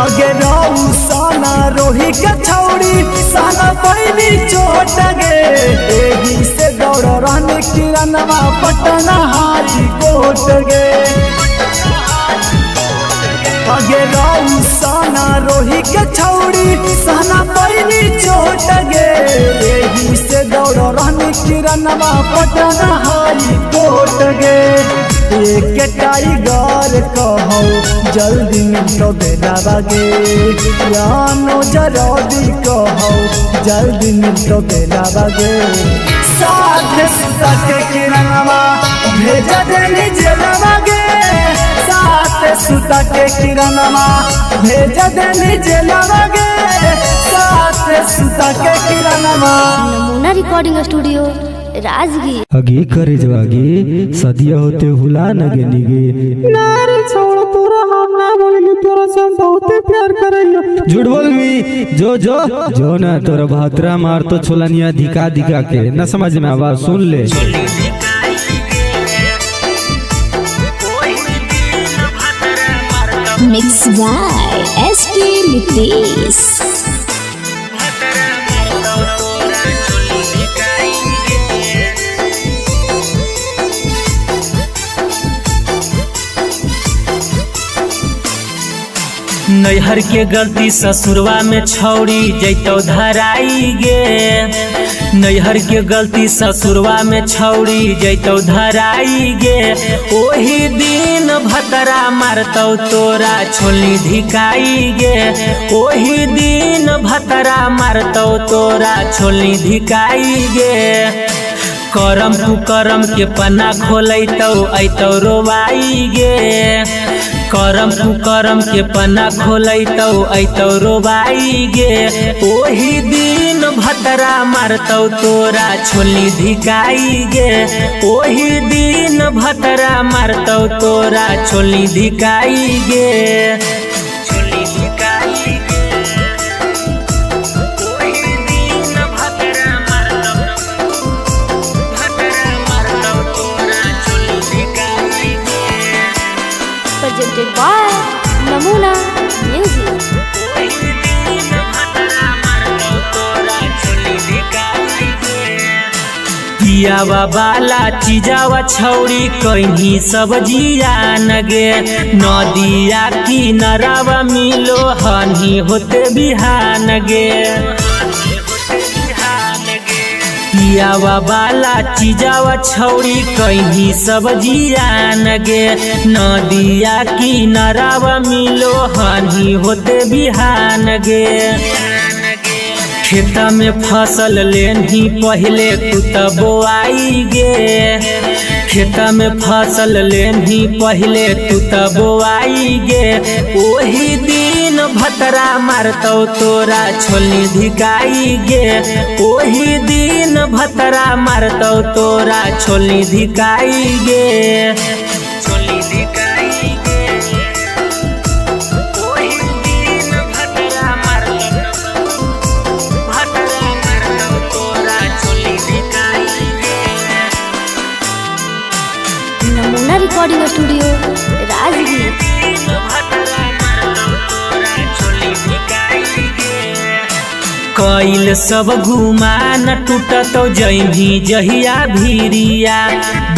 अगे रौसना रोही के छौड़ी साला पैनी चोट गे एही से दौड़ रहने किरणवा पटना हारी कोट गे अगे रौसना रोही के छौड़ी साला पैनी चोट गे एही से दौड़ रहने किरणवा पटना हारी कोट गे एक टाइगर कहो जल्दी मिलो बेलावा गे यानो जरदी कहो जल्दी मिलो बेलावा गे साथ सुता के किरणवा भेज देनी जेलवा गे साथ सुता के किरणवा भेज देनी जेलवा गे साथ सुता के किरणवा। नमूना रिकॉर्डिंग स्टूडियो राजगीर। अगे करे जवागे सदिया होते हुला नगे निगे नारे छोड़ तोरा हम ना बोलियो तोरा से हम बहुते प्यार करइयो झूठ बोल मी जो ना तोरा भातरा मार तो छोलनिया दिखा दिखा के ना समझ में आवाज सुन ले मिक्स बाय एसपी नितेश। नैहर के गलती ससुरवा में छौड़ी जैतो धराई गे नैहर के गलती ससुरवा में छौड़ी जैतो धराई गे ओही दिन भतरा मारतौ तोरा छोली धिकाई गे ओही दिन भतरा मारतौ तोरा छोली धिकाई गे करम कुकरम के पन्ना खोलैतौ ऐतौ रोवाई गे करम कुकरम के पन्ना खोलैतौ ऐतौ रोबाई गे ओही दिन भतरा मारतौ तोरा छोली धिकाई गे ओही दिन भतरा मारतौ तोरा छोली धिकाई गे छोली धिकाई गे ओही दिन भतरा मारतौ तोरा छोली धिकाई गे presented by नमूना म्यूजिक। पियावा वाला चीजावा छौड़ी कहीं सब्जिया नगे नदिया किनारावा मिलो हनी होते बिहान गे पियावा वाला चीजावा छौड़ी कहीं सब्जिया नगे नदिया किनारावा मिलो हनी होते बिहान गे खेता में फसल लेनी पहले तू त बोआई गे खेता में फसल लेनी पहले तू त बोआई गे ओही दिन भतरा मारतौ तोरा छोलनी धिकाई गे ओही दिन भतरा मारतौ तोरा छोलनी धिकाई गे छोलनी धिकाई गे ओही दिन भतरा मारतौ तोरा छोलनी धिकाई गे नमूना रिकॉर्डिंग स्टूडियो राजगीर। कइल सब गुमान टूटतौ जइनी जहिया भीरिया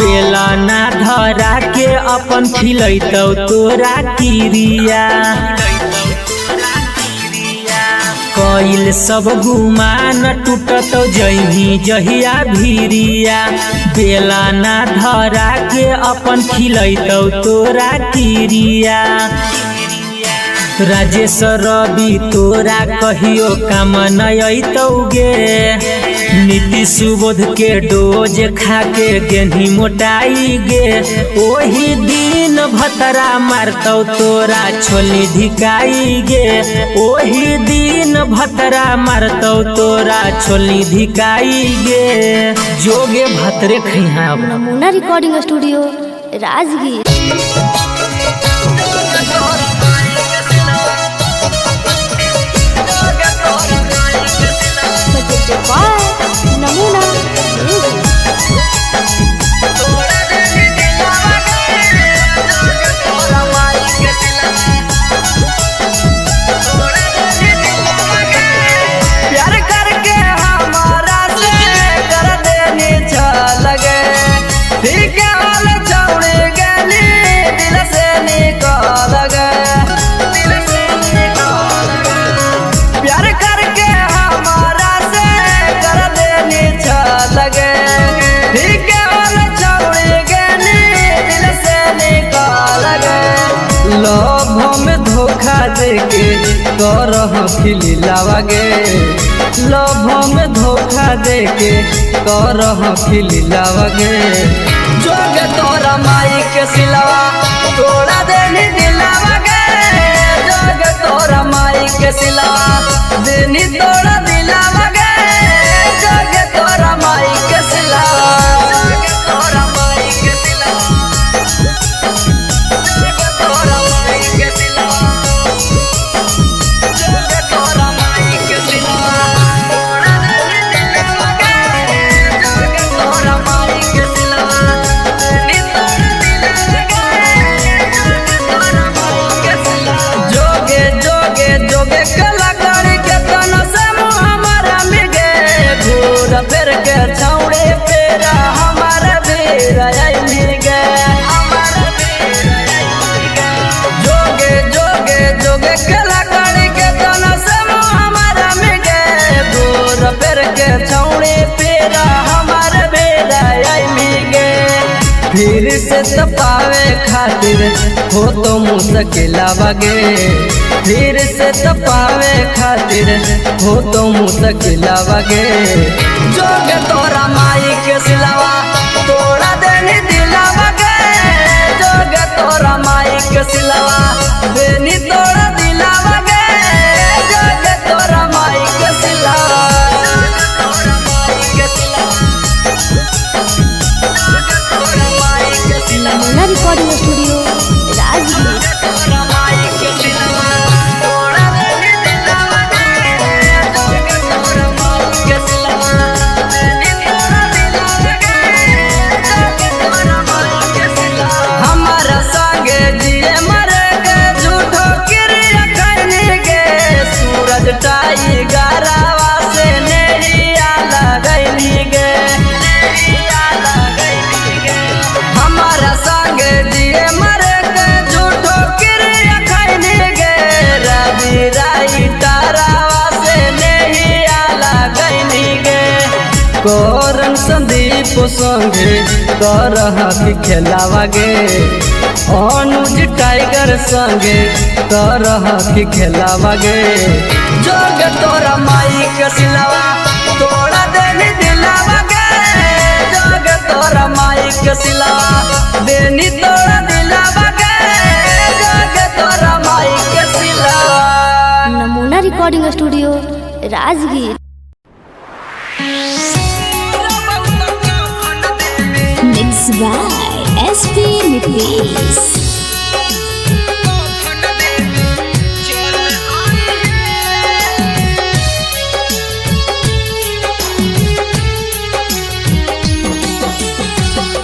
बेला ना धरा के अपन खिलैतौ तोरा किरिया कइल सब गुमान टूटतौ जइनी जहिया भीरिया बेला ना धरा के अपन खिलैतौ तोरा किरिया राजेश रवि तोरा कहियो काम नयतौ गे नीति सुबोध के डोज खा के गेंधी मोटाई गे ओही दिन भतरा मारतौ तोरा छोलनी धिकाई गे ओही दिन भतरा मारतौ तोरा छोलनी धिकाई गे जोगे भतरे खैहा नमूना रिकॉर्डिंग स्टूडियो राजगीर। नमूना प्यार करके हमारा से कर देनी लगे ठीक हाल छोड़ गली दिल से निकाल गए प्यार करके हमारा से कर देनी लगे ठीक हाल छोड़ गली दिल से निकाल गए लोभ में धोखा देके करह खिलावा गे लोभ में धोखा देके करह खिलावा गे जोग तोरा माई के सिलवा तोड़ा देनी दिलावा गे जोग तोरा माई के सिलवा देनी तोड़ा दिलावा गे जोग तोरा माई के सिलवा जोग तोरा माई के सिलवा जोग तोरा माई के सिलवा जोग तोरा माई के सिलवा तोड़ा देनी दिलावा गे जोग तोरा माई के सिलवा जोगे जोगे जोगे कलाकारी के तन से हमारा मिगे भूर फेर के छौड़े पेरा हमारा बेरा मिगे जोगे जोगे जोगे कलाकारी के तन से हमारा मिगे भूर फेर के छौड़े पेरा हमारा बेरा मिगे फिर से तपावे खातिर हो तो मुश्किला बगे फिर से तपावे खातिर हो तो मुश्किला बगे जोग तोरा माई के सिलवा तोड़ा देनी दिलावा गे जोग तोरा माई के सिलवा देनी तोड़ा दिलावा गे जोग तोरा माई के सिलवा तोरा माई के सिलवा तोरा माई के सिलवा नमूना रिकॉर्डिंग स्टूडियो राजगीर। तोरा माई के सिलवा तोड़ा देनी दिलावा गे जोग तोरा माई के सिलवा देनी तोड़ा दिलावा गे जोग तोरा माई संगे करह की खेलावा गे अनुज टाइगर संगे करह की खेलावा गे जोग तोरा माई के सिलावा तोड़ा देनी दिलावा गे जोग तोरा माई के सिलावा देनी तोड़ा दिलावा गे जोग तोरा माई के सिलावा। नमूना recording studio Rajgir. Mixed by SP Nitish.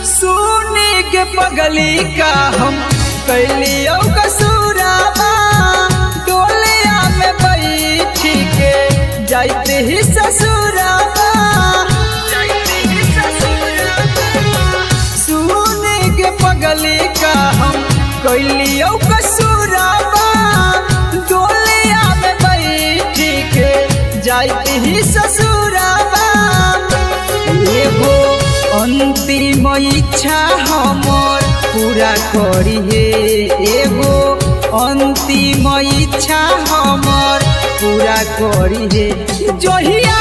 सुनी के पगली का हम कैलियो कसूराबा डोलिया में बैठी के जाते ही ससुराबा सुनी के पगली का हम कैलियो कसूराबा डोलिया में बैठी के जाते ही ससुराबा एगो अंतिम इच्छा हमर पूरा करिहे एगो अंतिम इच्छा हमर पूरा करिहे जहिया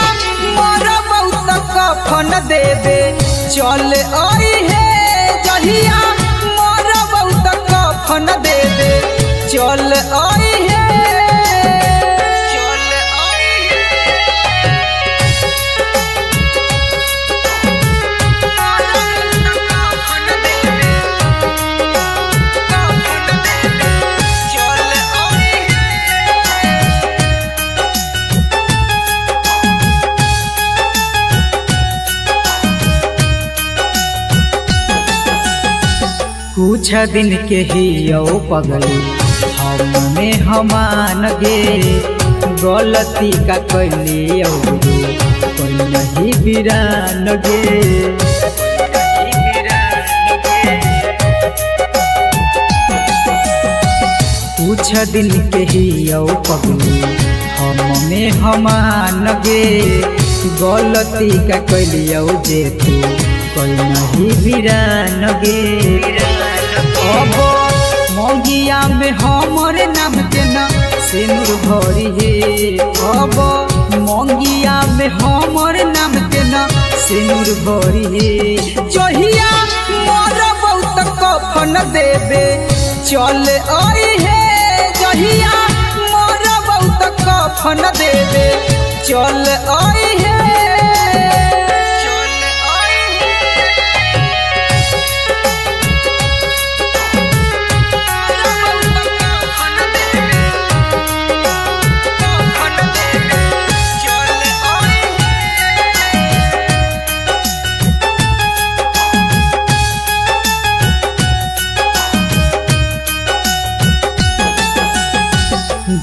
मोर बहुत कफन देवे चल अइहे जहिया मोर बहुत कफन देवे चल अइहे कुछ दिन के ही यो पगली हमने हमान गे गलती का कैली कोई नहीं बिरान गे कुछ दिन के ही यो पगली हमने हमान गे गलती का कैली जे तू कोई नहीं बिरान गे अब मंगिया में हमर नाम के न सिनुर भरी हे अब मंगिया में हमर नाम के न सिनुर भरी हे जहिया मोर बहुत कफन देवे चल अइहे जहिया मोर बहुत कफन देवे चल अइहे।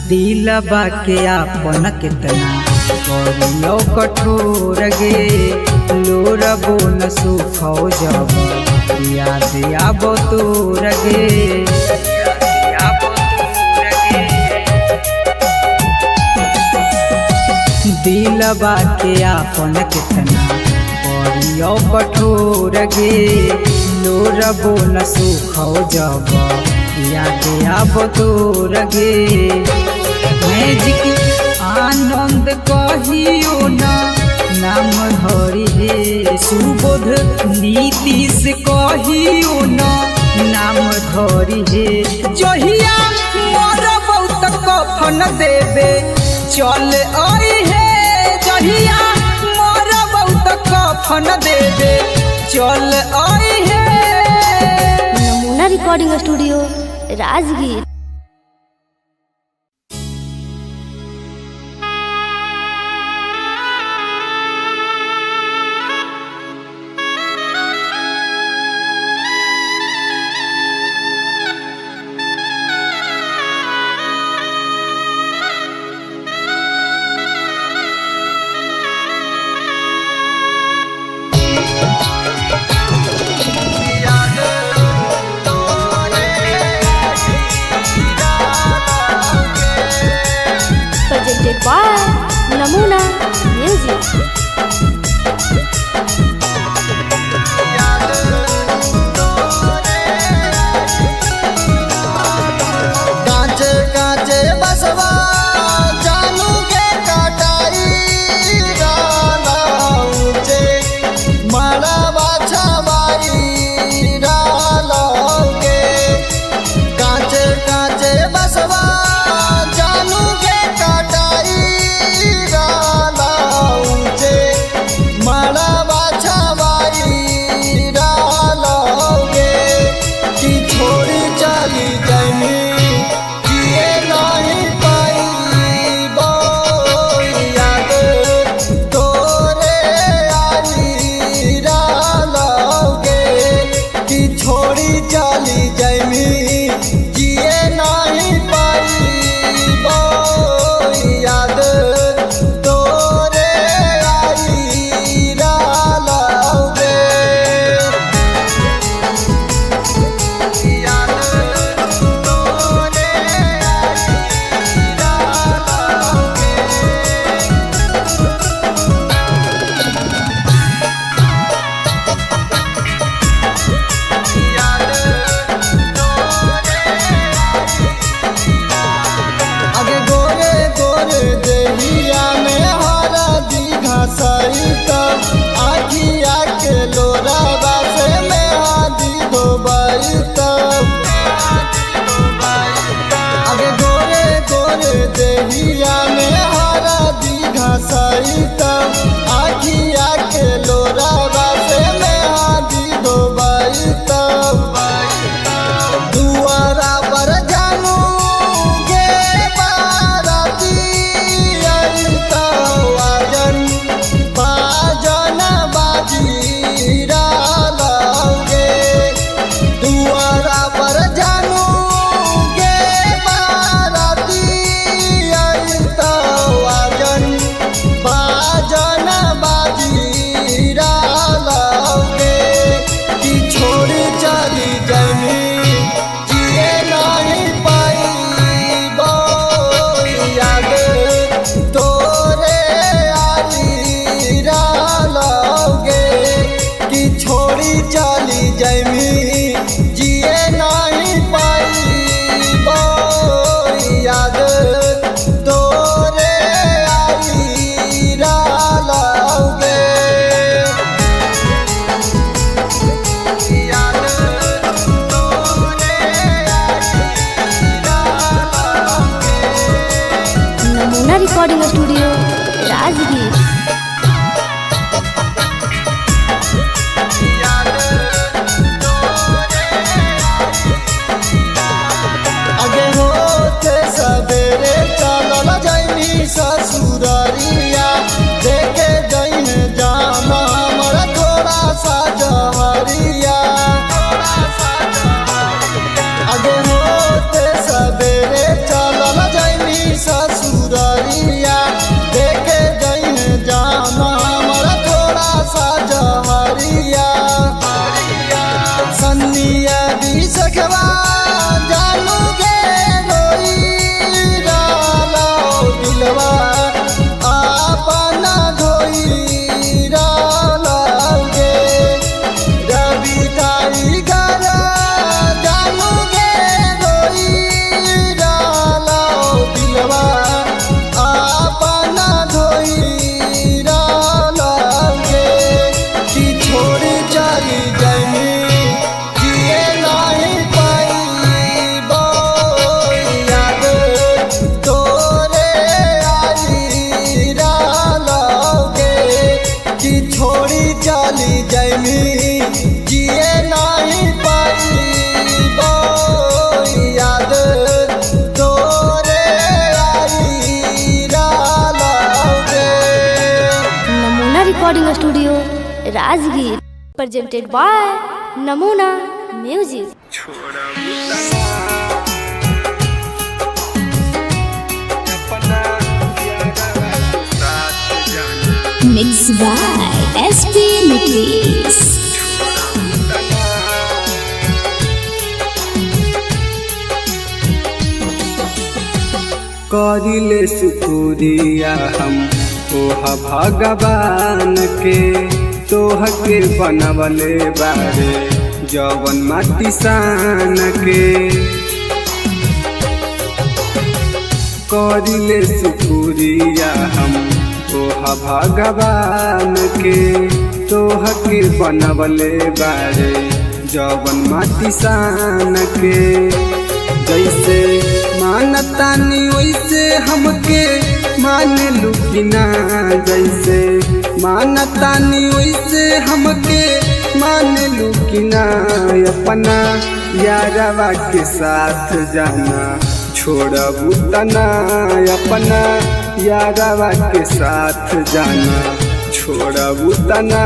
दिलबा के आपन कितना करियो कठोर गे लोरबो न सुखो जब याद आबो तोर गे दिलबा के आपन कितना करियो कठोर गे लोरबो न सुखो जब याद आबो तोर गे मैजिक आनंद कहियो ना नाम धरी हे सुबोध नीतीश कहियो ना नाम धरी हे जहिया मोर बहुत कफन देवे चल अइहे जहिया मोर बहुत कफन देवे चल अइहे। नमूना recording studio Rajgir. By Namuna music. चली जमी जिए नहीं पाईबो याद तोरे आई लगे कि छोड़ी चली जमी जिए नहीं पाईबो याद तोरे आई लगे आगे गोरे गोरे देहिया में हरा दीघा सहित आखिया के लोरा बासे में आदि धोबाई तब आगे गोरे गोरे देहिया में हरा दीघा सहित आखिया के लोरा बासे में आदि धोबाई तब दुआरा पर जानू गे बाराती आई तो आजन बाजन बाजीरा लगे दुआरा पर जानू गे बाराती आई तो आजन बाजन बाजीरा लगे कि छोड़ी चली जमी जिए नहीं पाईबो याद तोरे आई लगे कि छोड़ी चली जमी जिए नहीं पाईबो याद तोरे आई लगे नमूना रिकॉर्डिंग स्टूडियो राजगीर। आगे होते सवेरे चलल जैनी ससुररिया देखे जैन जाना हमारा थोड़ा सा जहरिया आगे होते सवेरे चलल जैनी ससुररिया देखे जैन जाना हमारा थोड़ा सा जहरिया सन्निया भी सखवा जानू गे रोई डालो दिलवा आपना धोई डालोगे रवि टाइगर जानू गे रोई डालो दिलवा आपना धोई डालोगे कि छोड़ी चली जमी जिए नहीं पाईबो याद तोरे आई लगे कि छोड़ी चली जमी जिए नहीं पाईबो याद तोरे आई लगे नमूना recording studio Rajgir presented by Namuna music. Mixed by SP Mitris. करिले शुक्रिया हम तोहा भगवान के तोह के बनवले बारे जवन माटी सान के करिले शुक्रिया हम तोहा भगवान के तोह के बनवले बारे जवन माटी सान के जैसे मानतानी वैसे हमके मान लुकिना जैसे मानतानी वैसे हमके मान लू कि ना अपना यारवा के साथ जाना छोड़बू तना अपना यारवा के साथ जाना छोड़बू तना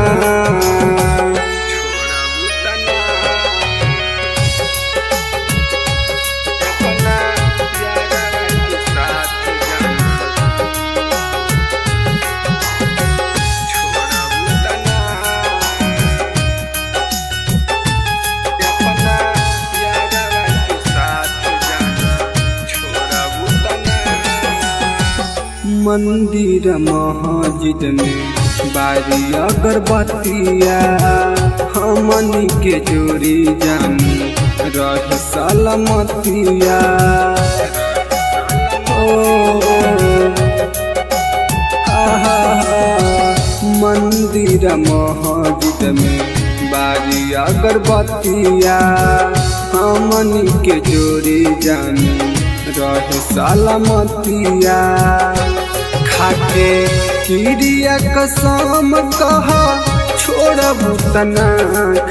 मंदिर मस्जिद में बारी अगरबत्तिया हमनी के जोड़ी जानी रह सलामतिया मंदिर मस्जिद में बारी अगरबत्तिया हमनी के जोड़ी जानी रह सलामतिया खाके किरिया कसम कहा छोड़बू तना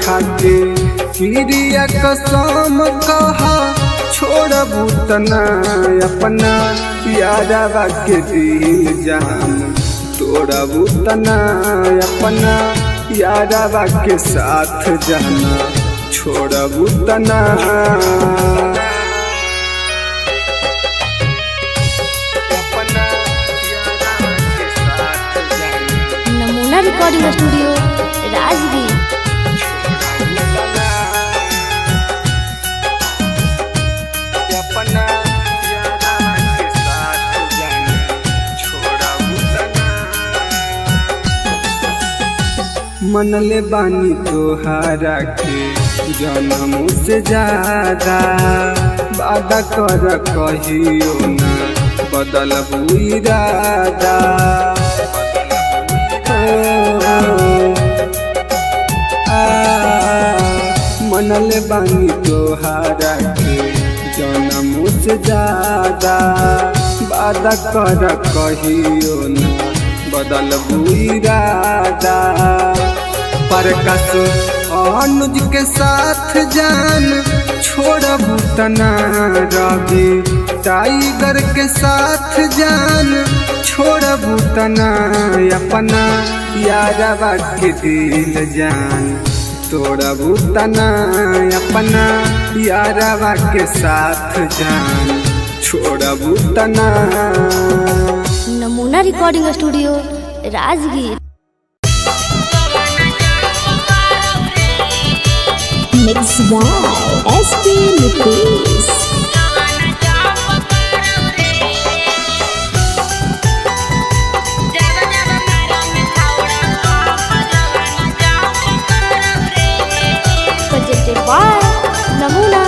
खाके किरिया कसम कहा छोड़बू तना अपना यारवा के दिल जान तोड़बू तना अपना यारवा के साथ जाना छोड़बू तना नमूना रिकॉर्डिंग स्टूडियो राजगीर। मनले बानी तोहारा के जन्म से ज्यादा वादा कर कहियो ना बदलबू इरादा मनले बानी तोहारा के जन्म से ज्यादा वादा कर कहियो ना बदलबू इरादा प्रकाश अनुज के साथ जान छोड़बू तना रवि टाइगर के साथ जान छोड़बू तना अपना यारवा के दिल जान तोड़बू तना अपना यारवा के साथ जान छोड़बू तना। Namuna recording studio Rajgir. Mixed by SP Lupis. Presented by Namuna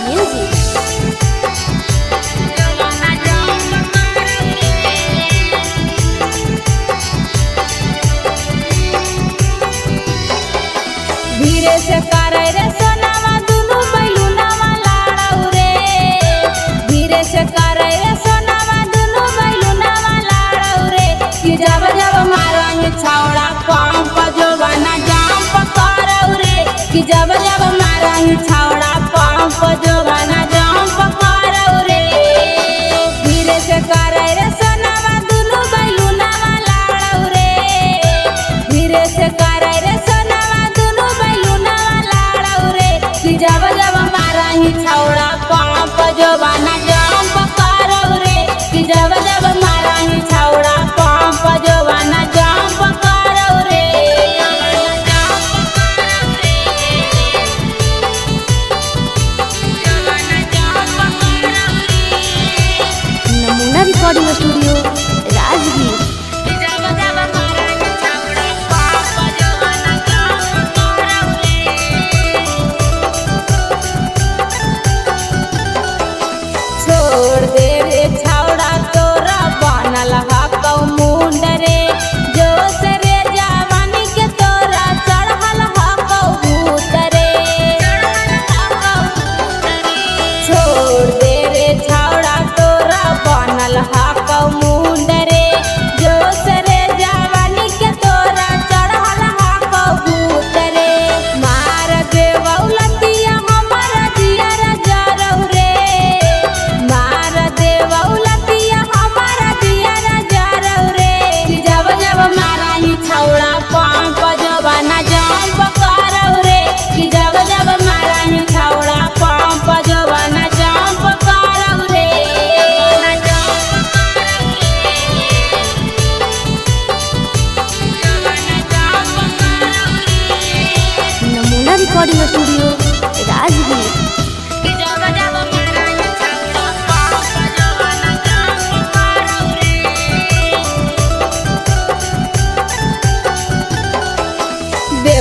Music। धीरे से करे रे सोनावा दुनु बैलुनावा लाड़ा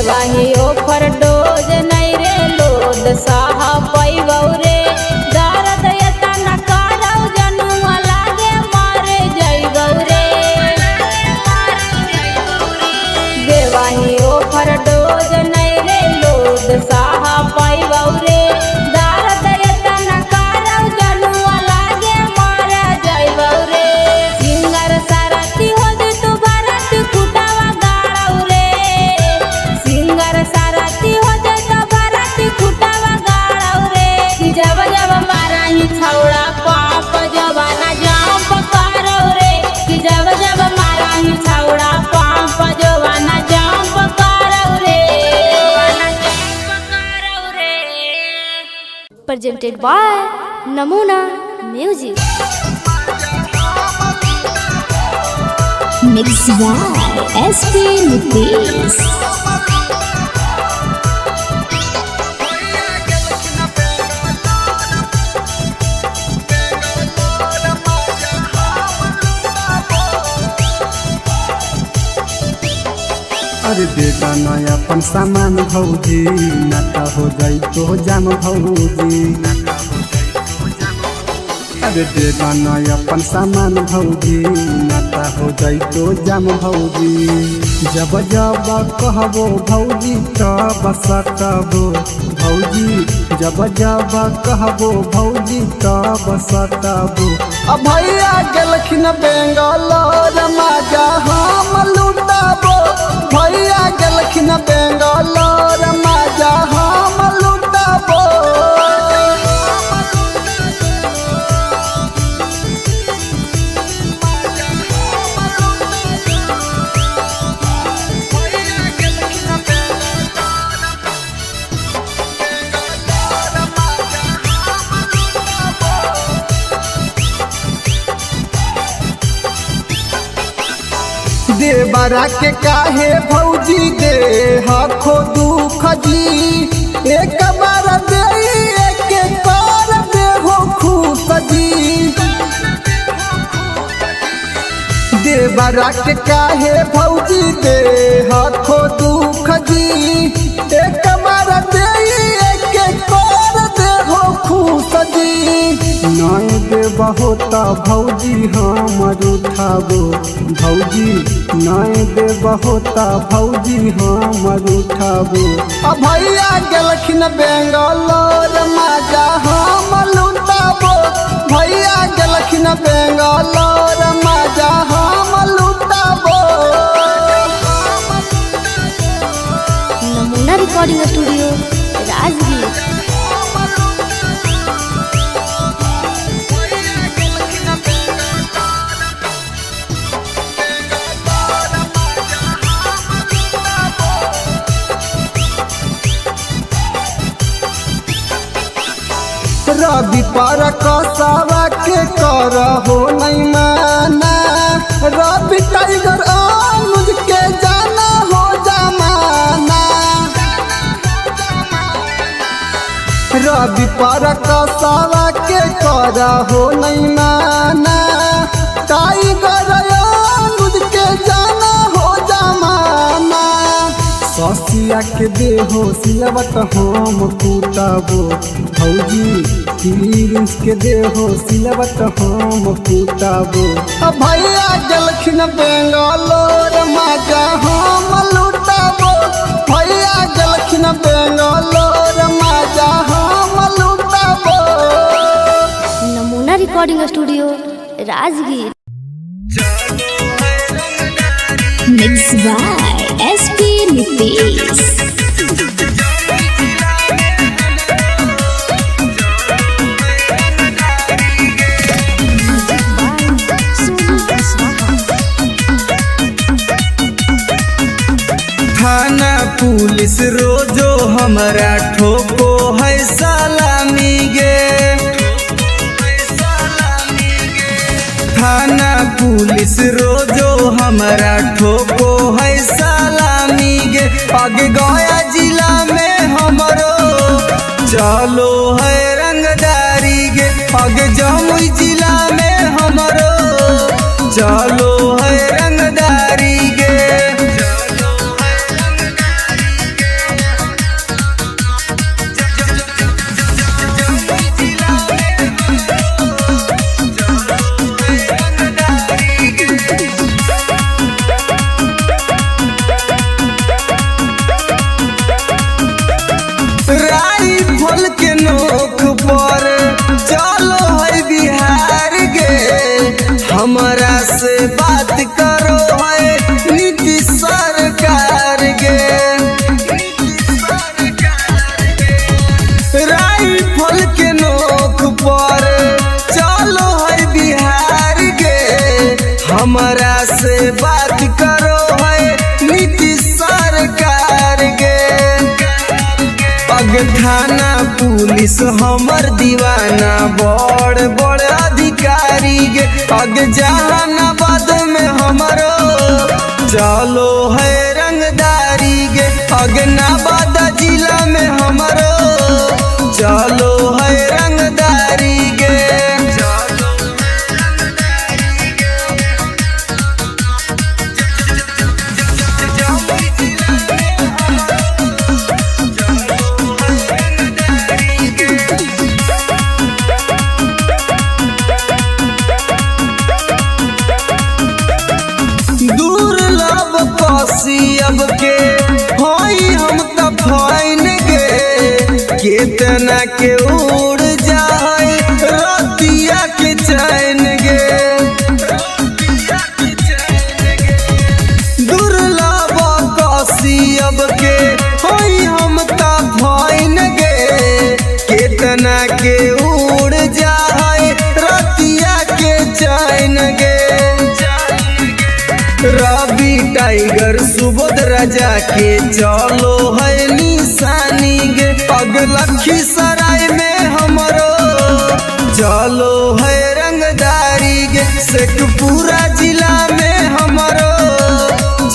देवाही ओफर डोज नहीं रे लोद साहा पैबौ रे दर्द एतना करौ जनुआ लागे मारे जइबौ रे देवाही ओफर डोज नहीं रे लोद साहा पैबौ रे दर्द एतना करौ जनुआ लागे मारे जइबौ रे सिंगर सारथी हो दे तू भारत खुटावा गाड़ौ रे सिंगर सारथी हो दे तो भारत खुटावा गाड़ौ रे कि जब जब माराही छौड़ा पाप जवाना जाम पकड़ौ रे कि जब जब माराही छौड़ा पाप जवाना जाम पकड़ौ रे presented by Namuna Music. Mixed by SP Nitish. अरे बेटा नया अपन सामान भौजी नाता हो जाई तो जाम भौजी अरे बेटा नया अपन सामान भौजी नाता हो जाई तो जाम भौजी जब जब कहबो भौजी तब सटबो भौजी जब जब कहबो भौजी तब सटबो अब भैया गेलखिन बेंगलोर माजा हम लुटाबो भैया गेलखिन बेंगलोर माजा हम लुटाबो देवरा के काहे भौजी दे हखो दुख जी एक बार दे एक बार दे हो खुश जी देवरा के काहे भौजी दे हखो दुख जी एक बार दे एक बार दे हो खुश जी नय देबा होता भौजी हमर उठाबो भौजी नय देबा होता भौजी हमर उठाबो अब भैया गेलखिन बेंगलोर माजा हम लुटाबो भैया गेलखिन बेंगलोर माजा हम लुटाबो नमूना रिकॉर्डिंग स्टूडियो राजगीर। रवि पर कसावा के कर हो नहीं माना रवि टाइगर अनुज के जाना हो जमाना रवि पर कसावा के कर हो नहीं माना टाइगर अनुज के जाना हो जमाना ससिया के देहो सिलवट हम कुटाबो भौजी प्रिंस के देहो सिलवट हम कुटाबो अब भैया गेलखिन बेंगलोर माजा हम लुटाबो भैया गेलखिन बेंगलोर माजा हम लुटाबो नमूना recording studio Rajgir. Mixed by SP Nitish. थाना पुलिस रोजो हमरा ठोको है सलामी गे थाना पुलिस रोजो हमरा ठोको है सलामी गे आगे गया जिला में हमरो चलो है रंगदारी गे आगे जमुई जिला में हमरो चलो है रंगदारी गे अगे थाना पुलिस हमर दीवाना बड़ बड़ अधिकारी गे अगे जहानाबाद में हमरो चलो है रंगदारी गे अगे नवादा जिला में हमरो चलो है रंगदारी गे अब के होई हम त फाइन गे कितना के उड़ जाए रतिया के चैन गे दुर्लभ कसी अब के होई हम त फाइन गे कितना के उड़ जाए रतिया के चैन गे रवि टाइगर सुबोध राजा के चलो है निशानी गे पग लखीसराय में हमरो चलो है रंगदारी गे शेखपुरा जिला में हमरो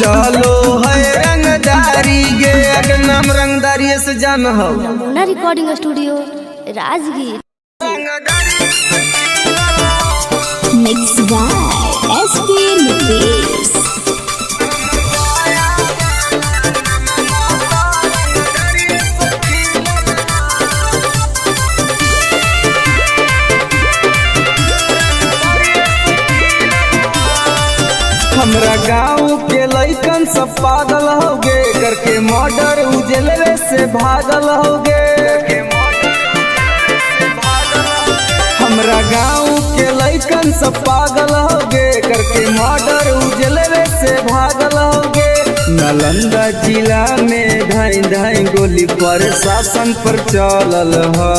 चलो है रंगदारी गे अगर नाम रंगदारी से जान हो Namuna recording studio Rajgir. Mix by SP Nitesh. हमरा गाँव के लइकन सब पागल हो गे करके मर्डर उजलवे से भागल हो गे हमरा गाँव के लइकन सब पागल हो गे करके मर्डर उजलवे से भागल हो गे नालंदा जिला में धाई धाई गोली प्रशासन पर चलल हो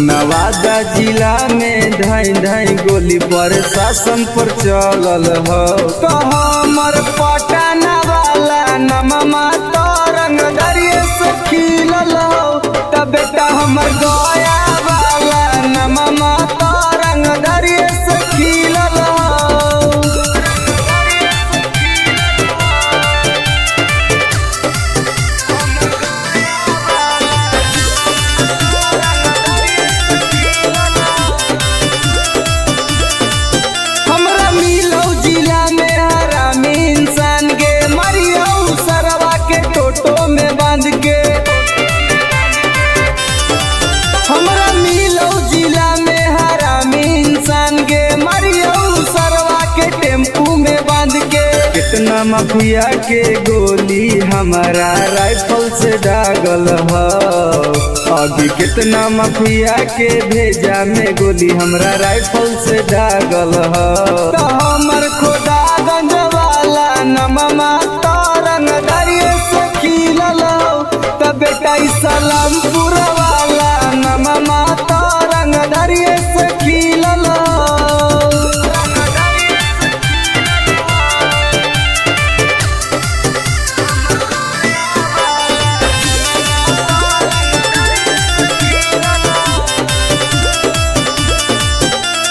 नवादा जिला में धाई धाई गोली प्रशासन पर चलल हो तो हमर पटना वाला नममा तो रंगदारिये से खिलल हो तब बेटा हमर गया वाला नममा तो रंगदारिये से खिलल हो। हमरा मिलो जिला में हरामी इंसान गे मरियो सरवा के टेम्पू में बांध के कितना माफिया के गोली हमारा राइफल से दागल हो अभी कितना माफिया के भेजा में गोली हमरा राइफल से दागल हो तो हमर खोदागंज वाला नममा तो रंगदारिये से खिलल हो तो बेटा सलामपुर वाला नममा तो रंगदारिये से खिलल हो।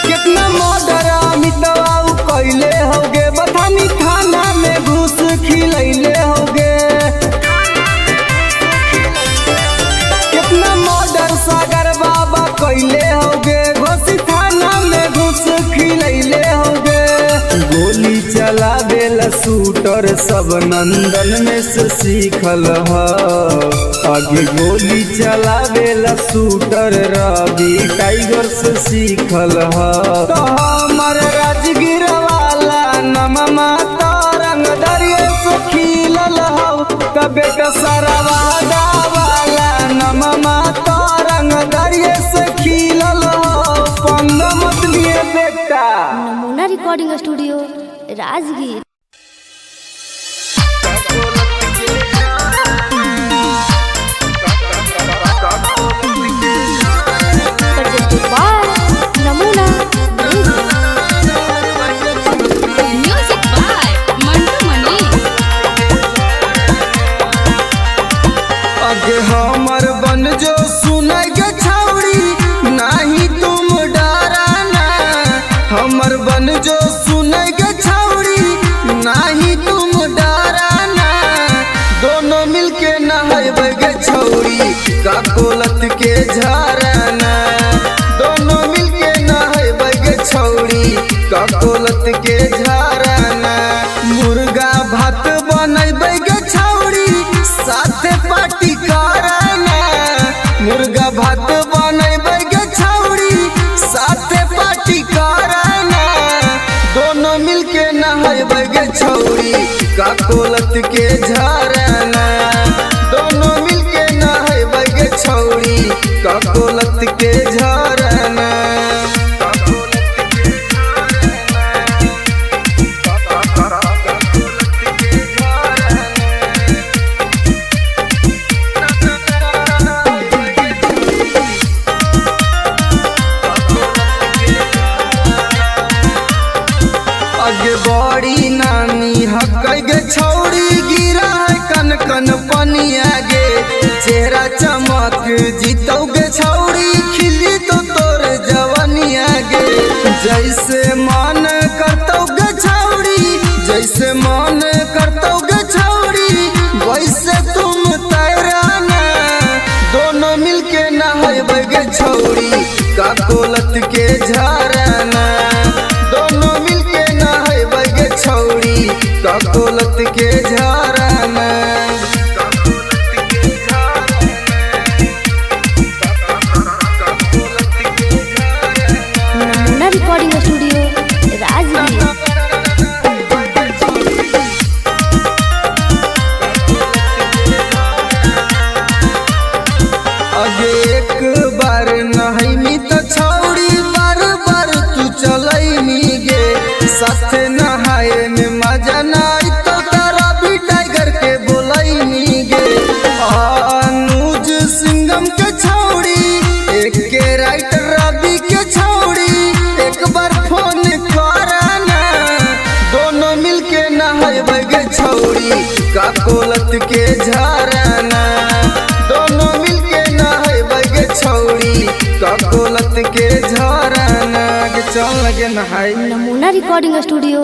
कितना मर्डर अमितवा कैले होगे बथानी थाना में घुस खिलैले होगे कितना मर्डर सागर बाबा कैले होगे घोसी थाना में घुस खिलैले होगे गोली चलावेला शूटर सब नंदन में से सीखल हो आगे गोली चलावेला शूटर रवि टाइगर से सीखल हो तो हमर राजगीर वाला नममा तो रंगदारिये से खिलल हो तो बेटा सरावादा वाला नममा तो रंगदारिये से खिलल हो पंग मत लिए बेटा। नमूना recording studio Rajgir. Presented by Namuna music by Mantu मनी। अगे हमर काकोलत के झरना दोनों मिलके नहाए गे छौड़ी काकोलत के झरना मुर्गा भात बनैबे गे छौड़ी साथे पार्टी करना मुर्गा भात बनैबे गे छौड़ी साथे पार्टी करना दोनों मिलके नहाए गे छौड़ी काकोलत के झरना दोनों मिलके नहाए गे छौड़ी काकोलत के झरना आगे बड़ी नानी हकै गे छौड़ी गिरा है कन कन पनिया गे चेहरा चमक जीतौ गे छौड़ी खिली तो तोर जवनिया गे जैसे मन करतौ गे छौड़ी जैसे मन करतौ गे छौड़ी वैसे तुम तैराना दोनों मिलके नहाए गे छौड़ी काकोलत के झरना दोनों मिलके नहाए गे छौड़ी काकोलत के झरना नमूना रिकॉर्डिंग स्टूडियो राजगीर। अगे एक बार नहाइमी तो छौड़ी बार बार तू चलैमी गे साथे नहाए में मजा नाई तो तारा भी टाइगर के बोलैमी गे अनुज सिंघम के छौड़ी एक के राइटर रवि के छौड़ी एक बार फोन करना दोनों मिलके नहाए गे छौड़ी काकोलत के झरना दोनों मिलके नहाए गे छौड़ी काकोलत के झरना के चल लगे नहाए नमूना recording studio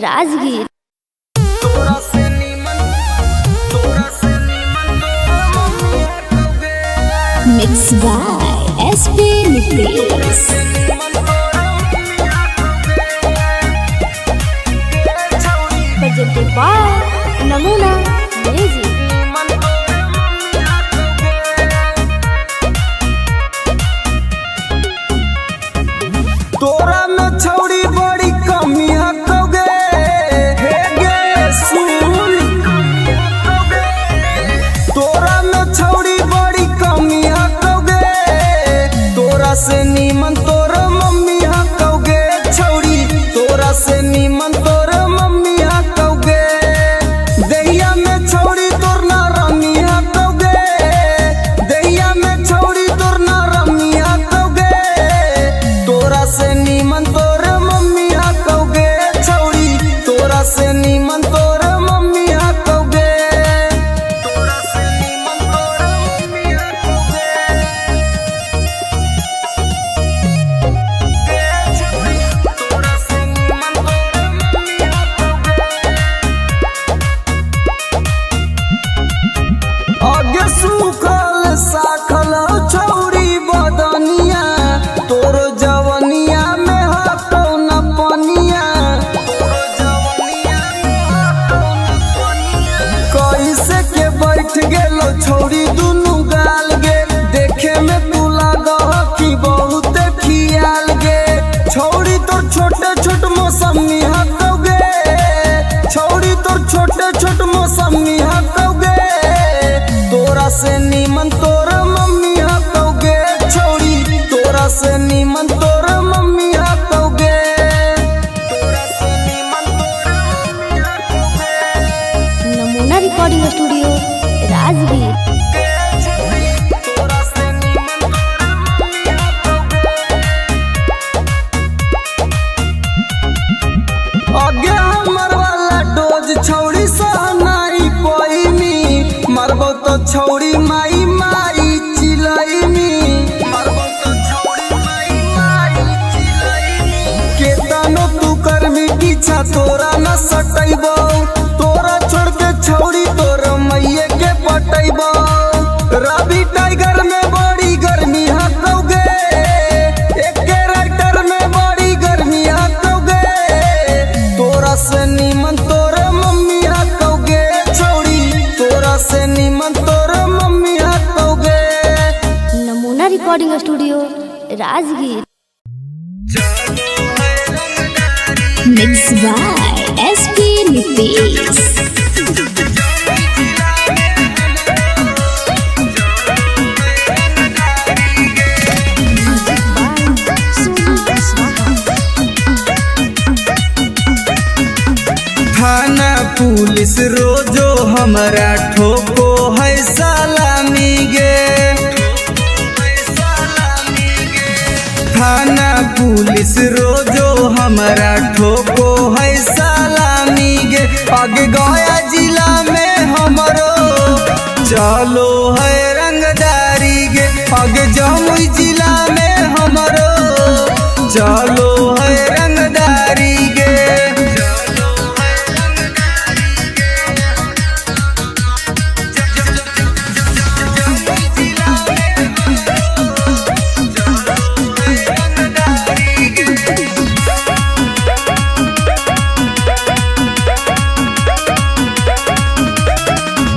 Rajgir. Mixed by SP Nicholas. presented by Namuna music. तोरा में छौड़ी बड़ी कमी हकोगे हे गे सुन तोरा में छौड़ी बड़ी कमी हकोगे तोरा से नीमन तोर मम्मी हकोगे छौड़ी तोरा से नीमन तोर मम्मी हकोगे दहिया में छौड़ी तोर ना रमी हकोगे दहिया में छौड़ी तोर ना रमी हकोगे तोरा से नीमन तोर मम्मी हकोगे छौड़ी तोरा से नीमन तोर मम्मी हकोगे तोरा से नीमन तोर मम्मी हकोगे तोरा से नीमन तोर मम्मी हकोगे आगे सूखल साखल छौड़ी बदनिया तोर जवनिया में हटौ न पनिया कैसे के बैठ गेलो छौड़ी दुनु गाल गे देखे में तू लागह कि बहुत खियाल गे छौड़ी तोर छोटे छोट मौसमी हकोगे छौड़ी तोर छोटे छोट मौसमी हकोगे तोरा से नीमन तोर मम्मी हकोगे छौड़ी तोरा से नीमन तोर मम्मी हकोगे तोरा से नीमन तोर मम्मी हकोगे नमूना रिकॉर्डिंग स्टूडियो राजगीर। तोरा से नीमन तोर मम्मी हकोगे आगे हमर वाला डोज छौड़ी सहनाई पैनी मरबो तो छौड़ी माई माई चिलैनी मरबो तो छौड़ी माई माई चिलैनी केतनो तू करमी पीछा तोरा न सटैबो तोरा छोड़ के छौड़ी तोर मैये के पटैबो रवि टाइगर में बड़ी गर्मी हकोगे, एक राइटर में बड़ी गर्मी हकोगे, तोरा से नीमन तोर मम्मी हकोगे, छोड़ी तोरा से नीमन तोर मम्मी हकोगे। नमूना recording studio Rajgir. Mixed by SP Nitish. थाना पुलिस रोजो हमारा ठोको है सलामी गे, थाना पुलिस रोजो हमारा ठोको है सलामी गे। आगे गया जिला में हमरो चलो है रंगदारी गे, आगे जमुई जिला में हमरो चलो है रंगदारी गे।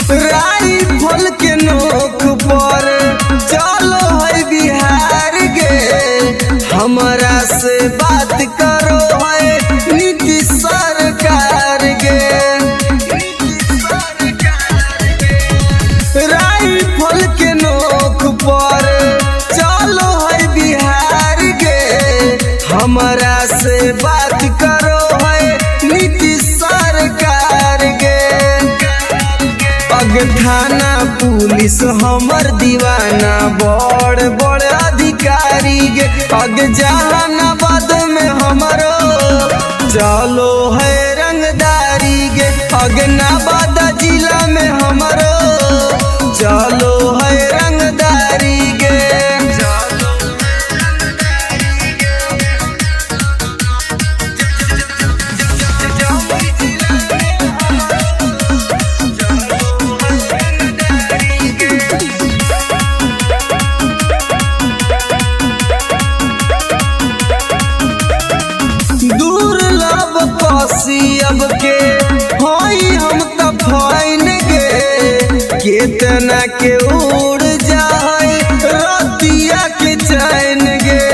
राइफल के नोक पर चलो है बिहार गे, हमारा से बात करो है नीतीश सरकार गे। राइफल के नोक पर चलो है बिहार गे, हमारा से बात करो है नीतीश सरकार गे। अग थाना पुलिस हमर दीवाना बड़ बड़ अधिकारी गे, अग जहानाबाद में हमरो चलो है रंगदारी गे, अग नवादा जिला में हमरो चलो है रंगदारी गे। दुर्लभ कसियब के हई हम त फाइन गे, केतना के उड़ जाए रतिया के चैन गे।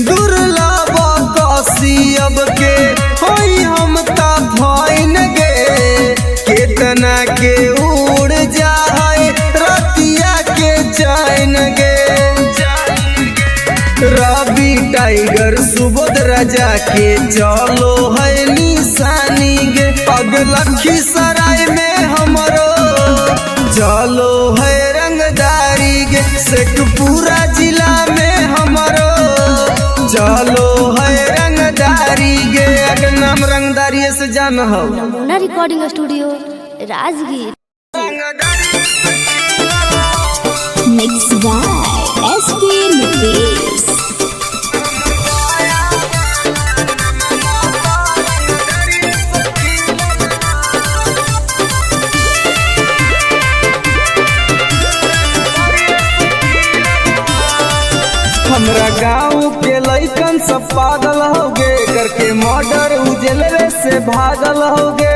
दुर्लभ कसियब के हई हम त फाइन गे, केतना के उड़ जाए रतिया के चैन गे। रवि टाइगर सुबोध राजा के चलो है निशानी गे, अग लखीसराय में हमरो चलो है रंगदारी गे, शेखपुरा जिला में हमरो चलो है रंगदारी गे। अगर नाम रंगदारी से जान हो। Namuna recording studio Rajgir. Mixed by SP Nitish. हमरा गाँव के लइकन सब पागल होगे, करके मर्डर उजलवे से भागल होगे।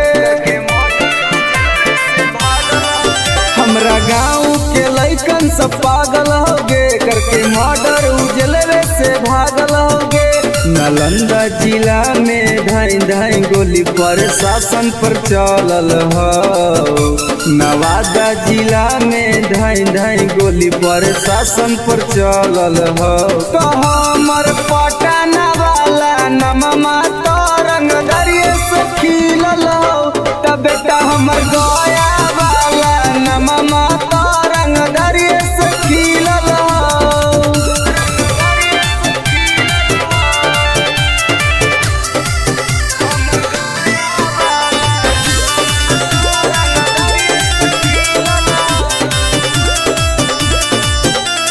हमरा गाँव के लइकन सब पागल होगे, करके मर्डर उजलवे से भागल होगे। नालंदा जिला में धाई धाई गोली प्रशासन पर चलल हो, नवादा जिला में धाई धाई गोली प्रशासन पर चलल हो। तो हमर पटना वाला नममा तो रंगदरिये से खिलल हो, तब बेटा हमर गया वाला नममा तो रंगदरिये से खिलल हो।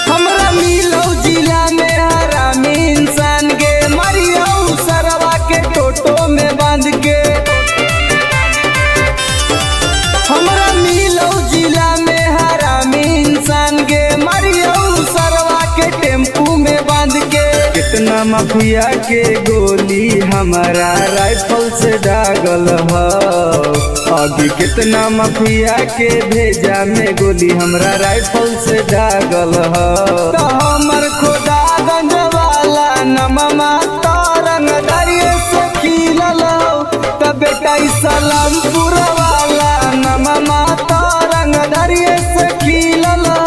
हमरा मिलो जिला में हरामी इंसान गे, मरियो सरवा के टोटो में बांध के। हमरा कितना माफिया के गोली हमारा राइफल से दागल ह। अभी कितना माफिया के भेजा में गोली हमरा राइफल से दागल ह। तो हमर खोदा गंज वाला नममा तरंग दरिये से खिलल हो। तो बेटा सलामपुर वाला नममा तरंग दरिये से खिलल हो।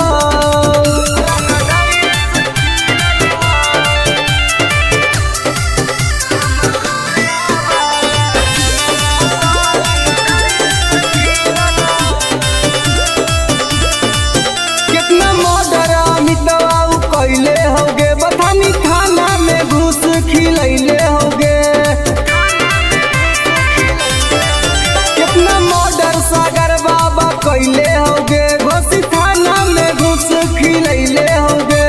कैले होगे बथानी खाना में घुस खिलैले होगे। कितना मर्डर सागर बाबा कैले होगे घोसी थाना में घुस खिलैले होगे।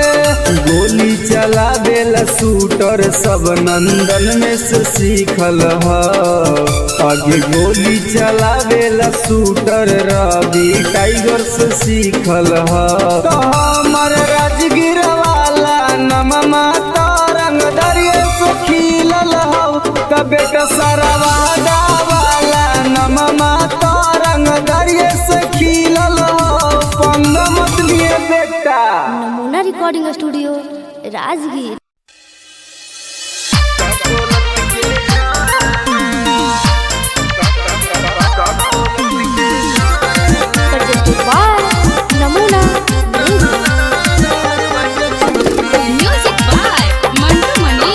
गोली चला बेला शूटर सब नंदन में से सीखल ह। आगे गोली चला बेला शूटर रवि टाइगर से सीखल ह। तो हमर राजगीर वाला नममा तरंग दरिये से खिलल हो। तो बेटा सरवादा वाला नममा तरंग दरिये से खिलल हो। पंग मत लिए बेटा। नमूना रिकॉर्डिंग स्टूडियो राजगीर। नमूना म्यूजिक बाय मंटू मनी।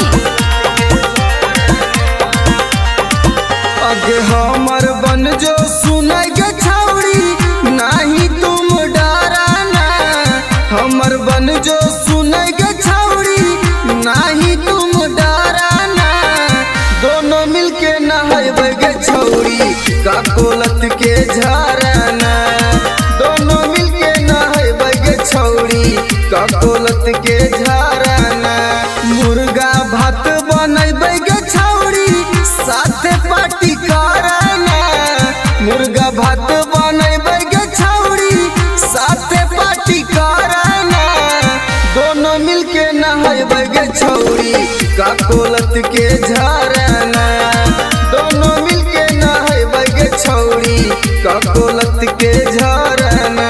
अगे हमर बन जो सुनाई गे छौड़ी नहीं तुम डराना। हमर बन जो सुनाई गे छौड़ी नहीं तुम डराना। दोनों मिलके नहाइबे गे छौड़ी का कोलत के झरना। दोनों मिलके नहाइबे गे छौड़ी का कोलत के झरना। मुर्गा भात बनैबे गे छौड़ी साथे पार्टी कराना। मुर्गा भात बनैबे गे छौड़ी साथे पार्टी कराना। दोनों मिलके नहाइबे गे छौड़ी का कोलत के झरना। दोनों मिलके नहाइबे गे छौड़ी का कोलत के झरना।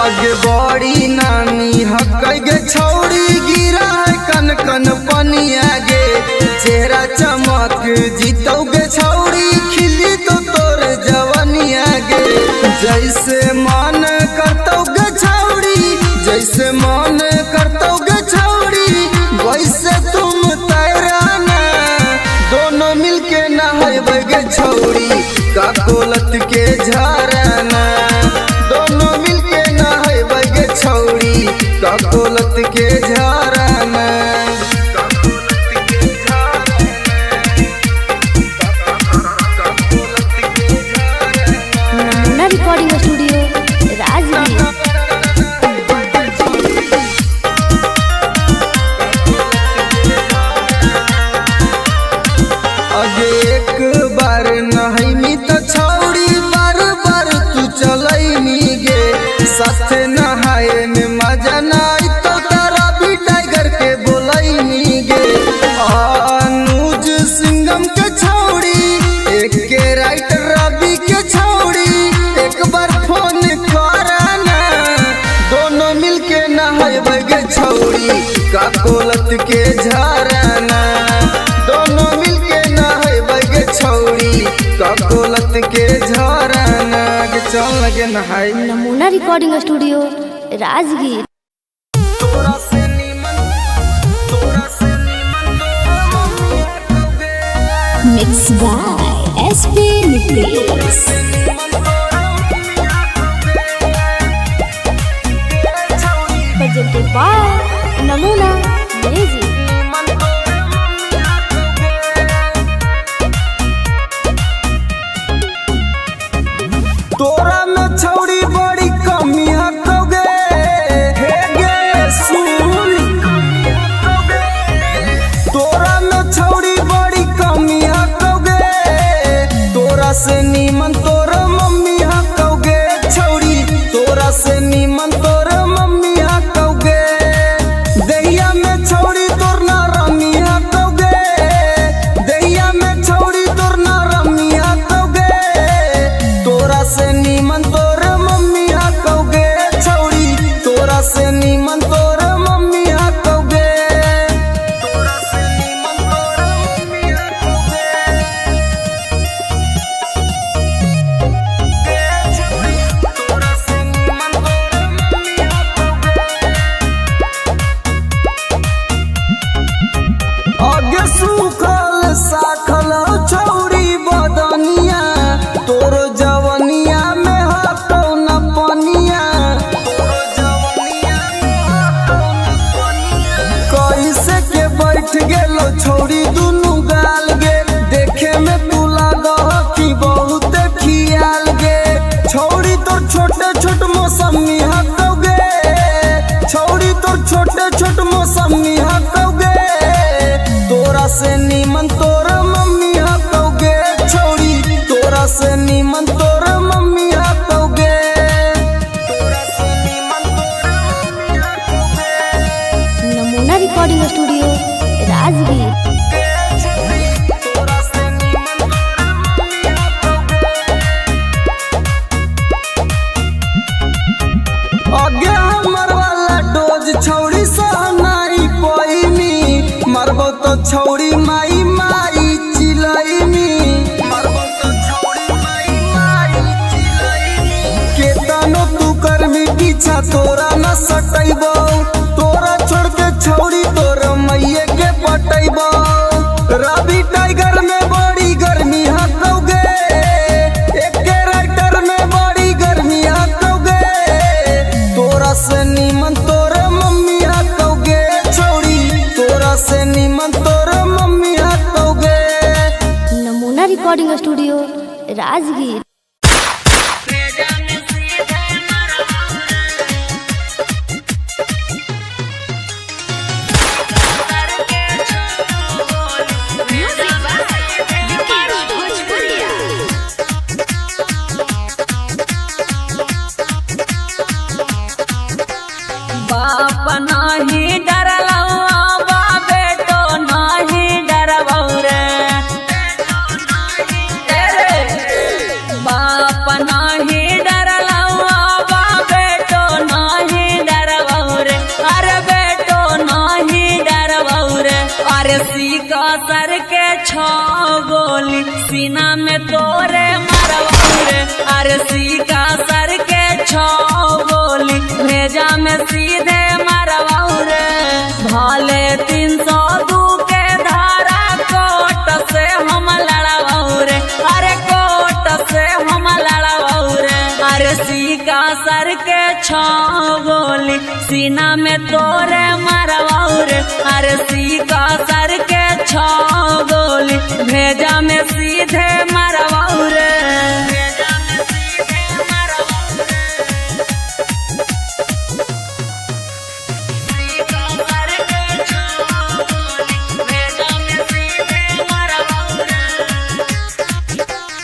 आगे बड़ी नानी हकै गे छौड़ी गिरा है कन कन पनिया गे। चेहरा चमक जीतौ गे छौड़ी खिली तो तोर जवनिया गे। जैसे मन करतौ गे छौड़ी जैसे मन करतौ गे छौड़ी वैसे तुम तैराना। दोनों मिलके नहाइबे गे छौड़ी का कोलत के झरना। दोनों मिलके नहाइबे गे छौड़ी का कोलत के झरना। नमूना रिकॉर्डिंग स्टूडियो राजगीर। अगे एक बार नहाइमी तो छौड़ी बार बार तू चलैमी गे। साथे नहाए में मजा नाई तो तारा भी टाइगर के बोलैमी गे। अनुज सिंघम के छौड़ी एक के राइटर रवि के छौड़ी एक बार फोन कराना। दोनों मिलके नहाइबे गे छौड़ी का कोलत के झरना। दोनों मिलके नहाइबे गे छौड़ी का कोलत के झरना। चल लगे नहाई। Namuna recording studio Rajgir. Mix by SP Nitesh. presented by Namuna music. तोरा में छौड़ी बड़ी कमी हकोगे। हे गे से नीमन तोर मम्मी हकौगे छौड़ी, तोरा से नीमन तोर मम्मी हकौगे, तोरा से नीमन तोर मम्मी हकौगे। Namuna recording studio Rajgir. तोरा से नीमन तोर मम्मी हकौगे। आगे हमर वाला डोज छौड़ी सहनाई पैनी, मरबो तो छौड़ी माई माई चिलैनी, मरबो तो छौड़ी माई माई चिलैनी। केतनो तू करमी पीछा तोरा न सटैबो, तोरा छोड़ के छौड़ी तोर मैये के पटैबो। रवि टाइगर में बड़ी गर्मी हकौगे, एके राइटर में बड़ी गर्मी हकौगे, तोरा से नीमन तोर मम्मी हकौगे छौड़ी, तोरा से नीमन तोर मम्मी हकौगे। Namuna recording studio Rajgir. Music by Vikesh Bhojpuriya. बाप नाही डरलौआ बा बेटो नाही डरबौ रे, बाप नाही डरलौआ बा बेटो नाही डरबौ रे, अरे बेटो नाही डरबौ रे। अरे सीका सर के छो गोली सीना में तोरे मरबौ रे, अरे सीका सर के छो गोली भेजा में सीधे मरबौ रे। भाले 302 के धारा कोट से हम लड़बौ रे, अरे कोट से हम लड़बौ रे। अरे सीका सर के छो गोली सीना में तोरे मरबौ रे, अरे सीका सर के छो गोली भेजा में सीधे मरबौ रे।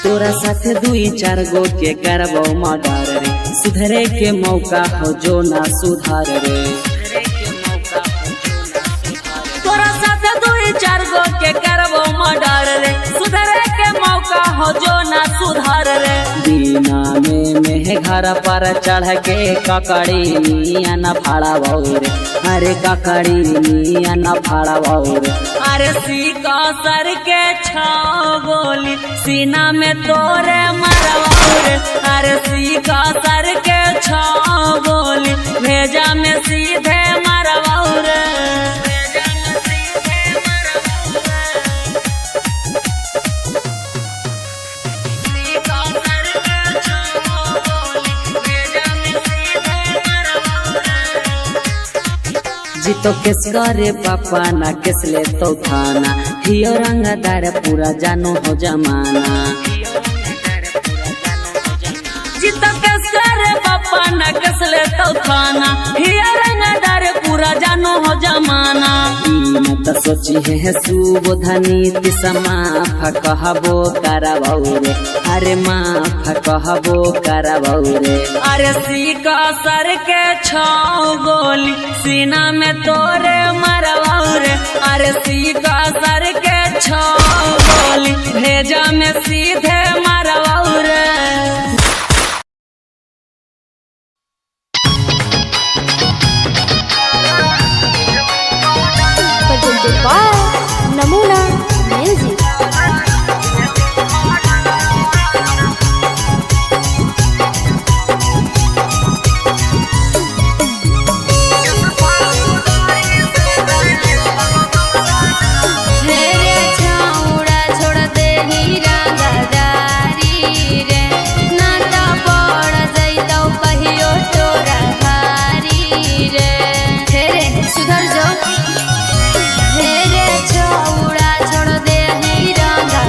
तोरा साथ 2-4 गो के करबो मर्डर रे, सुधरे के मौका हो जो ना सुधार रे। तोरा साथ 2-4 गो के करबो मर्डर रे, सुधरे के मौका हो जो ना सुधार रे। दीना में घर पर चढ़ के ककड़ी निया न फाड़बौ रे, अरे ककड़ी निया न फाड़बौ रे। अरे सीका सर के छो गोली सीना में तोरे मरबौ रे, अरे सीका सर के छो गोली भेजा में सीधे मरबौ रे। जीतो केस करे पापा ना केस ले तो थाना, हियो रंगदार पूरा जानो हो जमाना। जीतो केस करे पापा ना केस ले तो थाना, हियो रंगदार पूरा जानो हो जमाना। न त सोची है सुबोधनी माफ कहबो करबौ रे, अरे माफ कहबो करबौ रे। अरे सीका सर के छो गोली सीना में तोरे मरबौ रे, अरे सीका सर के छो गोली भेजा में सीधे मरबौ रे। presented by Namuna music. सुधर जो हे रे छौड़ा छोड़ दे ही रंगा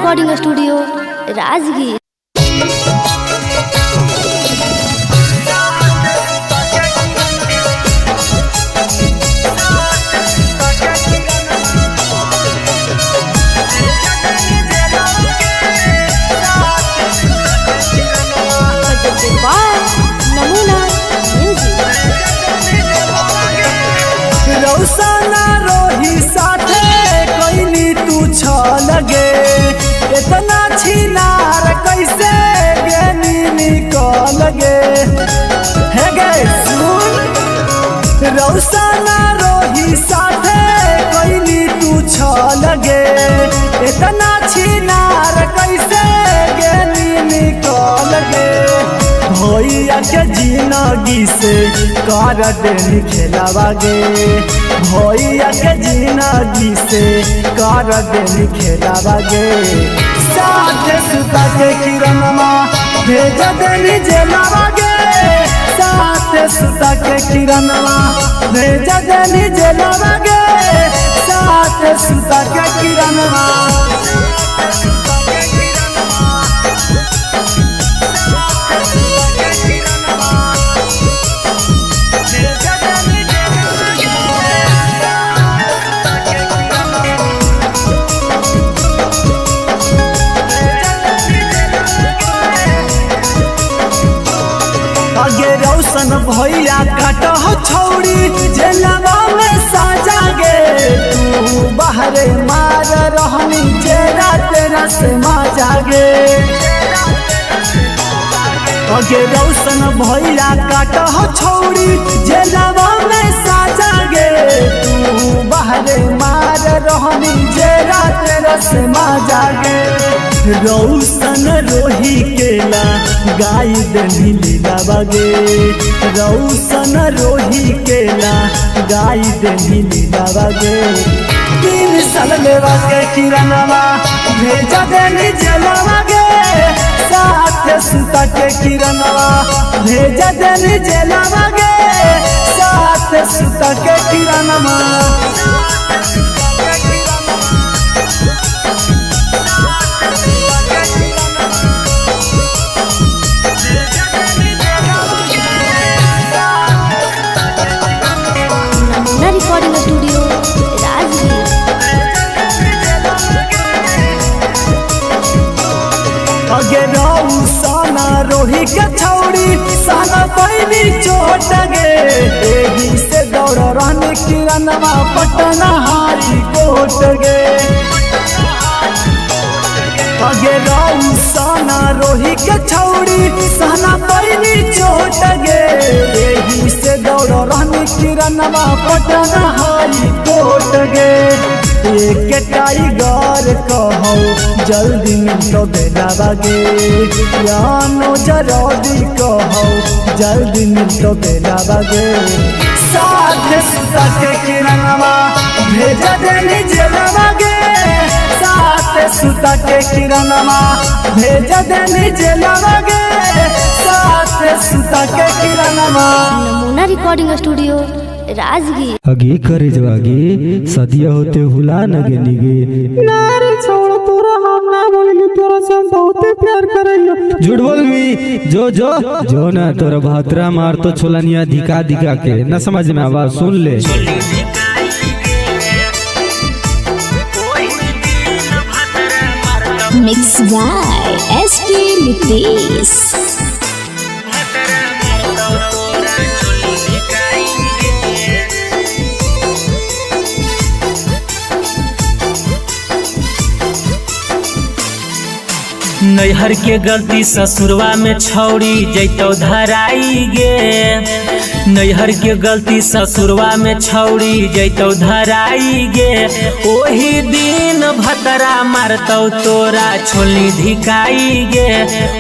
रिकॉर्डिंग स्टूडियो राजगीर। नमूना म्यूजिक। रौसना रोही साथे कोइनी तू छ लगे इतना छिनार कैसे गेनी निकल गे हे गे सुन रौसना रोही साथे कोइनी तू छ लगे इतना छिनार कैसे गेनी निकल गे भैया के जिंदगी से कर देनी खेलावागे भैया के जिंदगी से कर देनी खेलावागे साथ सुता के किरणमा भेज देनी जेलावागे साथ सुता के किरणमा भेज देनी जेलावागे साथ सुता के किरणमा रौशन भैया काट छौड़ी जेलवा में साजा गे तू बाहरे मार रहनी जेरा तेरा से माजा गे अगे रौशन भैया काट छौड़ी जेलवा में साजा गे तू बाहरे मार रहनी जेरा तेरा से माजा गे रौशन रोही केला गाय दनी लीला बागे रौशन रोही केला गाय दनी लीला बागे 3 साल लेवा के किरणवा भेजा देनी जेलवा गे साथ सुता के किरणवा भेजा देनी जेलवा गे साथ सुता के किरणवा रिकॉर्डिंग स्टूडियो राजगीर। अगे रौसना रोही के छौड़ी साना पैनी चोट गे एही से दौड़ रहने किरणवा पटना हारी कोट गे अगे रौसना रोही के छौड़ी साना पैनी चोट गे एही से दौड़ रहने किरणवा पटना हारी कोट गे एक टाइगर कहो जल्दी मिलो बेलावागे यानो जरोदी कहो जल्दी मिलो बेलावागे साथ सुता के किरणवा भेज देनी जेलवागे साथ सुता के किरणवा भेज देनी जेलवागे साथ सुता के किरणवा। नमूना रिकॉर्डिंग स्टूडियो राजगीर। अगे करे जवागे सदिया होते हुला नगे निगे नारे छोड़ तोरा हम ना बोलेंगे तोरा से हम बहुत प्यार करेंगे झूठ बोल मी जो ना तोरा भातरा मार तो छोलनिया दिखा दिखा के ना समझ में आवाज सुन ले मिक्स बाय एसपी नितेश। नैहर के गलती ससुरवा में छौड़ी जैतो धराई गे नैहर के गलती ससुरवा में छौड़ी जैतो धराई गे ओही दिन भतरा मारतौ तोरा छोली धिकाई गे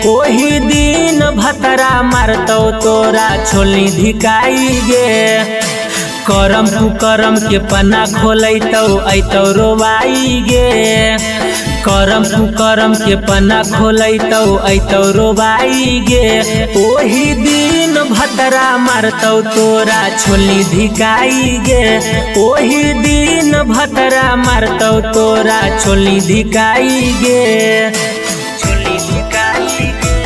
ओही दिन भतरा मारतौ तोरा छोली धिकाई गे करम तू करम के पन्ना खोलैतौ ऐतौ रोवाई गे करम कुकरम के पन्ना खोलैतौ ऐतौ रोबाई गे ओही दिन भतरा मारतौ तोरा छोली धिकाई गे ओही दिन भतरा मारतौ तोरा छोली धिकाई गे छोली धिकाई गे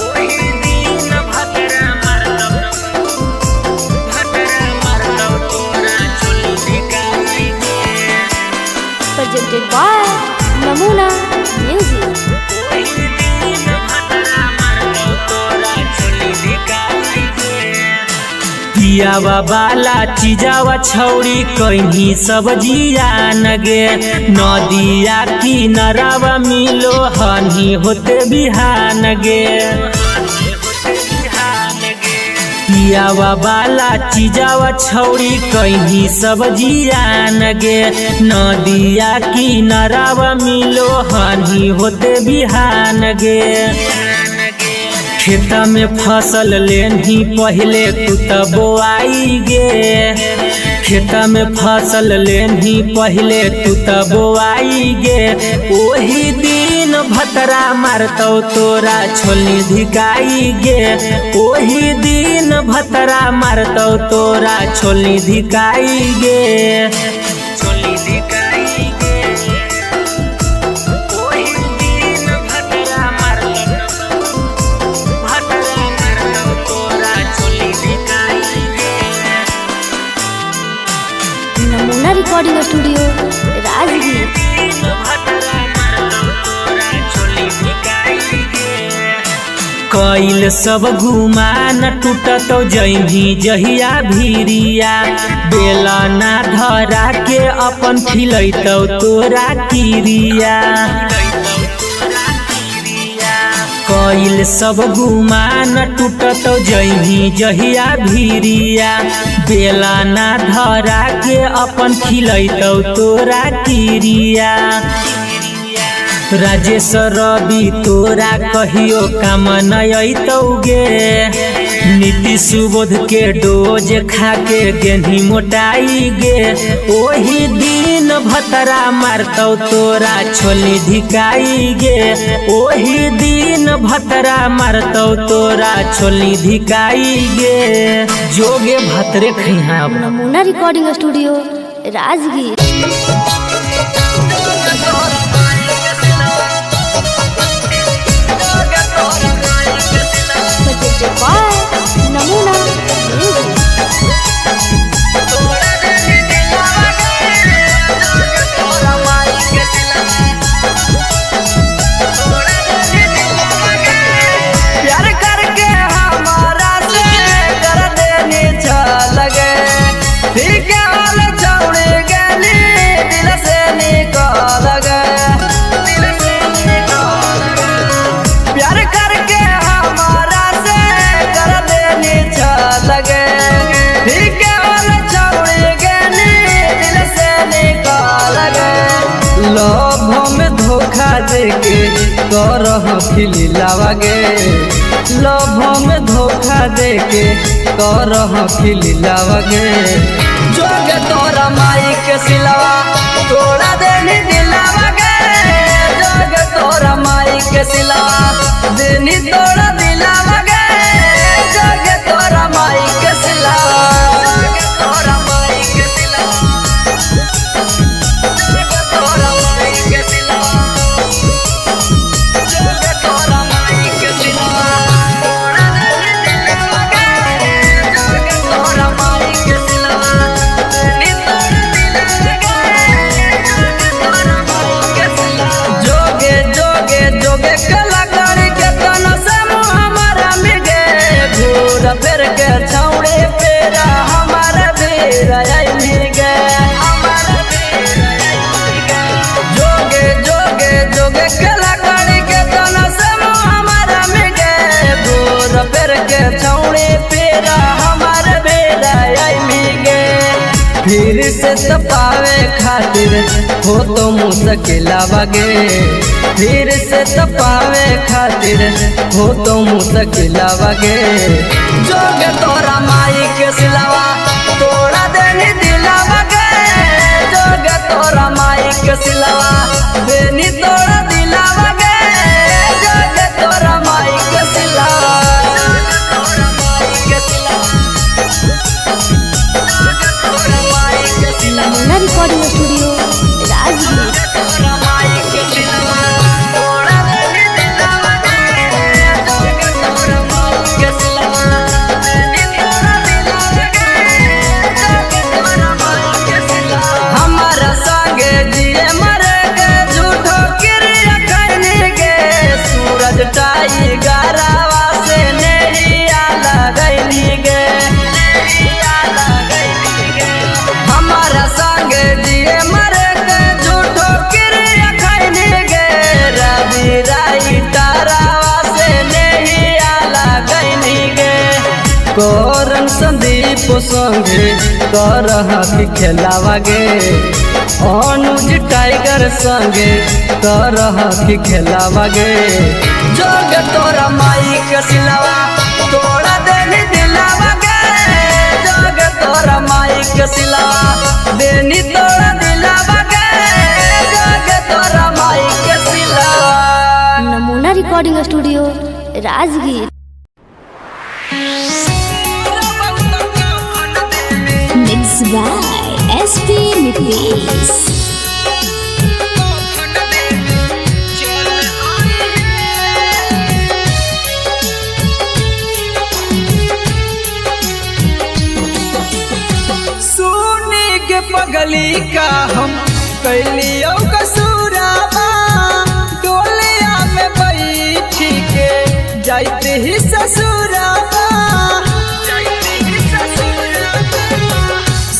ओही दिन भतरा मारतौ तोरा छोली धिकाई गे presented by Namuna Music. पियावा बाला चीजावा छौड़ी कहीं सब्जिया नगे नदिया किनारावा मिलो हनी होते बिहान गे पियावा बाला चीजावा छौड़ी कहीं सब्जिया नगे नदिया किनारावा मिलो हनी होते बिहान गे खेता में फसल लेनी पहले तू त बोआई गे खेता में फसल लेनी पहले तू त बोआई गे ओही दिन भतरा मारतौ तोरा छोली धिकाई गे ओही दिन भतरा मारतौ तोरा छोली धिकाई गे छोली धिकाई गे ओही दिन भतरा नमूना रिकॉर्डिंग स्टूडियो राजगीर। कइल सब गुमान टूटतौ जइही जहिया भीरिया बेला ना धरा के अपन खिलैतौ तोरा किरिया कइल सब गुमान टूटतौ जइही जहिया भीरिया बेला ना धरा के अपन खिलैतौ तोरा किरिया राजेश रवि तोरा कहियो काम नयतौ गे नीति सुबोध के डोज खा के गेंधी मोटाई गे ओही दिन भतरा मारतौ तोरा छोली धिकाई गे ओही दिन भतरा मारतौ तोरा छोली धिकाई गे जोगे भतरे खैहा नमूना recording studio Rajgir. presented by Namuna Music. प्यार करके हमारा से कर देनी लगे ठीक हाल छोड़ गली दिल से निकाल गए प्यार करके हमारा से कर देनी लगे ठीक हाल छोड़ गली दिल से निकाल गए लोभ में धोखा देके करह खिलावा गे लोभ में धोखा देके करह खिलावा गे जोगे तोरा माई के सिलवा तोड़ा देनी दिलावा गे जोगे तोरा माई के सिलवा देनी तोड़ा दिलावा गे जोगे तोरा माई के सिलवा जोगे तोरा माई के सिलवा जोगे तोरा माई के सिलवा जोगे तोरा माई के सिलवा तोड़ा देनी दिलावा गे जोगे तोरा माई के सिलवा देनी तोड़ा दिलावा गे जोगे तोरा माई के सिलवा जोगे जोगे जोगे कलाकारी के तन से हमारा मिगे घूर फिर के छौड़े पेरा हमारा बेरा आई मिगे हमारा बेरा आई मिगे जोगे जोगे जोगे कलाकारी के तन से हमारा मिगे घूर फिर के छौड़े पेरा हमारा बेरा आई मिगे फिर से तपावे खातिर हो तो मुश्किलावा गे फिर से तपावे खातिर हो तो मुश्किलावा गे जोगे तोरा माई के सिलवा तोड़ा देनी दिलावा गे जोगे तोरा माई के सिलवा देनी तोरा दिलावा गे जोगे तोरा माई के सिलवा नमूना रिकॉर्डिंग स्टूडियो राजगीर। हमारा संगे जिए मरे गे झूठो क्रिया करने गे सूरज टाइगर से नहीं लगैली गे हमारा संगे जिए मरे गे झूठो क्रिया करने गे रवि राइटर से नहीं लगैली गे कोरन संदीप संगे करह की खेलावा गे अनुज टाइगर संगे करह की खेलावा गे जोग तोरा माई के सिलवा तोड़ा देनी दिलावा गे जोग तोरा माई के सिलवा देनी तोड़ा दिलावा गे जोग तोरा माई के सिलवा। नमूना recording studio Rajgir. Mixed by SP Nitish. सुनी के पगली का हम कैलियो कसूराबा डोलिया में बैठी के जाते ही ससुराबा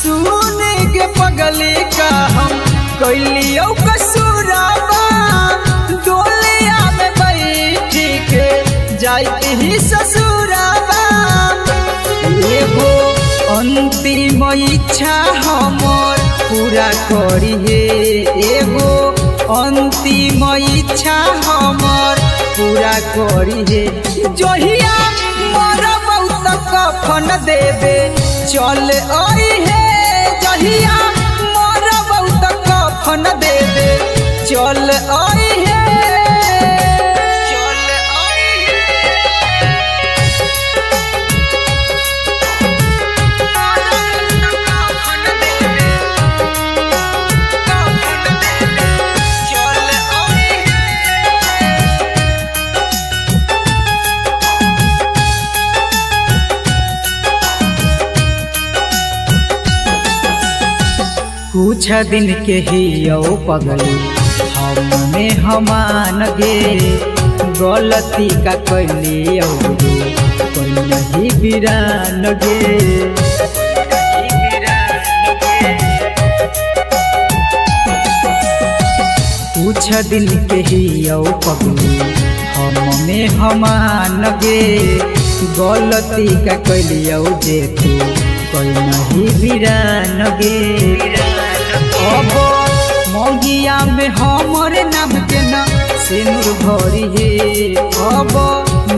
सुनी के पगली का हम कैलियो कसूराबा डोलिया में बैठी के जाते ही ससुराबा एगो अंतिम इच्छा हमर पूरा करी हे एगो अंतिम इच्छा हमर पूरा करी हे जहिया मोर बहुत कफन देवे चल आई हे जहिया मोर बहुत कफन देवे चल आई हे कुछ दिन के ही पगली हमने हमान गे गलती का कैली कोई नहीं बिरान गे कुछ दिन के ही पगली हमने हमान गे गलती का कैली जे तू कोई नहीं बिरान गे अब मौगिया में हमर नाम के ना सिनुर भरी हे अब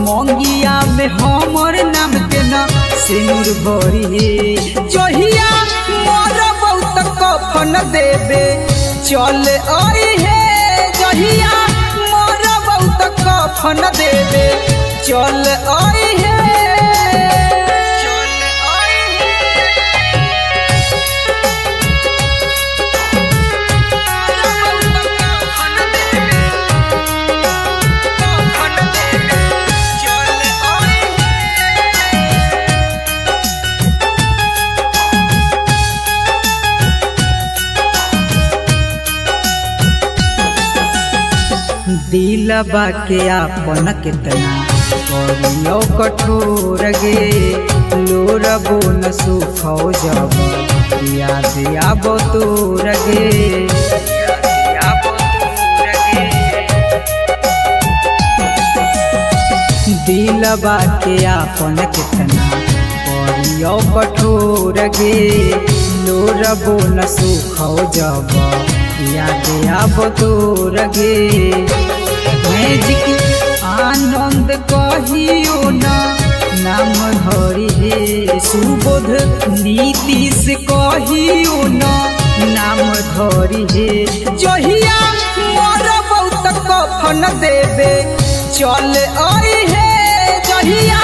मौगिया में हमर नाम के ना सिनुर भरी हे जहिया मोर बहुत कफन देवे चल आई हे जहिया मोर बहुत कफन देवे चल आई हे दिलबा के आपन कितना करियो कठोर गे लोरबो न सुखो जब याद आबो तोर गे दिलबा के आपन कितना करियो कठोर गे लोरबो न सुखो जब याद आबो तोर गे मैजिक आनंद कहियो ना नाम धरी हे सुबोध नीतीश कहियो ना नाम धरी हे कफन देबे चल आई है जहिया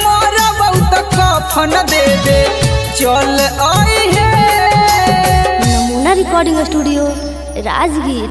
मोर बहुत कफन देबे चल आई है। नमूना रिकॉर्डिंग स्टूडियो राजगीर।